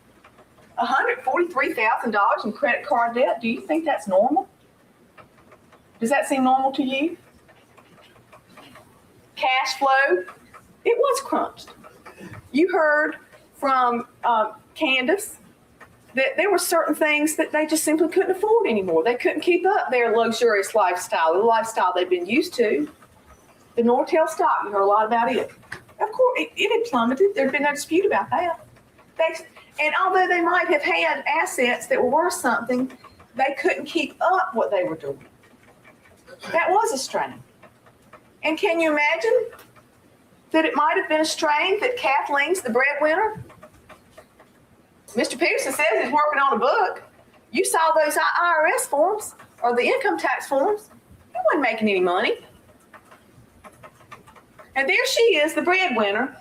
$143,000 in credit card debt, do you think that's normal? Does that seem normal to you? Cash flow, it was crunched. You heard from Candace that there were certain things that they just simply couldn't afford anymore. They couldn't keep up their luxurious lifestyle, the lifestyle they've been used to. The Nortel stock, you heard a lot about it. Of course, it had plummeted. There'd been no dispute about that. And although they might have had assets that were worth something, they couldn't keep up what they were doing. That was a strain. And can you imagine that it might have been a strain that Kathleen's the breadwinner? Mr. Peterson says he's working on a book. You saw those IRS forms or the income tax forms. He wasn't making any money. And there she is, the breadwinner,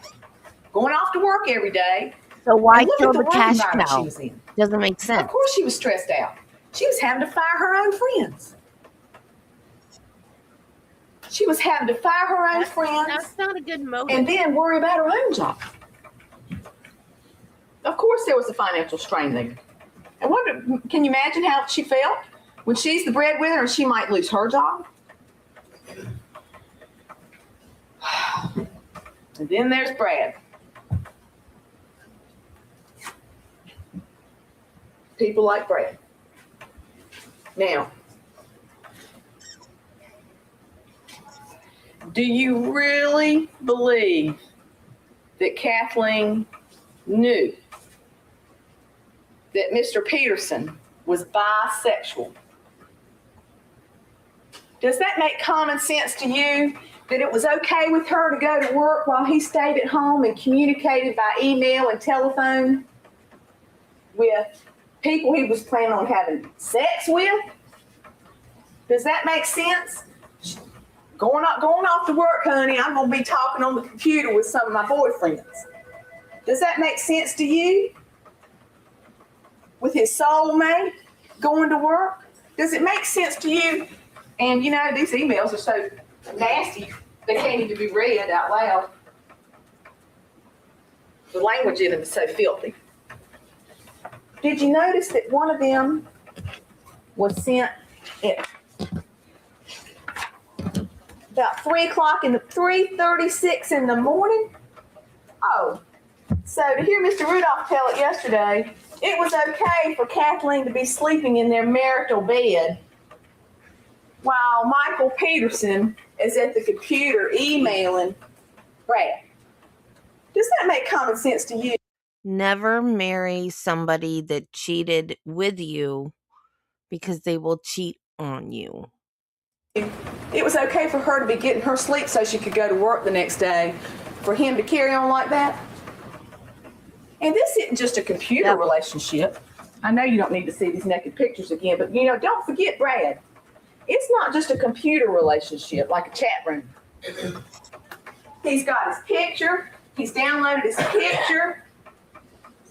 going off to work every day. So why kill the the cash environment cow? she was in. Doesn't make sense. Of course she was stressed out. She was having to fire her own friends. She was having to fire her own friends. That's not a good motive. And then worry about her own job. Of course there was a financial strain there. And can you imagine how she felt when she's the breadwinner and she might lose her job? And then there's Brad. People like Brad. Now, do you really believe that Kathleen knew that Mr. Peterson was bisexual? Does that make common sense to you? That it was okay with her to go to work while he stayed at home and communicated by email and telephone with people he was planning on having sex with? Does that make sense? Going off to work, honey, I'm going to be talking on the computer with some of my boyfriends. Does that make sense to you? With his soulmate going to work? Does it make sense to you? And you know, these emails are so nasty, they can't even be read out loud. The language in them is so filthy. Did you notice that one of them was sent at about 3:36 in the morning? Oh, so to hear Mr. Rudolph tell it yesterday, it was okay for Kathleen to be sleeping in their marital bed while Michael Peterson is at the computer emailing Brad. Does that make common sense to you? Never marry somebody that cheated with you because they will cheat on you. It was okay for her to be getting her sleep so she could go to work the next day, for him to carry on like that. And this isn't just a computer relationship. I know you don't need to see these naked pictures again, but you know, don't forget Brad. It's not just a computer relationship like a chat room. He's got his picture. He's downloaded his picture.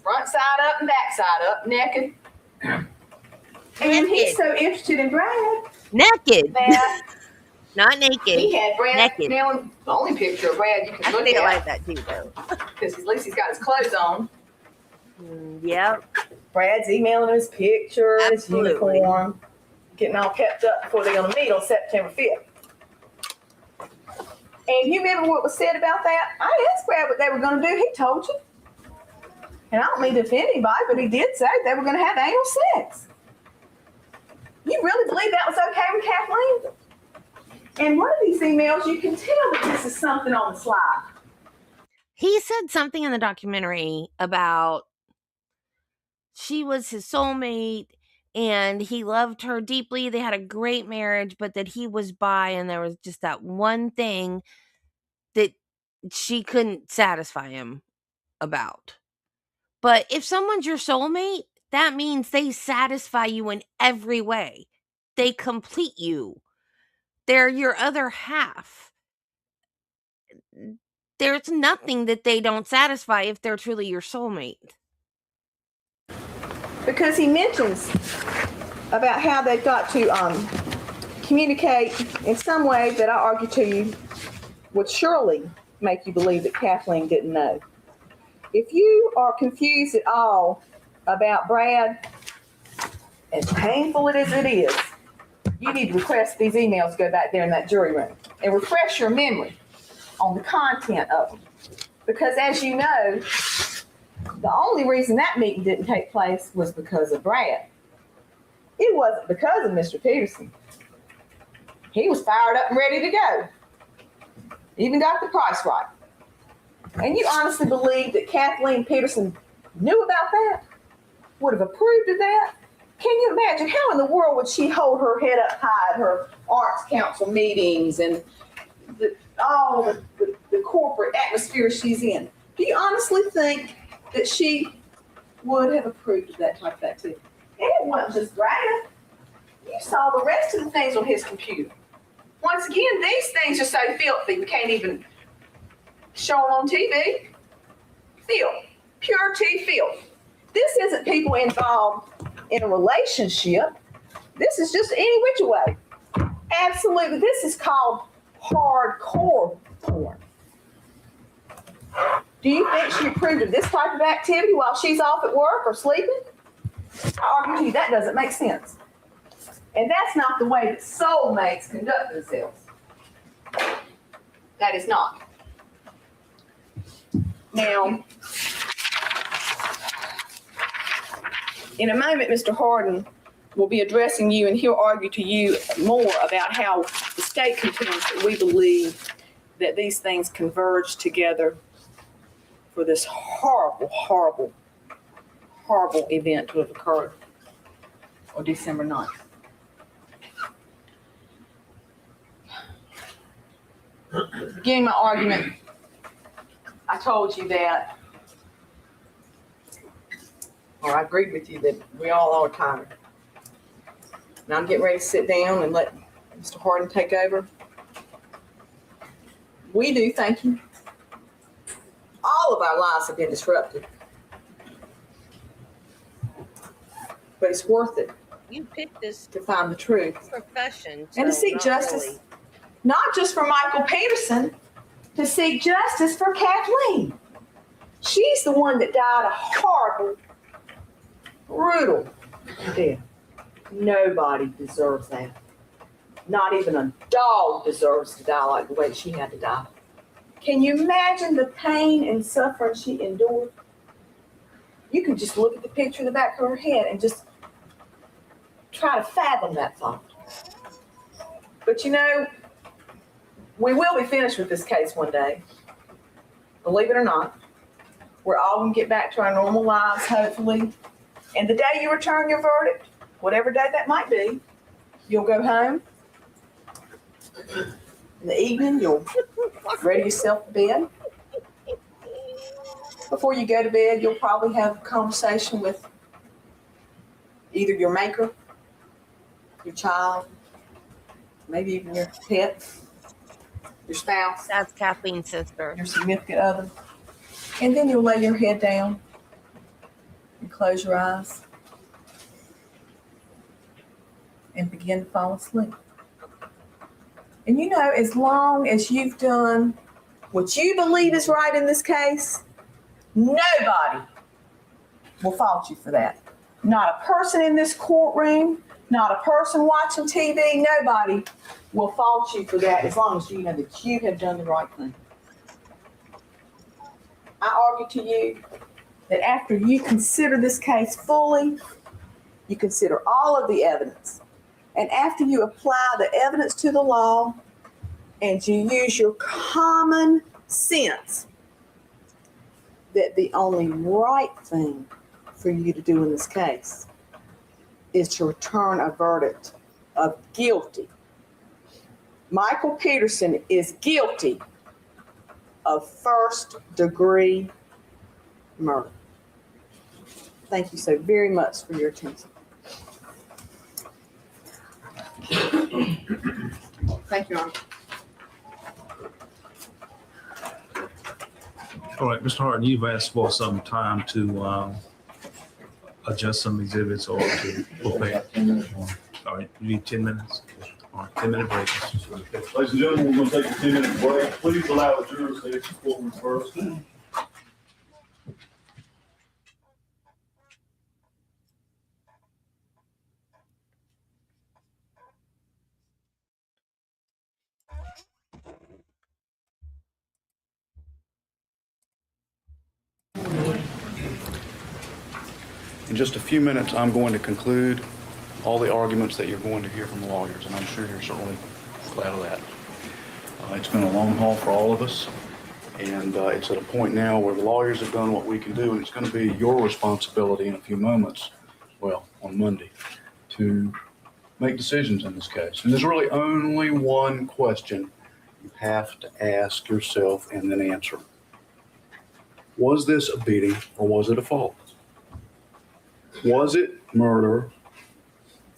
Front side up and back side up, naked. And he's so interested in Brad. Naked. That not naked. He had Brad naked. Now, the only picture of Brad you can look at. I like that too, though. Because at least he's got his clothes on. Yep. Brad's emailing his picture, Absolutely. his uniform, getting all kept up before they're going to meet on September 5th. And you remember what was said about that? I asked Brad what they were going to do. He told you. And I don't mean to offend anybody, but he did say they were going to have anal sex. You really believe that was okay with Kathleen? And one of these emails, you can tell that this is something on the slide. He said something in the documentary about she was his soulmate and he loved her deeply. They had a great marriage, but that he was bi, and there was just that one thing that she couldn't satisfy him about. But if someone's your soulmate, that means they satisfy you in every way. They complete you. They're your other half. There's nothing that they don't satisfy if they're truly your soulmate. Because he mentions about how they've got to communicate in some way that I argue to you would surely make you believe that Kathleen didn't know. If you are confused at all about Brad, as painful as it is, you need to request these emails go back there in that jury room and refresh your memory on the content of them. Because as you know, the only reason that meeting didn't take place was because of Brad. It wasn't because of Mr. Peterson. He was fired up and ready to go. Even got the price right. And you honestly believe that Kathleen Peterson knew about that? Would have approved of that? Can you imagine how in the world would she hold her head up high at her arts council meetings and all the corporate atmosphere she's in? Do you honestly think that she would have approved of that type of activity? And it wasn't just Brad. You saw the rest of the things on his computer. Once again, these things are so filthy we can't even show them on TV. Filth. Pure T filth. This isn't people involved in a relationship. This is just any which way. Absolutely. This is called hardcore porn. Do you think she approved of this type of activity while she's off at work or sleeping? I argue to you that doesn't make sense. And that's not the way that soulmates conduct themselves. That is not. Now, in a moment, Mr. Harden will be addressing you, and he'll argue to you more about how the state contends that we believe that these things converge together for this horrible, horrible, horrible event to have occurred on December 9th. Beginning my argument, I told you that, or I agreed with you that we all are tired. Now I'm getting ready to sit down and let Mr. Harden take over. We do, thank you. All of our lives have been disrupted. But it's worth it. You picked this to find the truth. Profession. And to seek justice. Really. Not just for Michael Peterson, to seek justice for Kathleen. She's the one that died a horrible, brutal death. Nobody deserves that. Not even a dog deserves to die like the way she had to die. Can you imagine the pain and suffering she endured? You can just look at the picture in the back of her head and just try to fathom that thought. But you know, we will be finished with this case one day. Believe it or not. We're all going to get back to our normal lives, hopefully. And the day you return your verdict, whatever day that might be, you'll go home. In the evening, you'll ready yourself to bed. Before you go to bed, you'll probably have a conversation with either your maker, your child, maybe even your pet, your spouse. That's Kathleen's sister. Your significant other. And then you'll lay your head down and close your eyes and begin to fall asleep. And you know, as long as you've done what you believe is right in this case, nobody will fault you for that. Not a person in this courtroom, not a person watching TV, nobody will fault you for that as long as you know that you have done the right thing. I argue to you that after you consider this case fully, you consider all of the evidence, and after you apply the evidence to the law and you use your common sense, that the only right thing for you to do in this case is to return a verdict of guilty. Michael Peterson is guilty of first-degree murder. Thank you so very much for your attention. Thank you, Your Honor. All right, Mr. Harden, you've asked for some time to adjust some exhibits or to prepare. All right, you need 10 minutes? All right, 10-minute break. Ladies and gentlemen, we're going to take a 10-minute break. Please allow the jurors to exit courtroom first. In just a few minutes, I'm going to conclude all the arguments that you're going to hear from the lawyers, and I'm sure you're certainly glad of that. It's been a long haul for all of us, and it's at a point now where the lawyers have done what we can do, and it's going to be your responsibility in a few moments, well, on Monday, to make decisions in this case. And there's really only one question you have to ask yourself and then answer. Was this a beating or was it a fault? Was it murder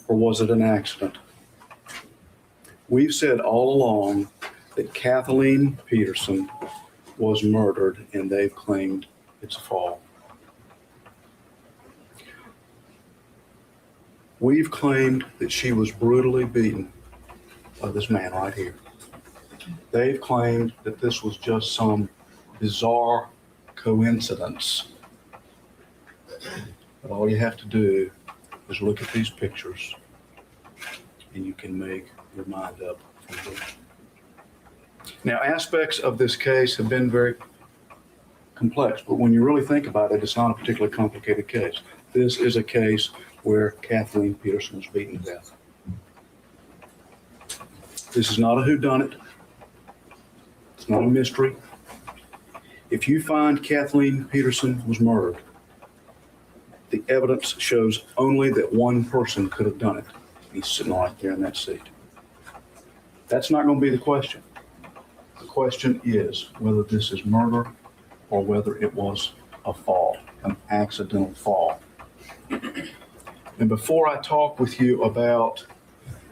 or was it an accident? We've said all along that Kathleen Peterson was murdered, and they've claimed it's a fault. We've claimed that she was brutally beaten by this man right here. They've claimed that this was just some bizarre coincidence. But all you have to do is look at these pictures, and you can make your mind up from there. Now, aspects of this case have been very complex, but when you really think about it, it's not a particularly complicated case. This is a case where Kathleen Peterson was beaten to death. This is not a whodunit. It's not a mystery. If you find Kathleen Peterson was murdered, the evidence shows only that one person could have done it. He's sitting right there in that seat. That's not going to be the question. The question is whether this is murder or whether it was a fall, an accidental fall. And before I talk with you about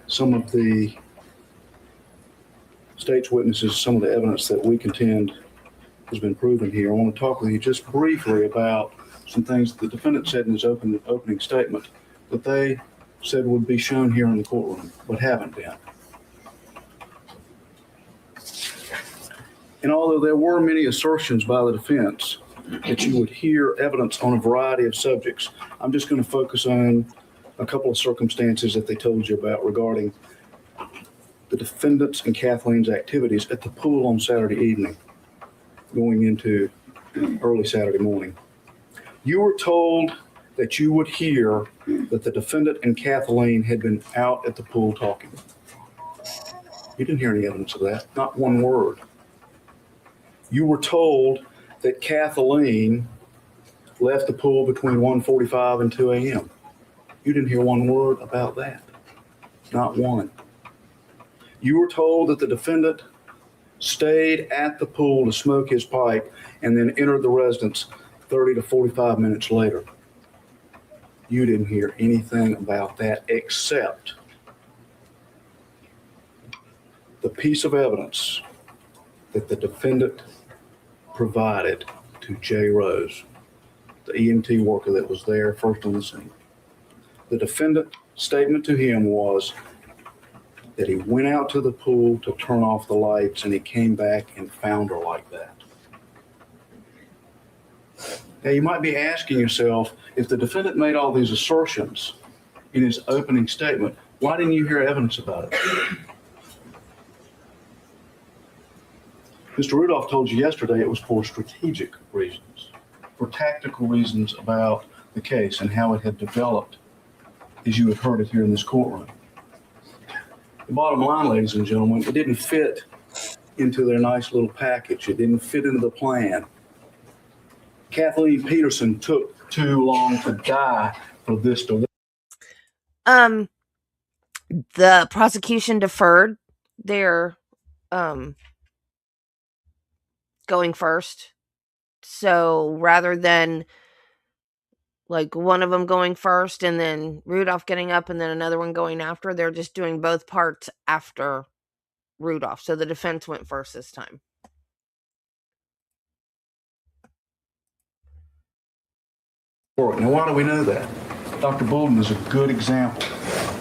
some of the state's witnesses, some of the evidence that we contend has been proven here, I want to talk with you just briefly about some things the defendant said in his opening statement that they said would be shown here in the courtroom, but haven't been. And although there were many assertions by the defense that you would hear evidence on a variety of subjects, I'm just going to focus on a couple of circumstances that they told you about regarding the defendant's and Kathleen's activities at the pool on Saturday evening, going into early Saturday morning. You were told that you would hear that the defendant and Kathleen had been out at the pool talking. You didn't hear any evidence of that, not one word. You were told that Kathleen left the pool between 1:45 and 2 a.m. You didn't hear one word about that, not one. You were told that the defendant stayed at the pool to smoke his pipe and then entered the residence 30 to 45 minutes later. You didn't hear anything about that except the piece of evidence that the defendant provided to Jay Rose, the EMT worker that was there first on the scene. The defendant's statement to him was that he went out to the pool to turn off the lights and he came back and found her like that. Now you might be asking yourself, if the defendant made all these assertions in his opening statement, why didn't you hear evidence about it? Mr. Rudolph told you yesterday it was for strategic reasons. for tactical reasons about the case and how it had developed as you had heard it here in this courtroom. The bottom line, ladies and gentlemen, it didn't fit into their nice little package. It didn't fit into the plan. Kathleen Peterson took too long to die for this to. The prosecution deferred their going first. So rather than like one of them going first and then Rudolph getting up and then another one going after, they're just doing both parts after Rudolph. So the defense went first this time. Now, why do we know that? Dr. Bolden is a good example.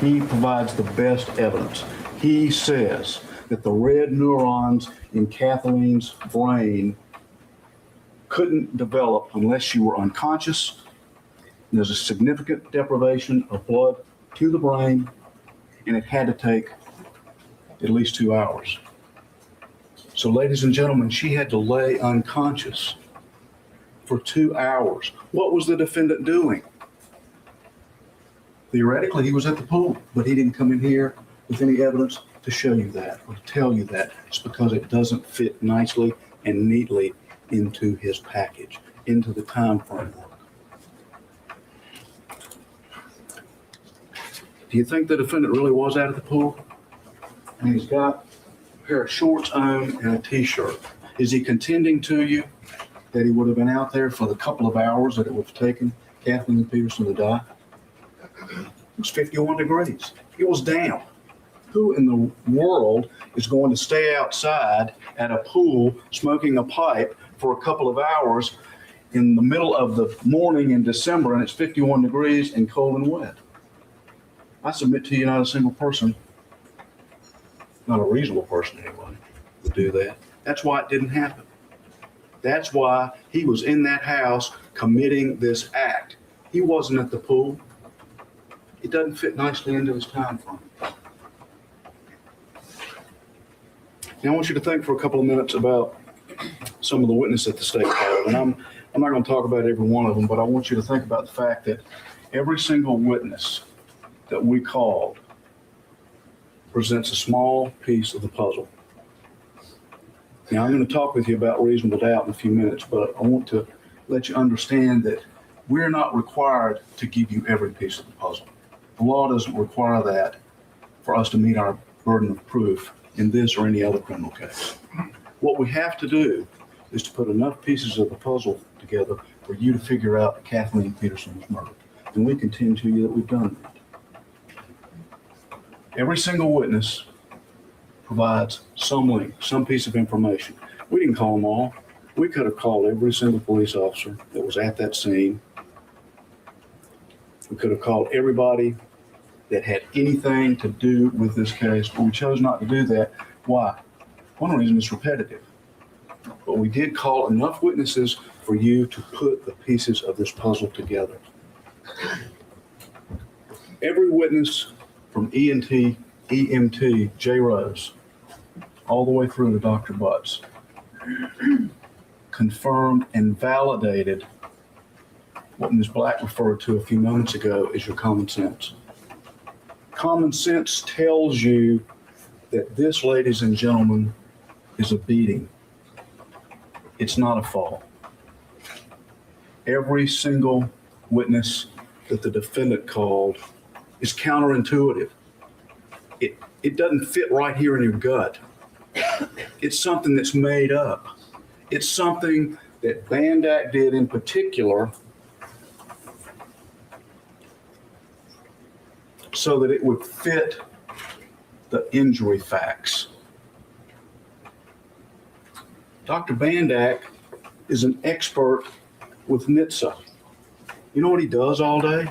He provides the best evidence. He says that the red neurons in Kathleen's brain couldn't develop unless you were unconscious. There's a significant deprivation of blood to the brain, and it had to take at least 2 hours. So, ladies and gentlemen, she had to lay unconscious for 2 hours. What was the defendant doing? Theoretically, he was at the pool, but he didn't come in here with any evidence to show you that or to tell you that. It's because it doesn't fit nicely and neatly into his package, into the time framework. Do you think the defendant really was out at the pool? And he's got a pair of shorts on and a t-shirt. Is he contending to you that he would have been out there for the couple of hours that it would have taken Kathleen Peterson to die? It was 51 degrees. It was damp. Who in the world is going to stay outside at a pool smoking a pipe for a couple of hours in the middle of the morning in December and it's 51 degrees and cold and wet? I submit to you, not a single person, not a reasonable person anyway, would do that. That's why it didn't happen. That's why he was in that house committing this act. He wasn't at the pool. It doesn't fit nicely into his time frame. Now I want you to think for a couple of minutes about some of the witnesses that the state called. And I'm not going to talk about every one of them, but I want you to think about the fact that every single witness that we called presents a small piece of the puzzle. Now, I'm going to talk with you about reasonable doubt in a few minutes, but I want to let you understand that we're not required to give you every piece of the puzzle. The law doesn't require that for us to meet our burden of proof in this or any other criminal case. What we have to do is to put enough pieces of the puzzle together for you to figure out that Kathleen Peterson was murdered. And we contend to you that we've done that. Every single witness provides some link, some piece of information. We didn't call them all. We could have called every single police officer that was at that scene. We could have called everybody that had anything to do with this case, but we chose not to do that. Why? One reason is repetitive. But we did call enough witnesses for you to put the pieces of this puzzle together. Every witness from EMT J. Rose, all the way through to Dr. Butts, confirmed and validated what Ms. Black referred to a few moments ago as your common sense. Common sense tells you that this, ladies and gentlemen, is a beating. It's not a fall. Every single witness that the defendant called is counterintuitive. It doesn't fit right here in your gut. It's something that's made up. It's something that Bandak did in particular so that it would fit the injury facts. Dr. Bandak is an expert with NHTSA. You know what he does all day?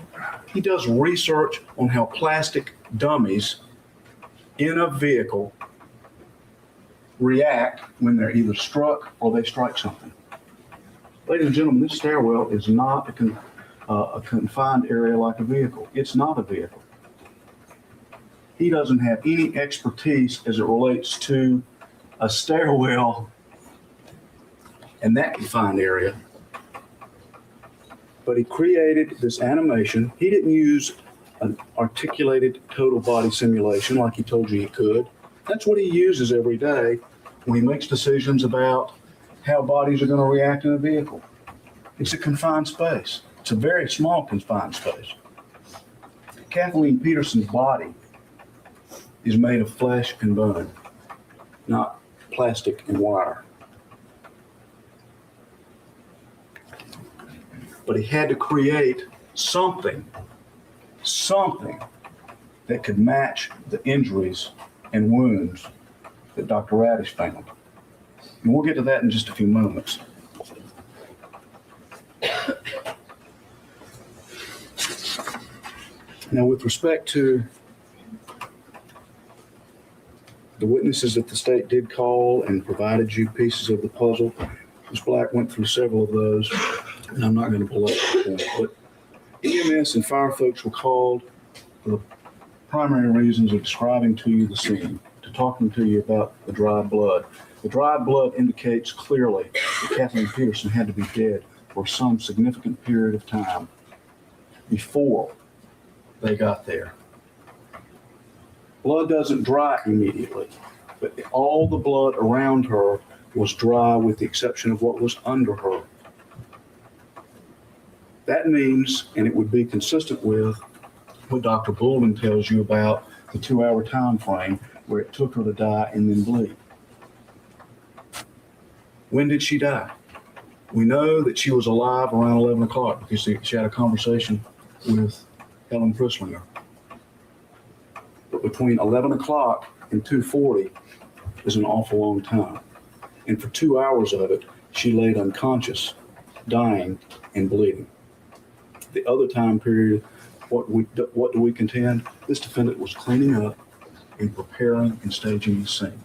He does research on how plastic dummies in a vehicle react when they're either struck or they strike something. Ladies and gentlemen, this stairwell is not a confined area like a vehicle. It's not a vehicle. He doesn't have any expertise as it relates to a stairwell in that confined area. But he created this animation. He didn't use an articulated total body simulation like he told you he could. That's what he uses every day when he makes decisions about how bodies are going to react in a vehicle. It's a confined space. It's a very small confined space. Kathleen Peterson's body is made of flesh and bone, not plastic and wire. But he had to create something that could match the injuries and wounds that Dr. Radish found. And we'll get to that in just a few moments. Now, with respect to the witnesses that the state did call and provided you pieces of the puzzle, Ms. Black went through several of those, and I'm not going to belabor the point, but EMS and fire folks were called for the primary reasons of describing to you the scene, to talking to you about the dry blood. The dry blood indicates clearly that Kathleen Peterson had to be dead for some significant period of time before they got there. Blood doesn't dry immediately, but all the blood around her was dry with the exception of what was under her. That means, and it would be consistent with what Dr. Bolden tells you about the 2-hour time frame where it took her to die and then bleed. When did she die? We know that she was alive around 11 o'clock because she had a conversation with Helen Prislinger. But between 11 o'clock and 2:40 is an awful long time. And for 2 hours of it, she laid unconscious, dying and bleeding. The other time period, what do we contend? This defendant was cleaning up and preparing and staging the scene.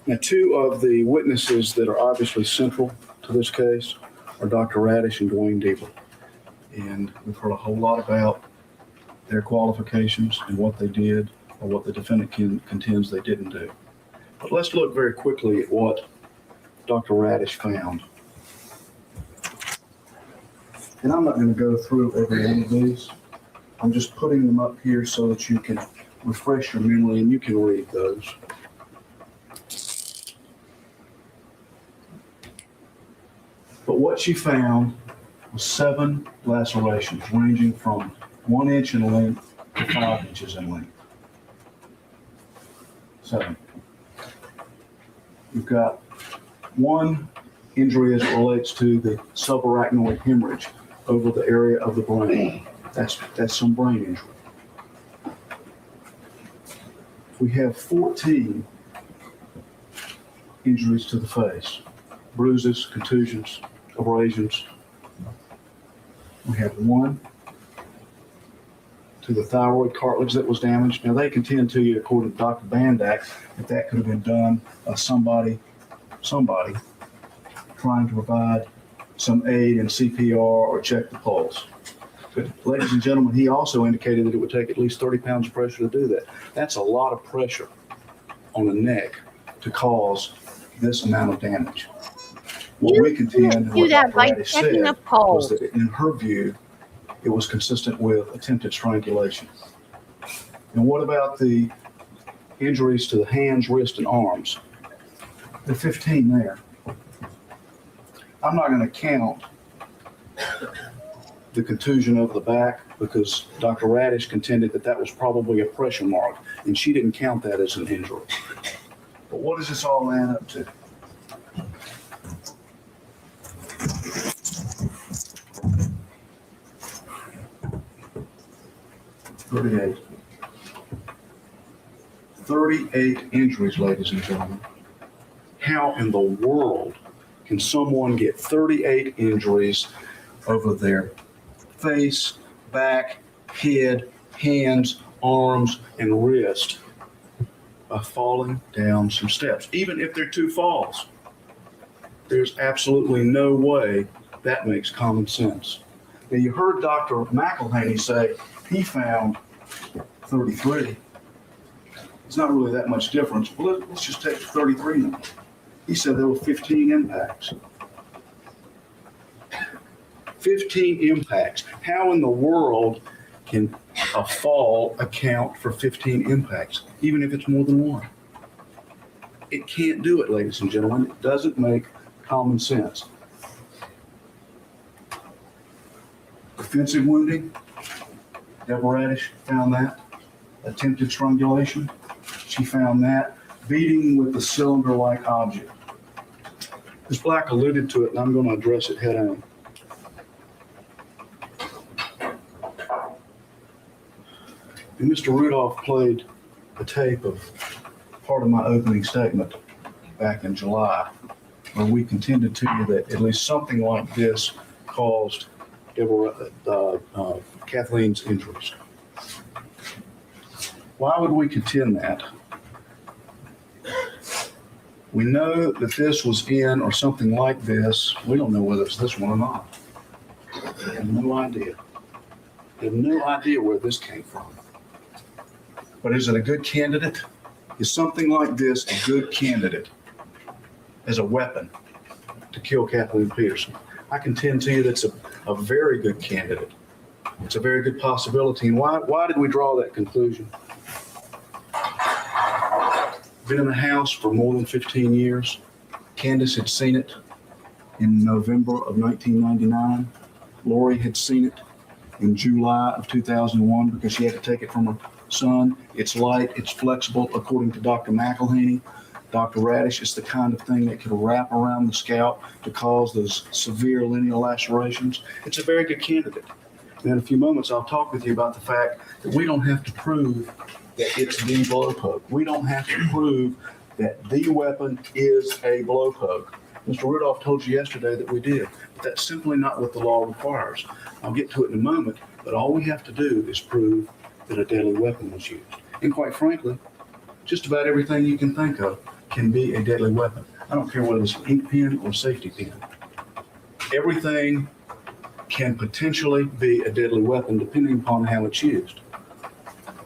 Now, two of the witnesses that are obviously central to this case are Dr. Radish and Dwayne Deaver. And we've heard a whole lot about their qualifications and what they did or what the defendant contends they didn't do. But let's look very quickly at what Dr. Radish found. And I'm not going to go through every one of these. I'm just putting them up here so that you can refresh your memory and you can read those. But what she found was 7 lacerations ranging from 1 inch in length to 5 inches in length. 7. You've got 1 injury as it relates to the subarachnoid hemorrhage over the area of the brain. That's some brain injury. We have 14 injuries to the face, bruises, contusions, abrasions. We have 1 to the thyroid cartilage that was damaged. Now, they contend to you, according to Dr. Bandak, that could have been done by somebody trying to provide some aid in CPR or check the pulse. But, ladies and gentlemen, he also indicated that it would take at least 30 pounds of pressure to do that. That's a lot of pressure on the neck to cause this amount of damage. What we contend and what Dr. Radish said was that in her view, it was consistent with attempted strangulation. And what about the injuries to the hands, wrists, and arms? There are 15 there. I'm not going to count the contusion over the back because Dr. Radish contended that was probably a pressure mark, and she didn't count that as an injury. But what does this all add up to? Thirty-eight injuries, ladies and gentlemen. How in the world can someone get 38 injuries over their face, back, head, hands, arms, and wrist by falling down some steps? Even if they're 2 falls, there's absolutely no way that makes common sense. Now, you heard Dr. McElhaney say he found 33. It's not really that much difference. Well, let's just take 33 now. He said there were 15 impacts. 15 impacts. How in the world can a fall account for 15 impacts, even if it's more than one? It can't do it, ladies and gentlemen. It doesn't make common sense. Offensive wounding, Deborah Radish found that. Attempted strangulation, she found that. Beating with a cylinder-like object. Ms. Black alluded to it, and I'm going to address it head on. And Mr. Rudolph played a tape of part of my opening statement back in July, where we contended to you that at least something like this caused Kathleen's injuries. Why would we contend that? We know that this was in or something like this. We don't know whether it's this one or not. We have no idea. We have no idea where this came from. But is it a good candidate? Is something like this a good candidate as a weapon to kill Kathleen Peterson? I contend to you that's a very good candidate. It's a very good possibility. And why did we draw that conclusion? Been in the house for more than 15 years. Candace had seen it in November of 1999. Lori had seen it in July of 2001 because she had to take it from her son. It's light, it's flexible, according to Dr. McElhaney. Dr. Radish, it's the kind of thing that could wrap around the scalp to cause those severe lineal lacerations. It's a very good candidate. And in a few moments, I'll talk with you about the fact that we don't have to prove that it's the blowpoke. We don't have to prove that the weapon is a blowpoke. Mr. Rudolph told you yesterday that we did, but that's simply not what the law requires. I'll get to it in a moment, but all we have to do is prove that a deadly weapon was used. And quite frankly, just about everything you can think of can be a deadly weapon. I don't care whether it's an ink pen or a safety pin. Everything can potentially be a deadly weapon depending upon how it's used.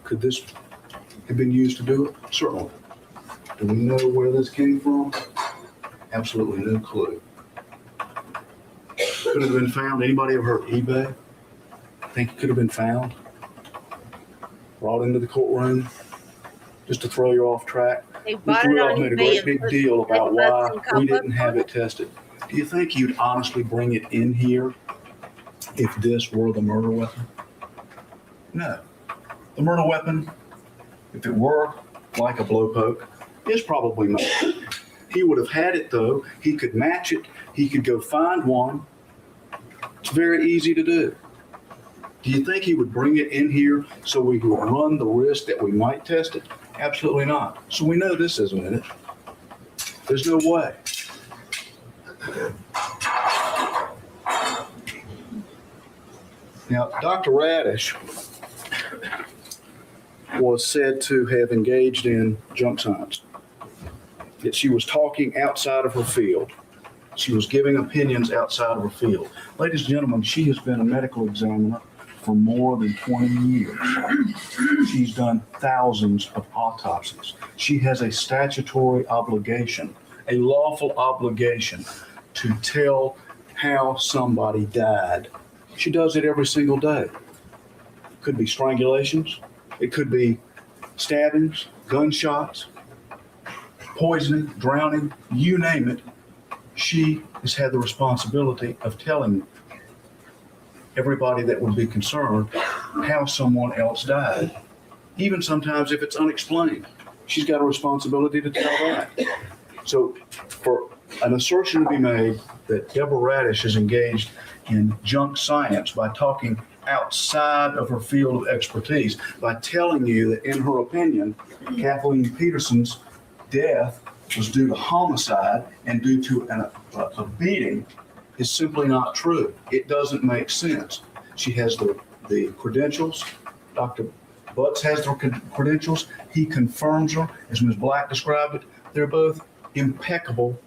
Could this have been used to do it? Certainly. Do we know where this came from? Absolutely no clue. Could it have been found? Anybody ever heard of eBay? Think it could have been found? Brought into the courtroom just to throw you off track? Mr. Rudolph made a great big deal about why we didn't have it tested. Do you think you'd honestly bring it in here if this were the murder weapon? No. The murder weapon, if it were like a blowpoke, is probably made. He would have had it though. He could match it. He could go find one. It's very easy to do. Do you think he would bring it in here so we could run the risk that we might test it? Absolutely not. So we know this isn't in it. There's no way. Now, Dr. Radish was said to have engaged in junk science. That she was talking outside of her field. She was giving opinions outside of her field. Ladies and gentlemen, she has been a medical examiner for more than 20 years. She's done thousands of autopsies. She has a statutory obligation, a lawful obligation to tell how somebody died. She does it every single day. It could be strangulations. It could be stabbings, gunshots, poisoning, drowning, you name it. She has had the responsibility of telling everybody that would be concerned how someone else died. Even sometimes if it's unexplained, she's got a responsibility to tell that. So for an assertion to be made that Deborah Radish is engaged in junk science by talking outside of her field of expertise, by telling you that in her opinion, Kathleen Peterson's death was due to homicide and due to a beating, is simply not true. It doesn't make sense. She has the credentials. Dr. Butts has the credentials. He confirms her, as Ms. Black described it. They're both impeccable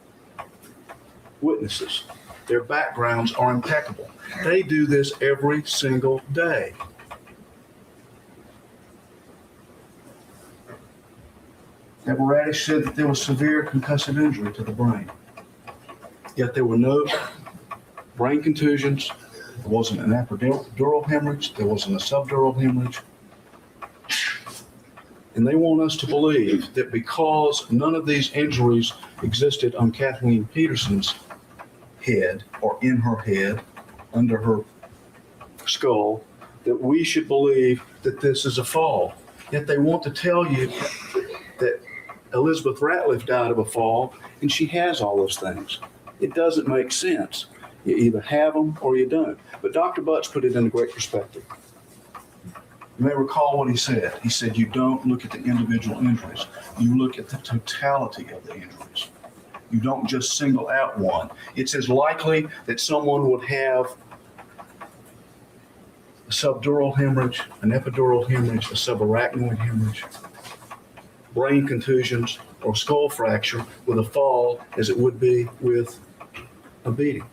witnesses. Their backgrounds are impeccable. They do this every single day. That Radish said that there was severe concussive injury to the brain. Yet there were no brain contusions. There wasn't an epidural hemorrhage. There wasn't a subdural hemorrhage. And they want us to believe that because none of these injuries existed on Kathleen Peterson's head or in her head, under her skull, that we should believe that this is a fall. Yet they want to tell you that Elizabeth Ratliff died of a fall, and she has all those things. It doesn't make sense. You either have them or you don't. But Dr. Butts put it in a great perspective. You may recall what he said. He said, you don't look at the individual injuries. You look at the totality of the injuries. You don't just single out one. It's as likely that someone would have a subdural hemorrhage, an epidural hemorrhage, a subarachnoid hemorrhage, brain contusions, or skull fracture with a fall as it would be with a beating.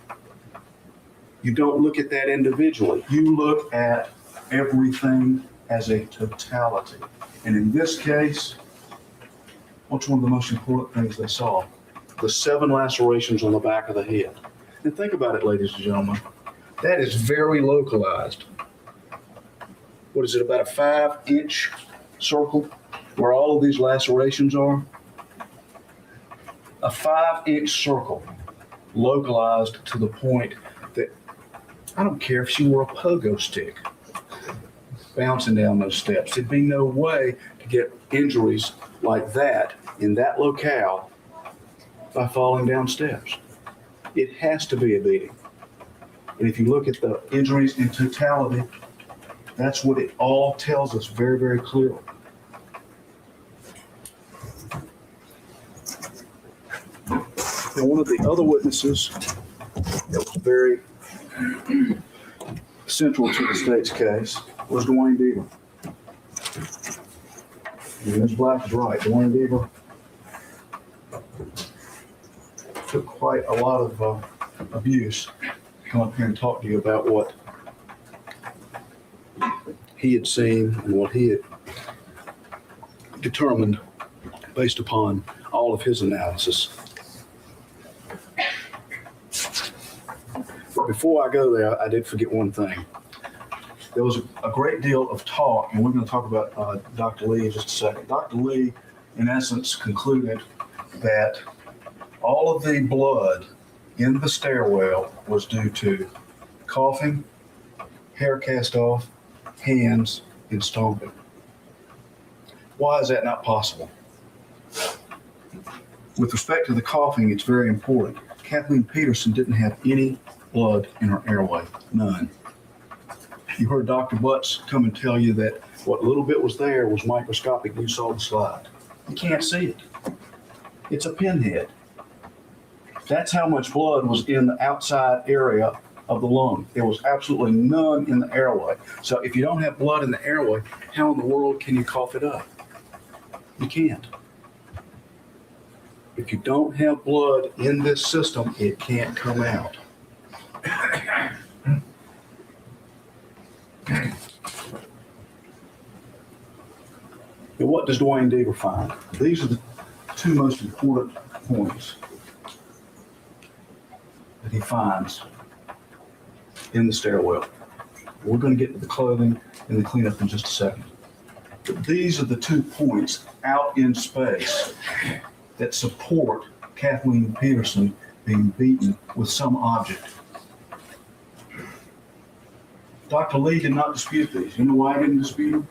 You don't look at that individually. You look at everything as a totality. And in this case, what's one of the most important things they saw? The 7 lacerations on the back of the head. And think about it, ladies and gentlemen. That is very localized. What is it, about a 5-inch circle where all of these lacerations are? A 5-inch circle, localized to the point that I don't care if she wore a pogo stick bouncing down those steps. There'd be no way to get injuries like that in that locale by falling down steps. It has to be a beating. And if you look at the injuries in totality, that's what it all tells us very, very clearly. And one of the other witnesses that was very central to the state's case was Dwayne Deaver. And Ms. Black is right. Dwayne Deaver took quite a lot of abuse to come up here and talk to you about what he had seen and what he had determined based upon all of his analysis. But before I go there, I did forget one thing. There was a great deal of talk, and we're going to talk about Dr. Lee in just a second. Dr. Lee, in essence, concluded that all of the blood in the stairwell was due to coughing, hair cast off, hands, and stomping. Why is that not possible? With respect to the coughing, it's very important. Kathleen Peterson didn't have any blood in her airway, none. You heard Dr. Butts come and tell you that what little bit was there was microscopic. You saw the slide. You can't see it. It's a pinhead. That's how much blood was in the outside area of the lung. There was absolutely none in the airway. So if you don't have blood in the airway, how in the world can you cough it up? You can't. If you don't have blood in this system, it can't come out. And what does Dwayne Deaver find? These are the 2 most important points that he finds in the stairwell. We're going to get to the clothing and the cleanup in just a second. But these are the 2 points out in space that support Kathleen Peterson being beaten with some object. Dr. Lee did not dispute these. You know why I didn't dispute them?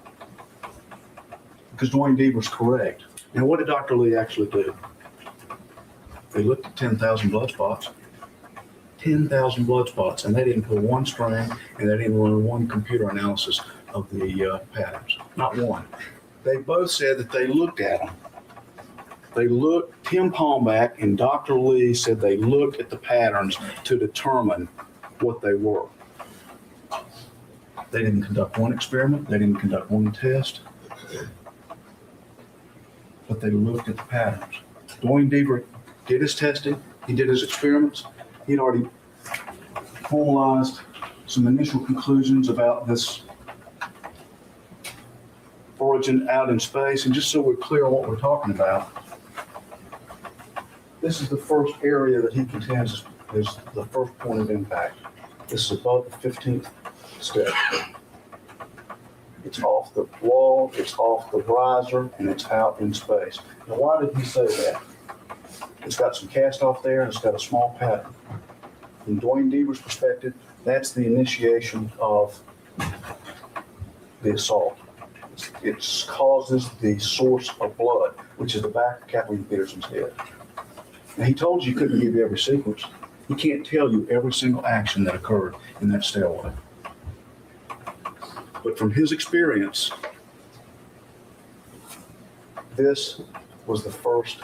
Because Dwayne Deaver's correct. Now, what did Dr. Lee actually do? They looked at 10,000 blood spots. 10,000 blood spots, and they didn't pull one string, and they didn't run one computer analysis of the patterns. Not one. They both said that they looked at them. They looked, Tim Palmback and Dr. Lee said they looked at the patterns to determine what they were. They didn't conduct one experiment. They didn't conduct one test. But they looked at the patterns. Dwayne Deaver did his testing. He did his experiments. He'd already formalized some initial conclusions about this origin out in space. And just so we're clear on what we're talking about, this is the first area that he contends is the first point of impact. This is above the 15th step. It's off the wall, it's off the riser, and it's out in space. Now, why did he say that? It's got some cast off there, and it's got a small pattern. From Dwayne Deaver's perspective, that's the initiation of the assault. It causes the source of blood, which is the back of Kathleen Peterson's head. Now, he told you he couldn't give you every sequence. He can't tell you every single action that occurred in that stairway. But from his experience, this was the first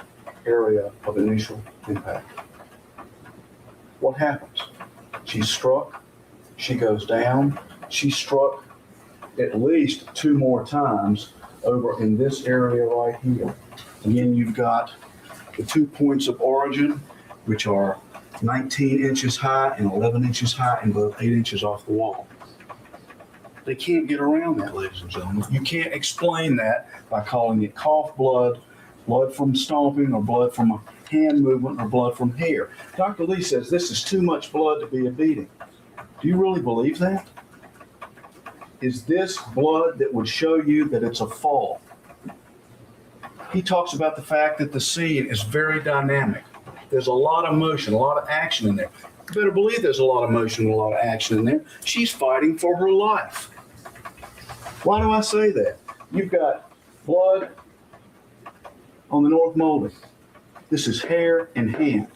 area of initial impact. What happens? She's struck, she goes down, she's struck at least 2 more times over in this area right here. Again, you've got the 2 points of origin, which are 19 inches high and 11 inches high and both 8 inches off the wall. They can't get around that, ladies and gentlemen. You can't explain that by calling it cough blood, blood from stomping, or blood from a hand movement, or blood from hair. Dr. Lee says this is too much blood to be a beating. Do you really believe that? Is this blood that would show you that it's a fall? He talks about the fact that the scene is very dynamic. There's a lot of motion, a lot of action in there. You better believe there's a lot of motion and a lot of action in there. She's fighting for her life. Why do I say that? You've got blood on the north molding. This is hair and hand.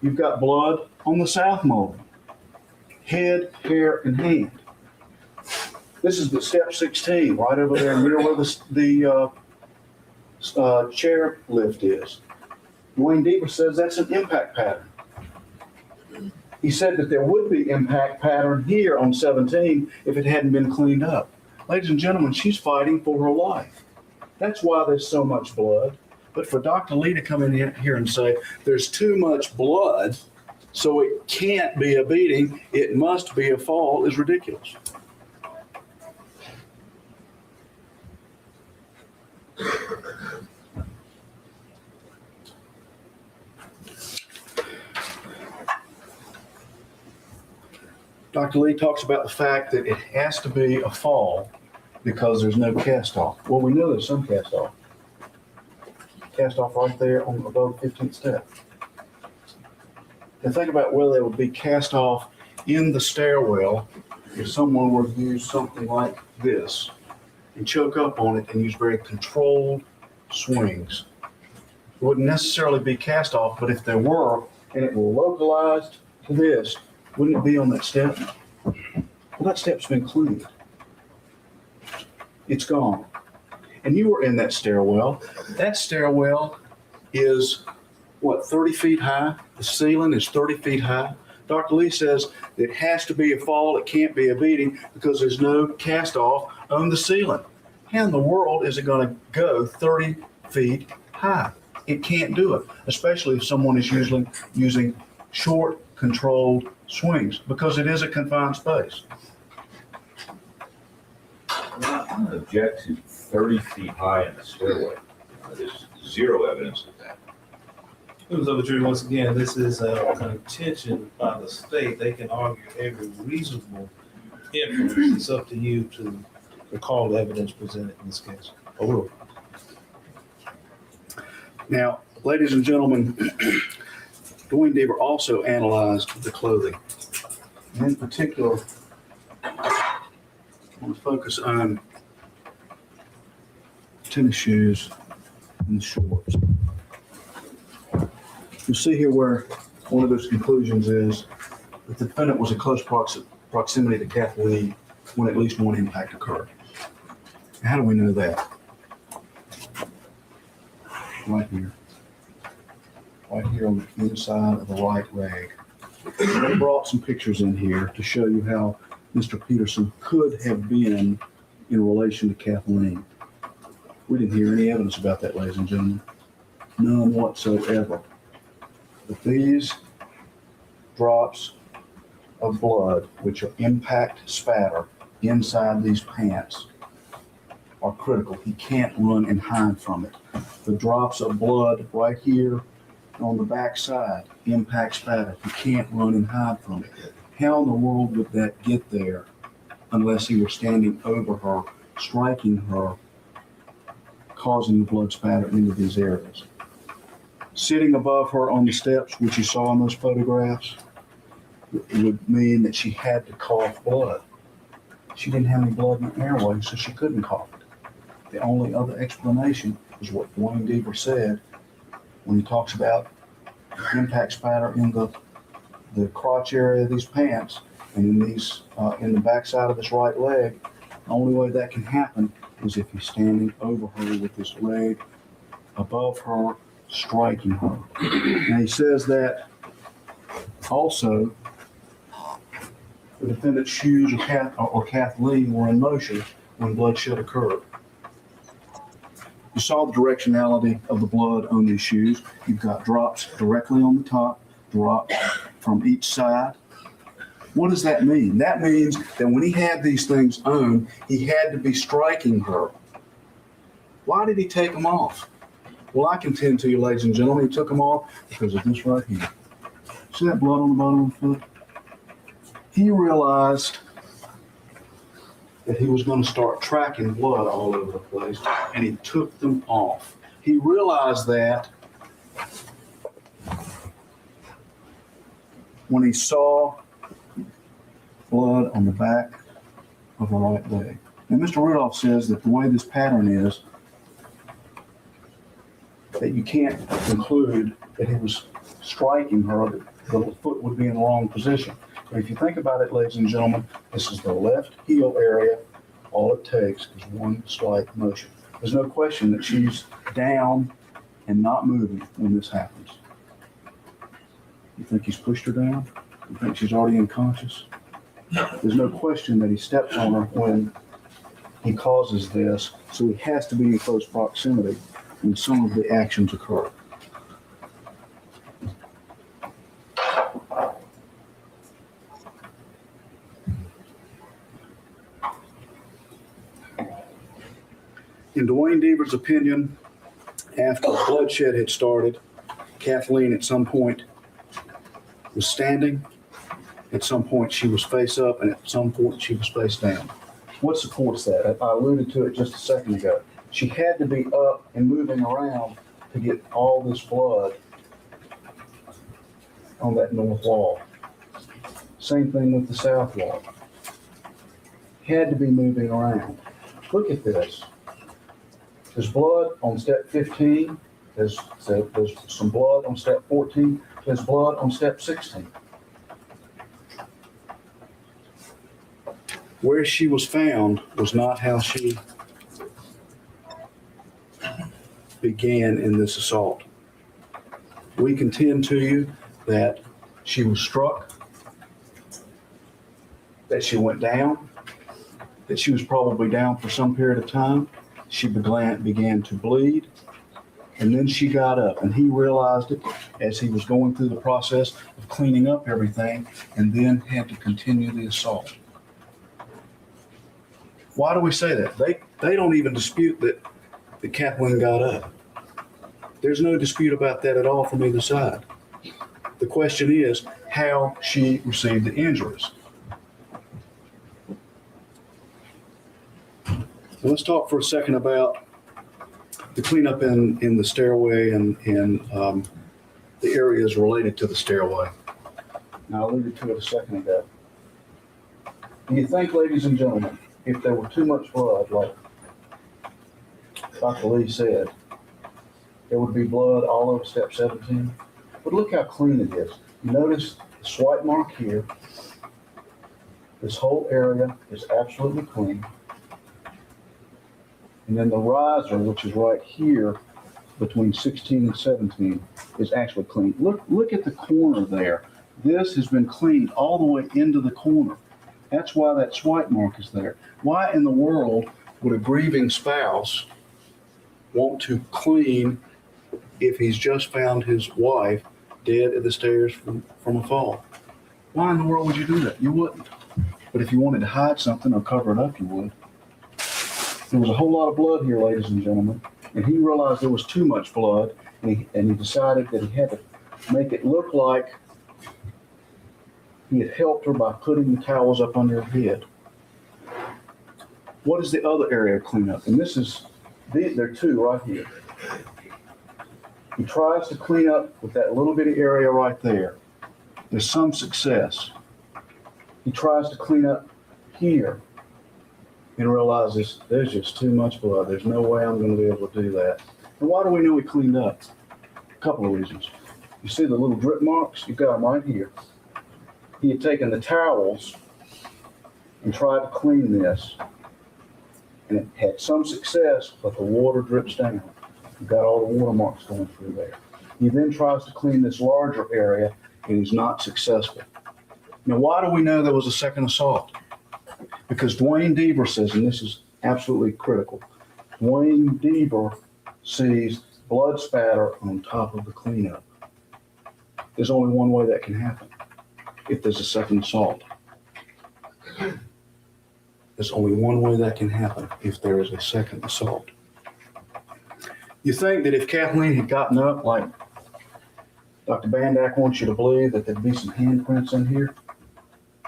You've got blood on the south molding. Head, hair, and hand. This is the step 16, right over there near where the chair lift is. Dwayne Deaver says that's an impact pattern. He said that there would be impact pattern here on 17 if it hadn't been cleaned up. Ladies and gentlemen, she's fighting for her life. That's why there's so much blood. But for Dr. Lee to come in here and say there's too much blood, so it can't be a beating, it must be a fall, is ridiculous. Dr. Lee talks about the fact that it has to be a fall because there's no cast off. Well, we know there's some cast off. Cast off right there on above the 15th step. Now think about whether there would be cast off in the stairwell if someone were to use something like this and choke up on it and use very controlled swings. It wouldn't necessarily be cast off, but if there were, and it were localized to this, wouldn't it be on that step? Well, that step's been cleaned. It's gone. And you were in that stairwell. That stairwell is, 30 feet high? The ceiling is 30 feet high. Dr. Lee says it has to be a fall. It can't be a beating because there's no cast off on the ceiling. How in the world is it going to go 30 feet high? It can't do it, especially if someone is using short, controlled swings, because it is a confined space. Well, I'm going to object to 30 feet high in the stairway. There's zero evidence of that. Members of the jury, once again, this is a contention by the state. They can argue every reasonable inference. It's up to you to recall the evidence presented in this case. Overruled. Now, ladies and gentlemen, Dwayne Deaver also analyzed the clothing. And in particular, I want to focus on tennis shoes and shorts. You see here where one of those conclusions is that the defendant was in close proximity to Kathleen when at least one impact occurred. How do we know that? Right here. Right here on the inside of the right leg. I brought some pictures in here to show you how Mr. Peterson could have been in relation to Kathleen. We didn't hear any evidence about that, ladies and gentlemen. None whatsoever. But these drops of blood, which are impact spatter inside these pants, are critical. He can't run and hide from it. The drops of blood right here on the back side, impact spatter. He can't run and hide from it. How in the world would that get there unless he were standing over her, striking her, causing the blood spatter into these areas? Sitting above her on the steps, which you saw in those photographs, would mean that she had to cough blood. She didn't have any blood in her airway, so she couldn't cough it. The only other explanation is what Dwayne Deaver said when he talks about impact spatter in the crotch area of these pants and in these in the backside of this right leg. The only way that can happen is if he's standing over her with his leg above her, striking her. And he says that also the defendant's shoes or Kathleen were in motion when bloodshed occurred. You saw the directionality of the blood on these shoes. You've got drops directly on the top, drops from each side. What does that mean? That means that when he had these things on, he had to be striking her. Why did he take them off? Well, I contend to you, ladies and gentlemen, he took them off because of this right here. See that blood on the bottom of the foot? He realized that he was going to start tracking blood all over the place, and he took them off. He realized that when he saw blood on the back of the right leg. And Mr. Rudolph says that the way this pattern is, that you can't conclude that he was striking her, that the foot would be in the wrong position. But if you think about it, ladies and gentlemen, this is the left heel area. All it takes is one slight motion. There's no question that she's down and not moving when this happens. You think he's pushed her down? You think she's already unconscious? There's no question that he steps on her when he causes this, so he has to be in close proximity when some of the actions occur. In Dwayne Deaver's opinion, after bloodshed had started, Kathleen at some point was standing, at some point she was face up, and at some point she was face down. What supports that? I alluded to it just a second ago. She had to be up and moving around to get all this blood on that north wall. Same thing with the south wall. Had to be moving around. Look at this. There's blood on step 15. There's some blood on step 14. There's blood on step 16. Where she was found was not how she began in this assault. We contend to you that she was struck, that she went down, that she was probably down for some period of time. She began to bleed, and then she got up, and he realized it as he was going through the process of cleaning up everything, and then had to continue the assault. Why do we say that? They don't even dispute that Kathleen got up. There's no dispute about that at all from either side. The question is how she received the injuries. Let's talk for a second about the cleanup in the stairway and the areas related to the stairway. Now, I alluded to it a second ago. Do you think, ladies and gentlemen, if there were too much blood, like Dr. Lee said, there would be blood all over step 17? But look how clean it is. You notice the swipe mark here. This whole area is absolutely clean. And then the riser, which is right here between 16 and 17, is actually clean. Look at the corner there. This has been cleaned all the way into the corner. That's why that swipe mark is there. Why in the world would a grieving spouse want to clean if he's just found his wife dead at the stairs from a fall? Why in the world would you do that? You wouldn't. But if you wanted to hide something or cover it up, you would. There was a whole lot of blood here, ladies and gentlemen, and he realized there was too much blood, and he decided that he had to make it look like he had helped her by putting the towels up under her head. What is the other area of cleanup? And there are two right here. He tries to clean up with that little bitty area right there. There's some success. He tries to clean up here and realizes there's just too much blood. There's no way I'm going to be able to do that. And why do we know he cleaned up? A couple of reasons. You see the little drip marks? You've got them right here. He had taken the towels and tried to clean this, and it had some success, but the water drips down. You've got all the water marks going through there. He then tries to clean this larger area, and he's not successful. Now, why do we know there was a second assault? Because Dwayne Deaver says, and this is absolutely critical, Dwayne Deaver sees blood spatter on top of the cleanup. There's only one way that can happen, if there's a second assault. There's only one way that can happen, if there is a second assault. You think that if Kathleen had gotten up, like Dr. Bandak wants you to believe, that there'd be some handprints in here?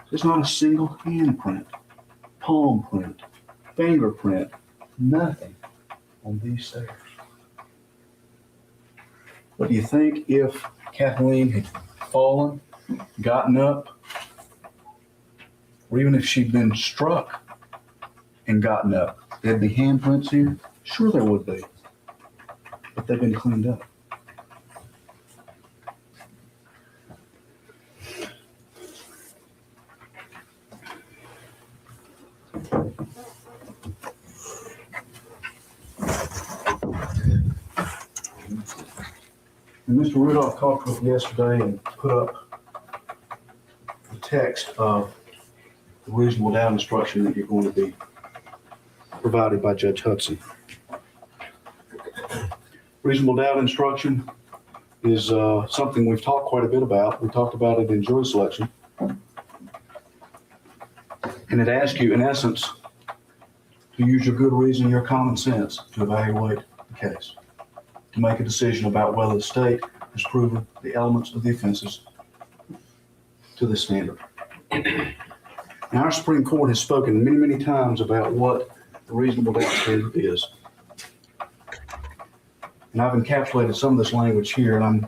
There's not a single handprint, palm print, fingerprint, nothing on these stairs. But do you think if Kathleen had fallen, gotten up, or even if she'd been struck and gotten up, there'd be handprints here? Sure there would be. But they've been cleaned up. And Mr. Rudolph talked with me yesterday and put up the text of the reasonable doubt instruction that you're going to be provided by Judge Hudson. Reasonable doubt instruction is something we've talked quite a bit about. We talked about it in jury selection. And it asks you, in essence, to use your good reason, your common sense to evaluate the case, to make a decision about whether the state has proven the elements of the offenses to the standard. Now, our Supreme Court has spoken many, many times about what the reasonable doubt standard is. And I've encapsulated some of this language here, and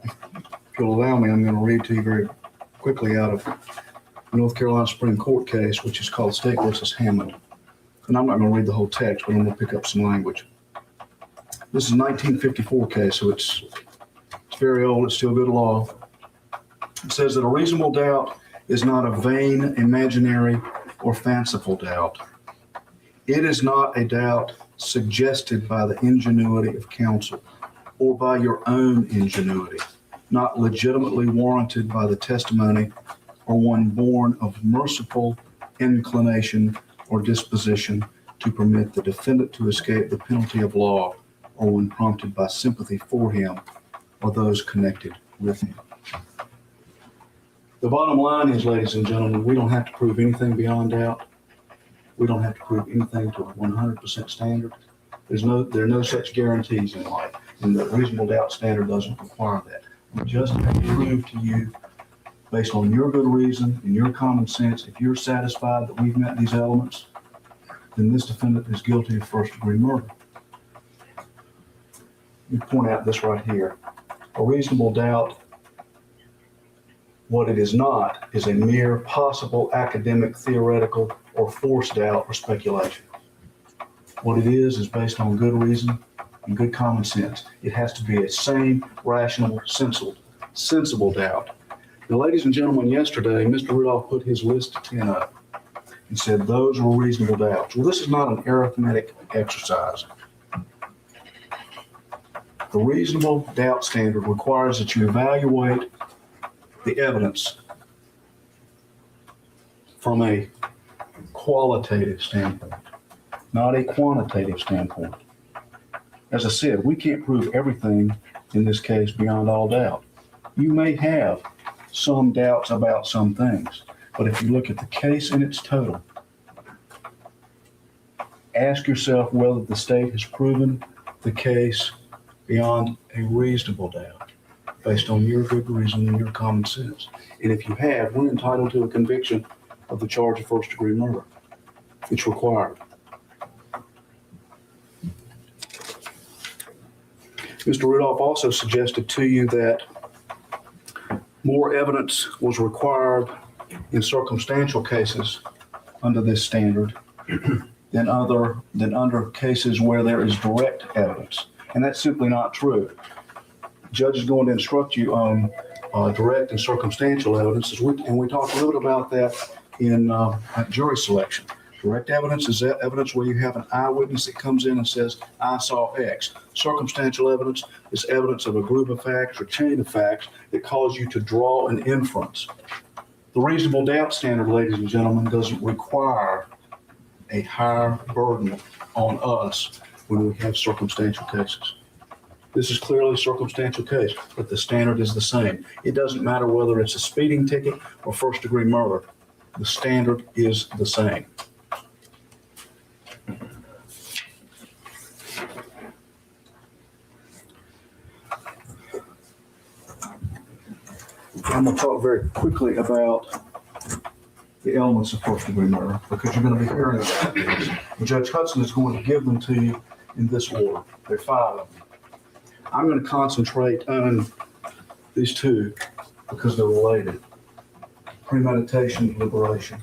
if you'll allow me, I'm going to read to you very quickly out of the North Carolina Supreme Court case, which is called State versus Hammond. And I'm not going to read the whole text, but I'm going to pick up some language. This is a 1954 case, so it's very old. It's still good law. It says that a reasonable doubt is not a vain, imaginary, or fanciful doubt. It is not a doubt suggested by the ingenuity of counsel or by your own ingenuity, not legitimately warranted by the testimony or one born of merciful inclination or disposition to permit the defendant to escape the penalty of law, or when prompted by sympathy for him or those connected with him. The bottom line is, ladies and gentlemen, we don't have to prove anything beyond doubt. We don't have to prove anything to a 100% standard. There are no such guarantees in life, and the reasonable doubt standard doesn't require that. We just have to prove to you, based on your good reason and your common sense, if you're satisfied that we've met these elements, then this defendant is guilty of first-degree murder. Let me point out this right here. A reasonable doubt, what it is not, is a mere possible academic, theoretical, or forced doubt or speculation. What it is based on good reason and good common sense. It has to be a sane, rational, sensible doubt. Now, ladies and gentlemen, yesterday, Mr. Rudolph put his list of 10 up and said those were reasonable doubts. Well, this is not an arithmetic exercise. The reasonable doubt standard requires that you evaluate the evidence from a qualitative standpoint, not a quantitative standpoint. As I said, we can't prove everything in this case beyond all doubt. You may have some doubts about some things. But if you look at the case in its total, ask yourself whether the state has proven the case beyond a reasonable doubt based on your good reason and your common sense. And if you have, we're entitled to a conviction of the charge of first-degree murder. It's required. Mr. Rudolph also suggested to you that more evidence was required in circumstantial cases under this standard than under cases where there is direct evidence. And that's simply not true. The judge is going to instruct you on direct and circumstantial evidence, and we talked a little bit about that in jury selection. Direct evidence is evidence where you have an eyewitness that comes in and says, I saw X. Circumstantial evidence is evidence of a group of facts or chain of facts that cause you to draw an inference. The reasonable doubt standard, ladies and gentlemen, doesn't require a higher burden on us when we have circumstantial cases. This is clearly a circumstantial case, but the standard is the same. It doesn't matter whether it's a speeding ticket or first-degree murder. The standard is the same. I'm going to talk very quickly about the elements of first-degree murder because you're going to be hearing about these. Judge Hudson is going to give them to you in this order. There are 5 of them. I'm going to concentrate on these 2 because they're related. Premeditation and deliberation.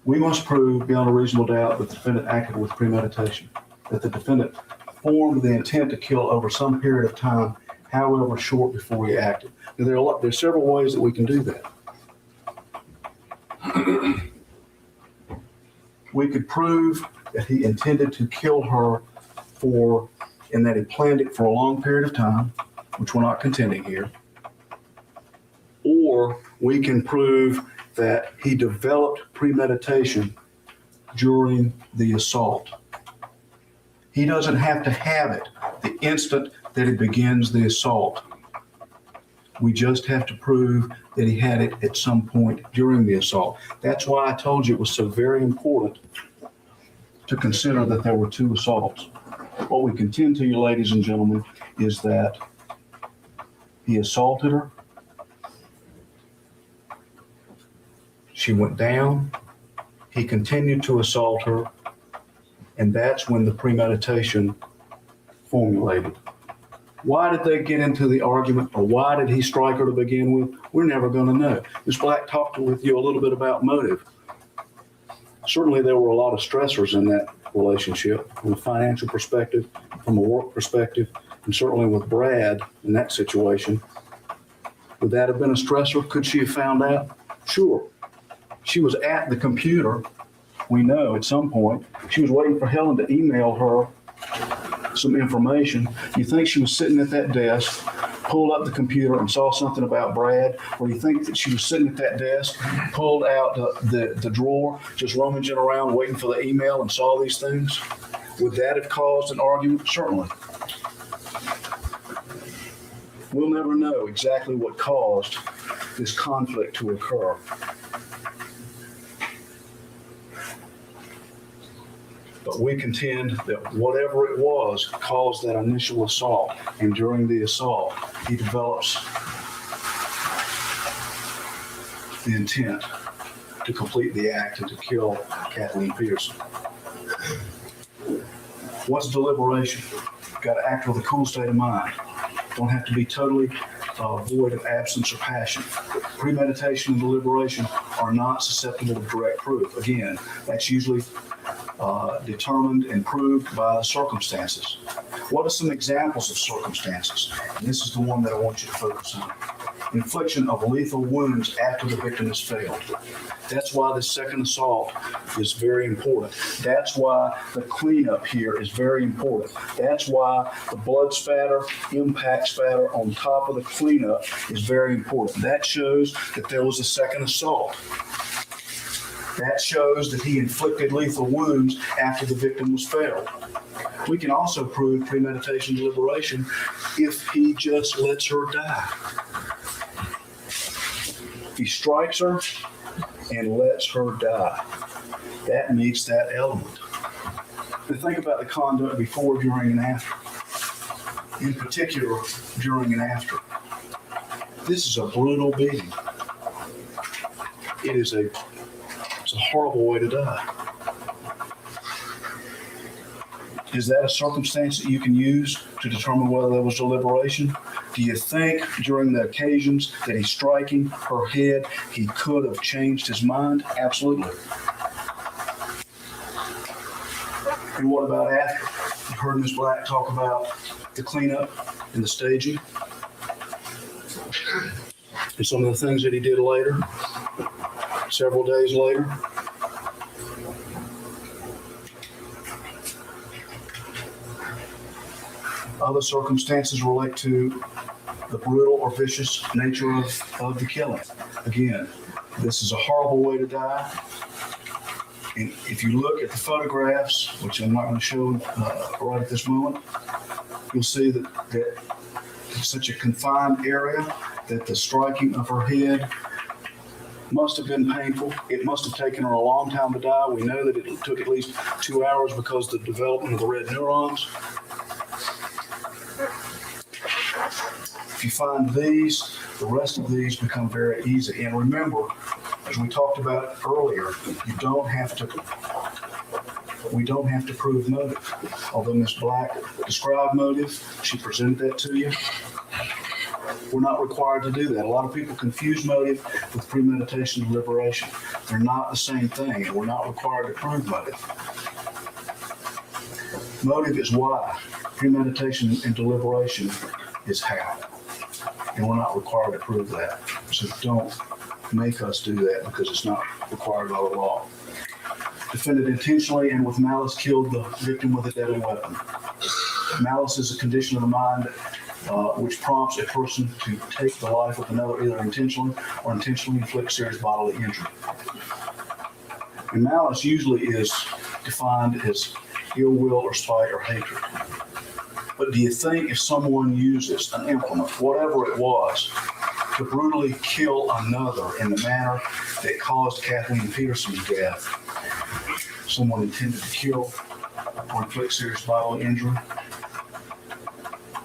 We must prove beyond a reasonable doubt that the defendant acted with premeditation, that the defendant formed the intent to kill over some period of time, however short, before he acted. Now, there are several ways that we can do that. We could prove that he intended to kill her and that he planned it for a long period of time, which we're not contending here. Or we can prove that he developed premeditation during the assault. He doesn't have to have it the instant that he begins the assault. We just have to prove that he had it at some point during the assault. That's why I told you it was so very important to consider that there were 2 assaults. What we contend to you, ladies and gentlemen, is that he assaulted her. She went down. He continued to assault her. And that's when the premeditation formulated. Why did they get into the argument, or why did he strike her to begin with? We're never going to know. Ms. Black talked with you a little bit about motive. Certainly there were a lot of stressors in that relationship from a financial perspective, from a work perspective, and certainly with Brad in that situation. Would that have been a stressor? Could she have found out? Sure. She was at the computer, we know, at some point. She was waiting for Helen to email her some information. You think she was sitting at that desk, pulled up the computer and saw something about Brad? Or you think that she was sitting at that desk, pulled out the drawer, just rummaging around waiting for the email and saw these things? Would that have caused an argument? Certainly. We'll never know exactly what caused this conflict to occur. But we contend that whatever it was caused that initial assault, and during the assault, he develops the intent to complete the act and to kill Kathleen Peterson. What's deliberation? You've got to act with a cool state of mind. Don't have to be totally void of absence or passion. Premeditation and deliberation are not susceptible of direct proof. Again, that's usually determined and proved by the circumstances. What are some examples of circumstances? And this is the one that I want you to focus on. Infliction of lethal wounds after the victim has failed. That's why this second assault is very important. That's why the cleanup here is very important. That's why the blood spatter, impact spatter on top of the cleanup is very important. That shows that there was a second assault. That shows that he inflicted lethal wounds after the victim was failed. We can also prove premeditation deliberation if he just lets her die. He strikes her and lets her die. That meets that element. Now think about the conduct before, during, and after. In particular, during and after. This is a brutal beating. It's a horrible way to die. Is that a circumstance that you can use to determine whether there was deliberation? Do you think during the occasions that he's striking her head, he could have changed his mind? Absolutely. And what about after? You heard Ms. Black talk about the cleanup and the staging. And some of the things that he did later, several days later. Other circumstances relate to the brutal or vicious nature of the killing. Again, this is a horrible way to die. And if you look at the photographs, which I'm not going to show right at this moment, you'll see that it's such a confined area that the striking of her head must have been painful. It must have taken her a long time to die. We know that it took at least 2 hours because of the development of the red neurons. If you find these, the rest of these become very easy. And remember, as we talked about earlier, we don't have to prove motive. Although Ms. Black described motive, she presented that to you. We're not required to do that. A lot of people confuse motive with premeditation and deliberation. They're not the same thing, and we're not required to prove motive. Motive is why. Premeditation and deliberation is how. And we're not required to prove that. So don't make us do that because it's not required by the law. Defendant intentionally and with malice killed the victim with a deadly weapon. Malice is a condition of the mind which prompts a person to take the life of another either intentionally or intentionally inflict serious bodily injury. And malice usually is defined as ill will or spite or hatred. But do you think if someone uses an implement, whatever it was, to brutally kill another in the manner that caused Kathleen Peterson's death, someone intended to kill or inflict serious bodily injury?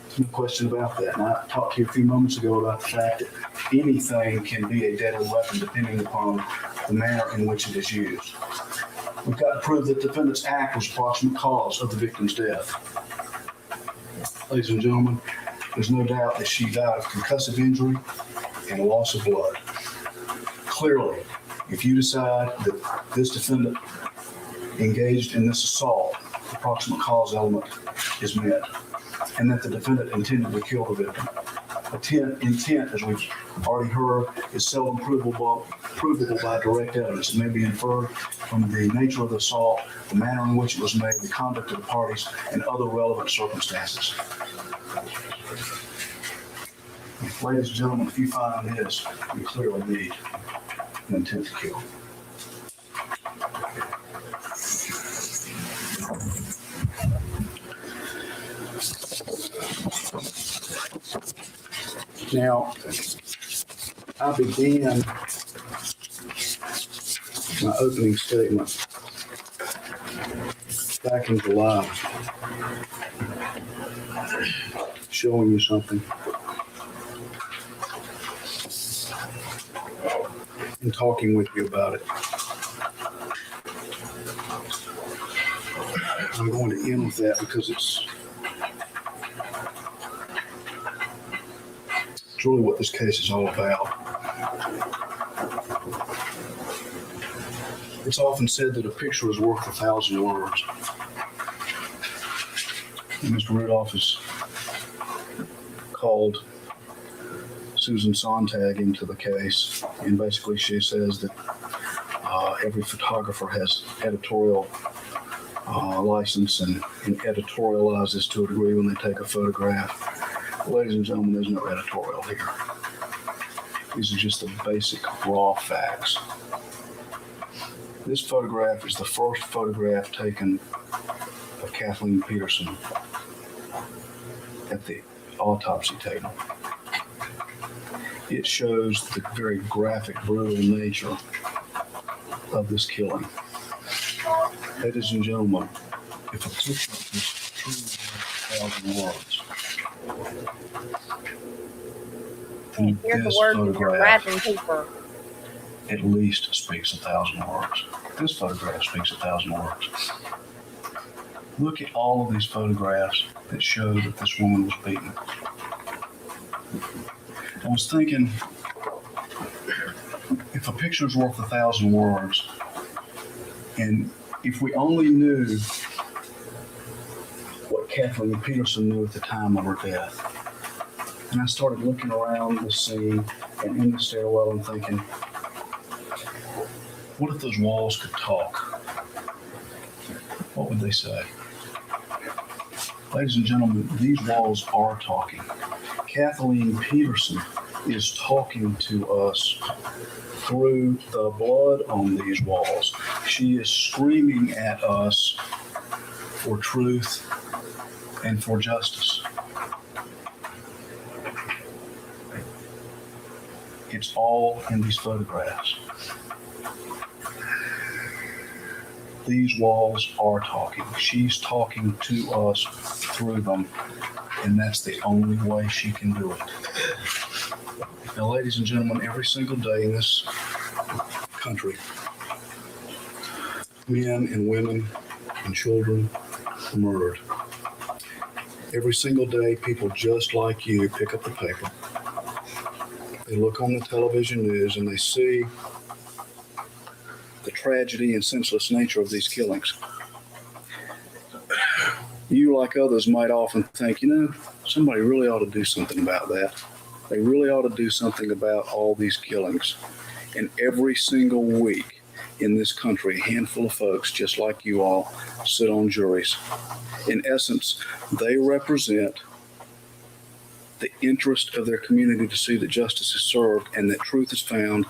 There's no question about that. And I talked to you a few moments ago about the fact that anything can be a deadly weapon depending upon the manner in which it is used. We've got to prove that the defendant's act was approximate cause of the victim's death. Ladies and gentlemen, there's no doubt that she died of concussive injury and loss of blood. Clearly, if you decide that this defendant engaged in this assault, the proximate cause element is met, and that the defendant intended to kill the victim. Intent, as we've already heard, is seldom provable by direct evidence. It may be inferred from the nature of the assault, the manner in which it was made, the conduct of the parties, and other relevant circumstances. Ladies and gentlemen, if you find this, you clearly need an intent to kill. Now, I began my opening statement back in July, showing you something and talking with you about it. I'm going to end with that because it's really what this case is all about. It's often said that a picture is worth 1,000 words. And Mr. Rudolph has called Susan Sontag into the case, and basically she says that every photographer has editorial license and editorializes to a degree when they take a photograph. Ladies and gentlemen, there's no editorial here. These are just the basic raw facts. This photograph is the first photograph taken of Kathleen Peterson at the autopsy table. It shows the very graphic, brutal nature of this killing. Ladies and gentlemen, if a picture is truly 1,000 words, then Here's the this words in your photograph wrapping paper. at least speaks 1,000 words. This photograph speaks 1,000 words. Look at all of these photographs that show that this woman was beaten. I was thinking, if a picture's worth 1,000 words, and if we only knew what Kathleen Peterson knew at the time of her death, and I started looking around the scene and in the stairwell and thinking, what if those walls could talk? What would they say? Ladies and gentlemen, these walls are talking. Kathleen Peterson is talking to us through the blood on these walls. She is screaming at us for truth and for justice. It's all in these photographs. These walls are talking. She's talking to us through them, and that's the only way she can do it. Now, ladies and gentlemen, every single day in this country, men and women and children are murdered. Every single day, people just like you pick up the paper. They look on the television news and they see the tragedy and senseless nature of these killings. You, like others, might often think, somebody really ought to do something about that. They really ought to do something about all these killings. And every single week in this country, a handful of folks, just like you all, sit on juries. In essence, they represent the interest of their community to see that justice is served and that truth is found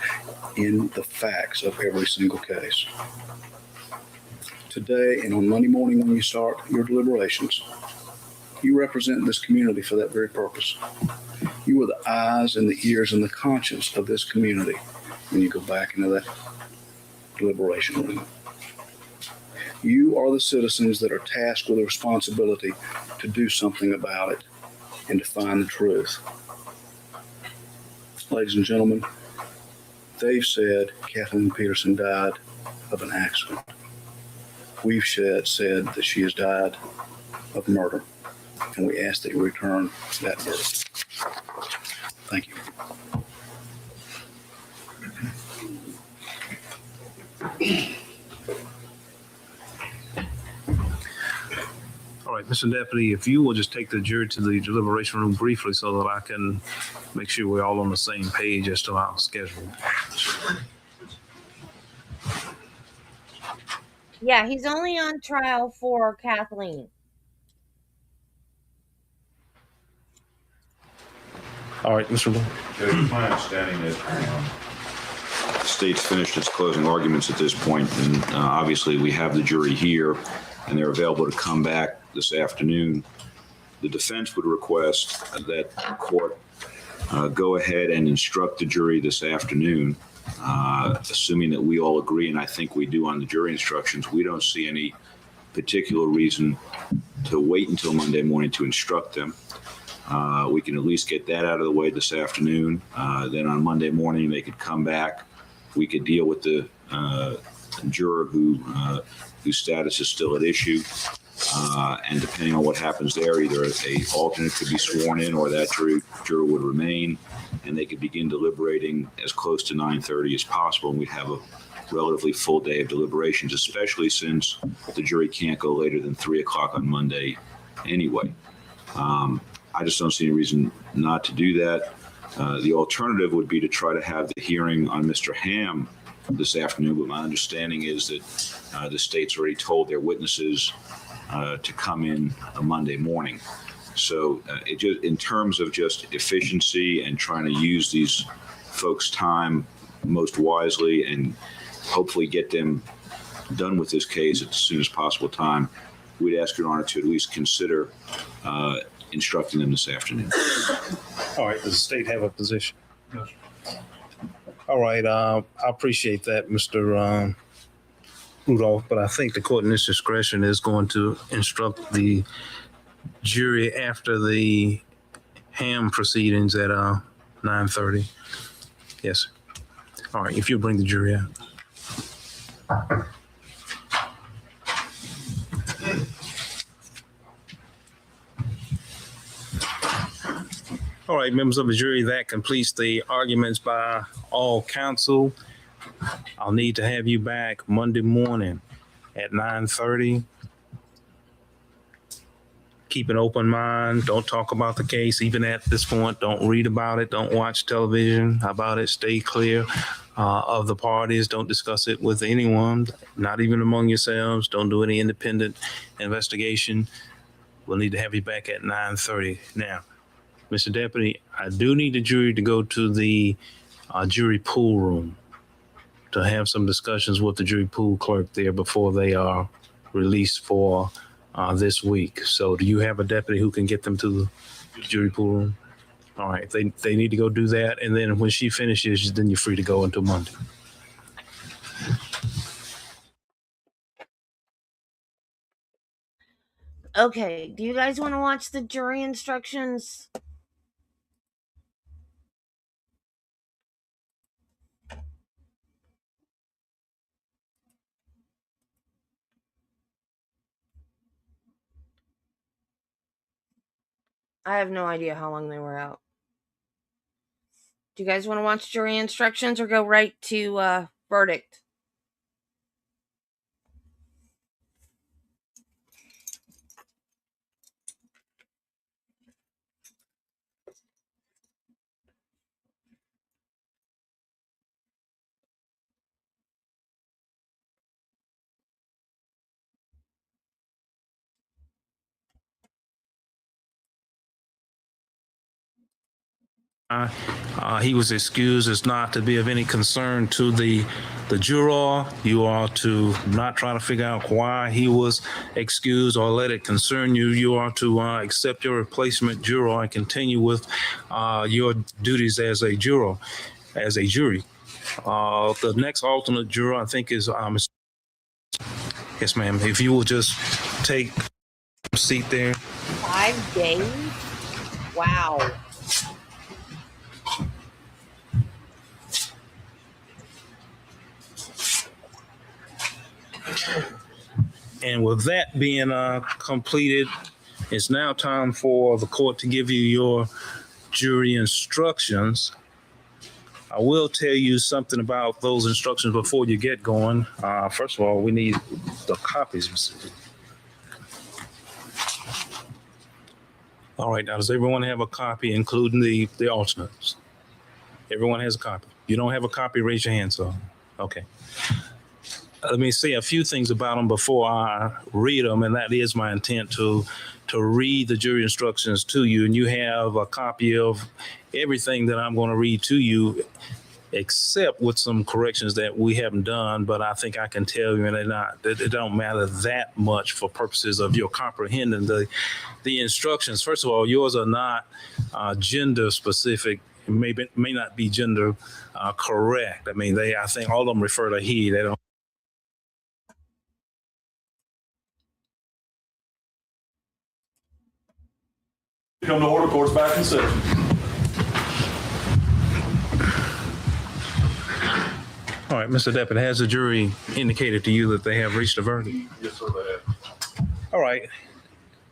in the facts of every single case. Today and on Monday morning when you start your deliberations, you represent this community for that very purpose. You are the eyes and the ears and the conscience of this community when you go back into that deliberation room. You are the citizens that are tasked with the responsibility to do something about it and to find the truth. Ladies and gentlemen, they've said Kathleen Peterson died of an accident. We've said that she has died of murder, and we ask that you return that verdict. Thank you. All right, Mr. Deputy, if you will just take the jury to the deliberation room briefly so that I can make sure we're all on the same page as to our schedule. Yeah, he's only on trial for Kathleen. All right, Mr. Moore. Judge, it's my understanding that The state's finished its closing arguments at this point, and obviously we have the jury here, and they're available to come back this afternoon. The defense would request that the court go ahead and instruct the jury this afternoon, assuming that we all agree, and I think we do on the jury instructions. We don't see any particular reason to wait until Monday morning to instruct them. We can at least get that out of the way this afternoon. Then on Monday morning, they could come back. We could deal with the juror whose status is still at issue. And depending on what happens there, either a alternate could be sworn in or that juror would remain, and they could begin deliberating as close to 9:30 as possible. And we'd have a relatively full day of deliberations, especially since the jury can't go later than 3 o'clock on Monday anyway. I just don't see any reason not to do that. The alternative would be to try to have the hearing on Mr. Ham this afternoon, but my understanding is that the state's already told their witnesses to come in on Monday morning. So in terms of just efficiency and trying to use these folks' time most wisely and hopefully get them done with this case at the soonest possible time, we'd ask Your Honor to at least consider instructing them this afternoon. All right, does the state have a position? Yes. All right, I appreciate that, Mr. Rudolph, but I think the court in its discretion is going to instruct the jury after the Ham proceedings at 9:30. Yes, sir. All right, if you bring the jury out. All right, members of the jury, that completes the arguments by all counsel. I'll need to have you back Monday morning at 9:30. Keep an open mind. Don't talk about the case. Even at this point, don't read about it. Don't watch television about it. Stay clear of the parties. Don't discuss it with anyone, not even among yourselves. Don't do any independent investigation. We'll need to have you back at 9:30. Now, Mr. Deputy, I do need the jury to go to the jury pool room to have some discussions with the jury pool clerk there before they are released for this week. So do you have a deputy who can get them to the jury pool room? All right, they need to go do that. And then when she finishes, then you're free to go until Monday. Okay, do you guys want to watch the jury instructions? I have no idea how long they were out. Do you guys want to watch jury instructions or go right to verdict? He was excused as not to be of any concern to the juror. You are to not try to figure out why he was excused or let it concern you. You are to accept your replacement juror and continue with your duties as a juror, as a jury. The next alternate juror, I think, is yes, ma'am. If you will just take a seat there. 5 days? Wow. And with that being completed, it's now time for the court to give you your jury instructions. I will tell you something about those instructions before you get going. First of all, we need the copies. All right, now does everyone have a copy, including the alternates? Everyone has a copy. If you don't have a copy, raise your hand. So, okay. Let me say a few things about them before I read them, and that is my intent to read the jury instructions to you, and you have a copy of everything that I'm going to read to you, except with some corrections that we haven't done, but I think I can tell you, and it don't matter that much for purposes of your comprehending the instructions. First of all, yours are not gender specific. May not be gender correct. I mean, I think all of them refer to he. They don't. Come to order, court's back in session. All right, Mr. Deputy, has the jury indicated to you that they have reached a verdict? Yes, sir, they have. All right.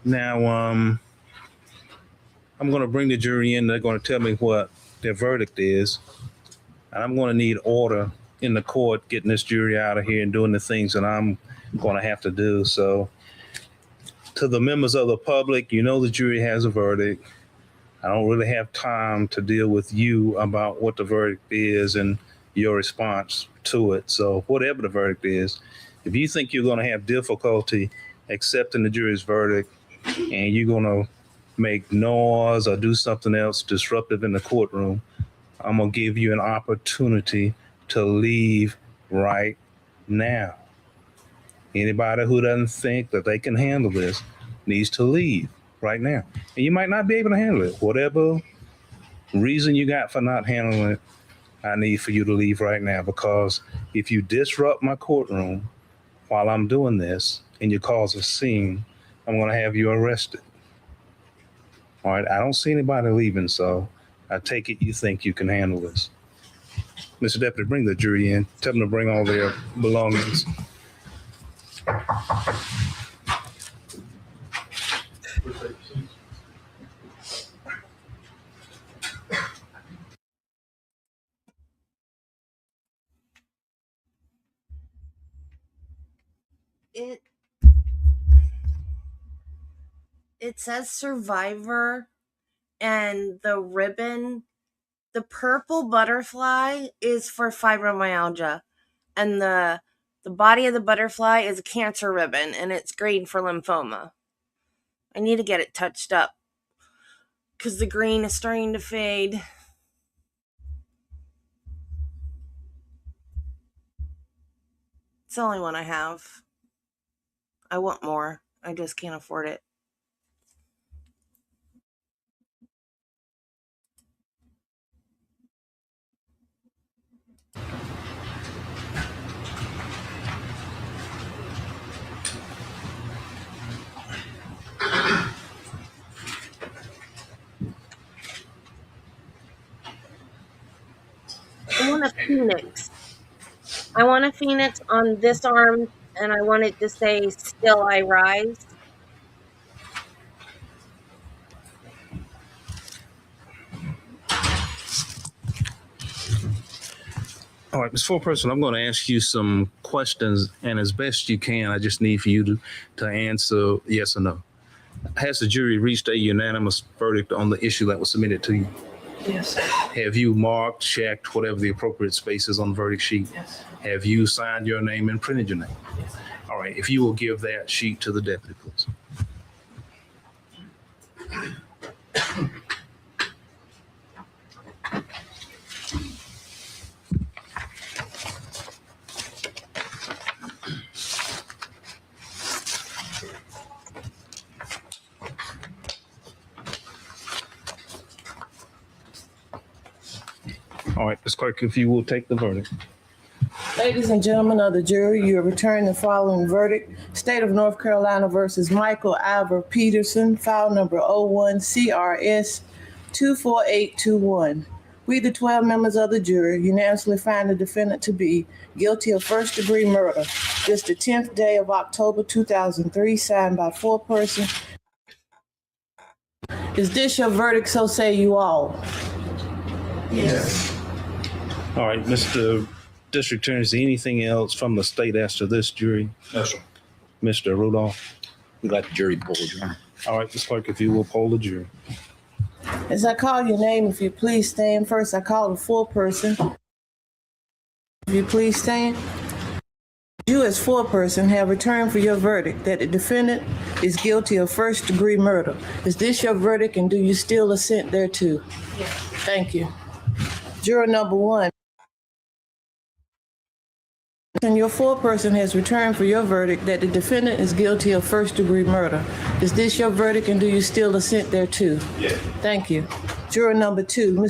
Now, I'm going to bring the jury in. They're going to tell me what their verdict is. And I'm going to need order in the court getting this jury out of here and doing the things that I'm going to have to do. So, to the members of the public, you know the jury has a verdict. I don't really have time to deal with you about what the verdict is and your response to it. So whatever the verdict is, if you think you're going to have difficulty accepting the jury's verdict and you're going to make noise or do something else disruptive in the courtroom, I'm going to give you an opportunity to leave right now. Anybody who doesn't think that they can handle this needs to leave right now. And you might not be able to handle it. Whatever reason you got for not handling it, I need for you to leave right now, because if you disrupt my courtroom while I'm doing this and you cause a scene, I'm going to have you arrested. All right, I don't see anybody leaving, so I take it you think you can handle this. Mr. Deputy, bring the jury in. Tell them to bring all their belongings. It says survivor, and the ribbon, the purple butterfly is for fibromyalgia, and the body of the butterfly is a cancer ribbon, and it's green for lymphoma. I need to get it touched up because the green is starting to fade. It's the only one I have. I want more. I just can't afford it. I want a phoenix. I want a phoenix on this arm, and I want it to say, "Still I rise." All right, Ms. Foreperson, I'm going to ask you some questions, and as best you can, I just need for you to answer yes or no. Has the jury reached a unanimous verdict on the issue that was submitted to you? Yes. Have you marked, checked whatever the appropriate space is on the verdict sheet? Yes. Have you signed your name and printed your name? Yes. All right, if you will give that sheet to the deputy, please. All right, Ms. Clerk, if you will take the verdict. Ladies and gentlemen of the jury, you are returning the following verdict. State of North Carolina versus Michael Peterson, file number 01CRS 24821. We, the 12 members of the jury, unanimously find the defendant to be guilty of first-degree murder. This the 10th day of October 2003, signed by foreperson. Is this your verdict, so say you all? Yes. All right, Mr. District Attorney, is there anything else from the state as to this jury? No, sir. Mr. Rudolph? We'd like the jury polled, Your Honor. All right, Ms. Clerk, if you will poll the jury. As I call your name, if you please stand. First, I call the foreperson. If you please stand. You as foreperson have returned for your verdict that the defendant is guilty of first-degree murder. Is this your verdict, and do you still assent thereto? Yes. Thank you. Juror number one. And your foreperson has returned for your verdict that the defendant is guilty of first-degree murder. Is this your verdict, and do you still assent thereto? Yes. Thank you. Juror number two.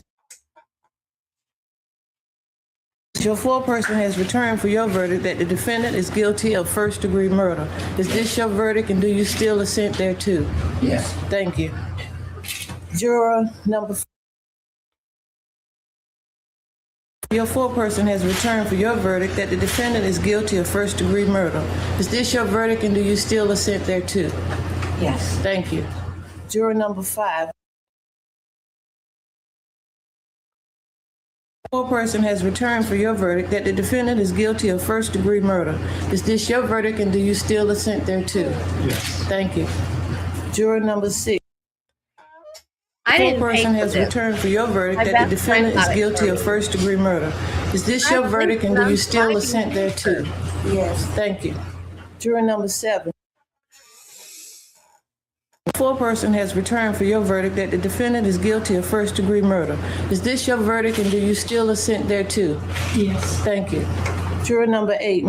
Your foreperson has returned for your verdict that the defendant is guilty of first-degree murder. Is this your verdict, and do you still assent thereto? Yes. Thank you. Juror number four. Your foreperson has returned for your verdict that the defendant is guilty of first-degree murder. Is this your verdict, and do you still assent thereto? Yes. Thank you. Juror number five. Your foreperson has returned for your verdict that the defendant is guilty of first-degree murder. Is this your verdict, and do you still assent thereto? Yes. Thank you. Juror number six. The foreperson has returned for your verdict that the defendant is guilty of first-degree murder. Is this your verdict, and do you still assent thereto? Yes. Thank you. Juror number seven. The foreperson has returned for your verdict that the defendant is guilty of first-degree murder. Is this your verdict, and do you still assent thereto? Yes. Thank you. Juror number eight.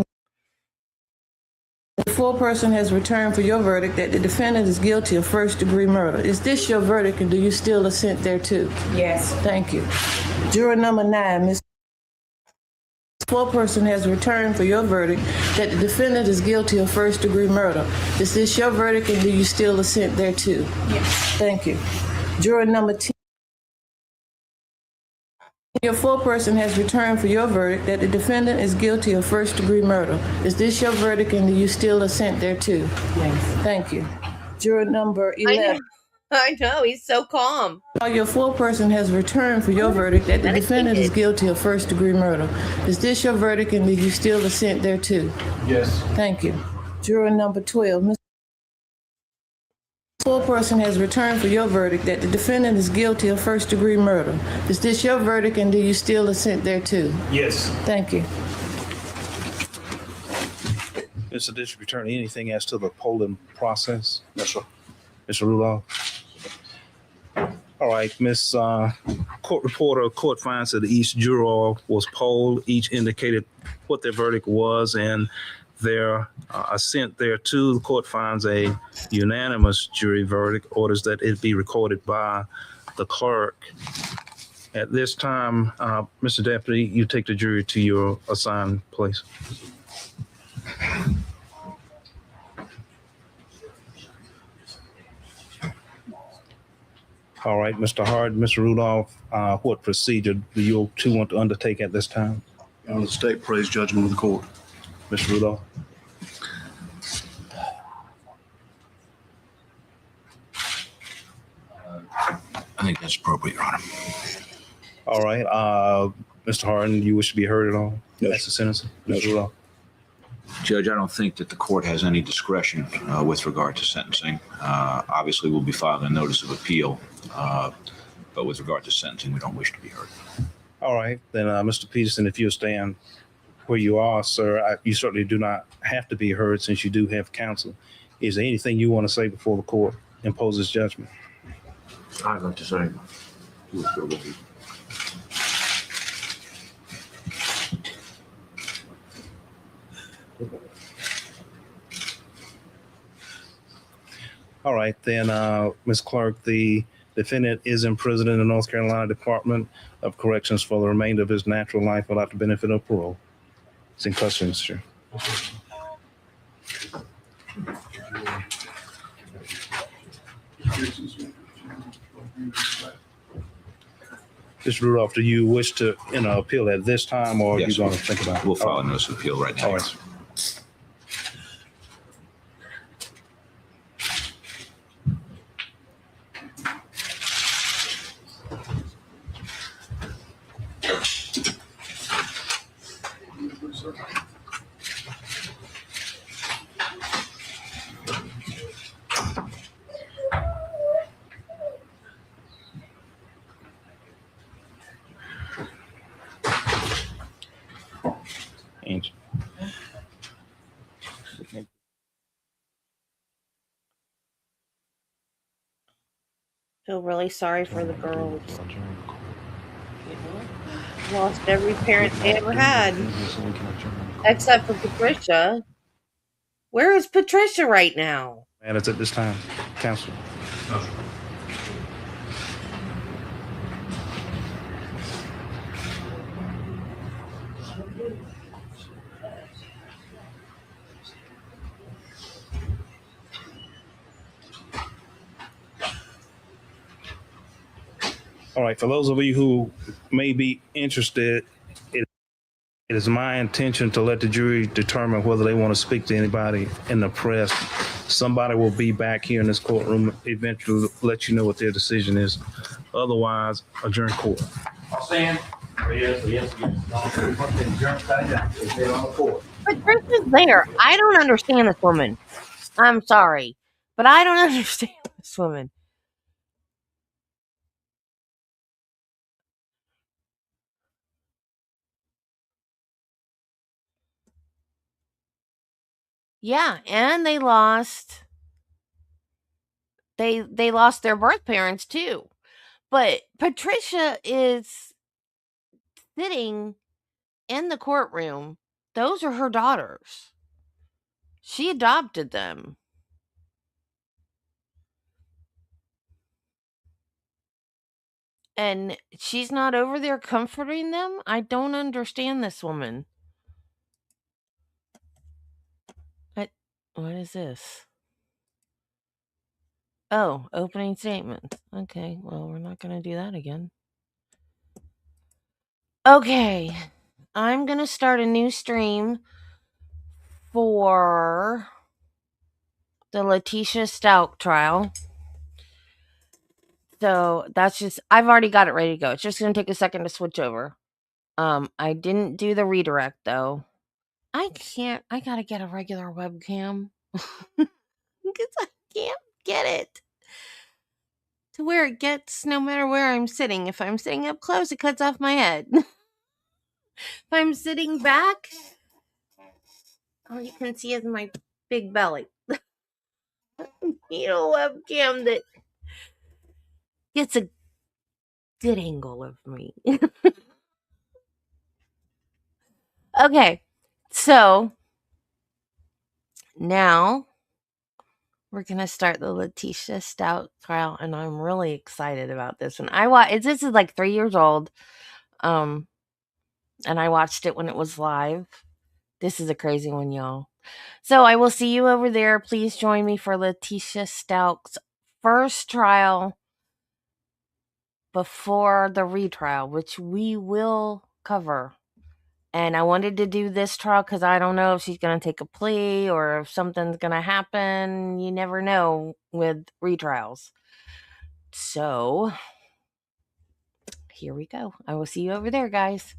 The foreperson has returned for your verdict that the defendant is guilty of first-degree murder. Is this your verdict, and do you still assent thereto? Yes. Thank you. Juror number 9, Ms. Foreperson has returned for your verdict that the defendant is guilty of first-degree murder. Is this your verdict, and do you still assent thereto? Yes. Thank you. Juror number 10. Your foreperson has returned for your verdict that the defendant is guilty of first-degree murder. Is this your verdict, and do you still assent thereto? Yes. Thank you. Juror number 11. I know, he's so calm. Your foreperson has returned for your verdict that the defendant is guilty of first-degree murder. Is this your verdict, and do you still assent thereto? Yes. Thank you. Juror number 12. Ms. Foreperson has returned for your verdict that the defendant is guilty of first-degree murder. Is this your verdict, and do you still assent thereto? Yes. Thank you. Mr. District Attorney, anything as to the polling process? Yes, sir. Mr. Rudolph? All right, Miss Court Reporter, court finds that each juror was polled. Each indicated what their verdict was and their assent thereto. The court finds a unanimous jury verdict, orders that it be recorded by the clerk. At this time, Mr. Deputy, you take the jury to your assigned place. All right, Mr. Hard, Mr. Rudolph, what procedure do you two want to undertake at this time? On the state praise judgment of the court. Mr. Rudolph? I think that's appropriate, Your Honor. All right, Mr. Harden, you wish to be heard at all? Yes. That's the sentence. Yes. Mr. Rudolph? Judge, I don't think that the court has any discretion with regard to sentencing. Obviously, we'll be filing a notice of appeal, but with regard to sentencing, we don't wish to be heard. All right, then, Mr. Peterson, if you'll stand where you are, sir, you certainly do not have to be heard since you do have counsel. Is there anything you want to say before the court imposes judgment? I'd like to say. All right, then, Ms. Clark, the defendant is imprisoned in the North Carolina Department of Corrections for the remainder of his natural life without the benefit of parole. It's in custody, Mr. Chair. Mr. Rudolph, do you wish to appeal at this time, or Yes, are you going to think about it? We'll file a notice of appeal right now. All right. Angel. Feel really sorry for the girls. Lost every parent they ever had, except for Patricia. Where is Patricia right now? And it's at this time, counsel. All right, for those of you who may be interested, it is my intention to let the jury determine whether they want to speak to anybody in the press. Somebody will be back here in this courtroom eventually to let you know what their decision is. Otherwise, adjourn court. I'll stand. Yes. Patricia's there. I don't understand this woman. I'm sorry, but I don't understand this woman. Yeah, and they lost their birth parents too. But Patricia is sitting in the courtroom. Those are her daughters. She adopted them. And she's not over there comforting them? I don't understand this woman. What is this? Oh, opening statement. Okay, well, we're not going to do that again. Okay, I'm going to start a new stream for the Letitia Stout trial. So that's just, I've already got it ready to go. It's just going to take a second to switch over. I didn't do the redirect though. I got to get a regular webcam because I can't get it to where it gets no matter where I'm sitting. If I'm sitting up close, it cuts off my head. If I'm sitting back, all you can see is my big belly. Need a webcam that gets a good angle of me. Okay, so now we're gonna start the Letitia Stout trial, and I'm really excited about this one. This is like 3 years old, and I watched it when it was live. This is a crazy one, y'all. So I will see you over there. Please join me for Letitia Stout's first trial before the retrial, which we will cover. And I wanted to do this trial because I don't know if she's going to take a plea or if something's going to happen. You never know with retrials. So here we go. I will see you over there, guys.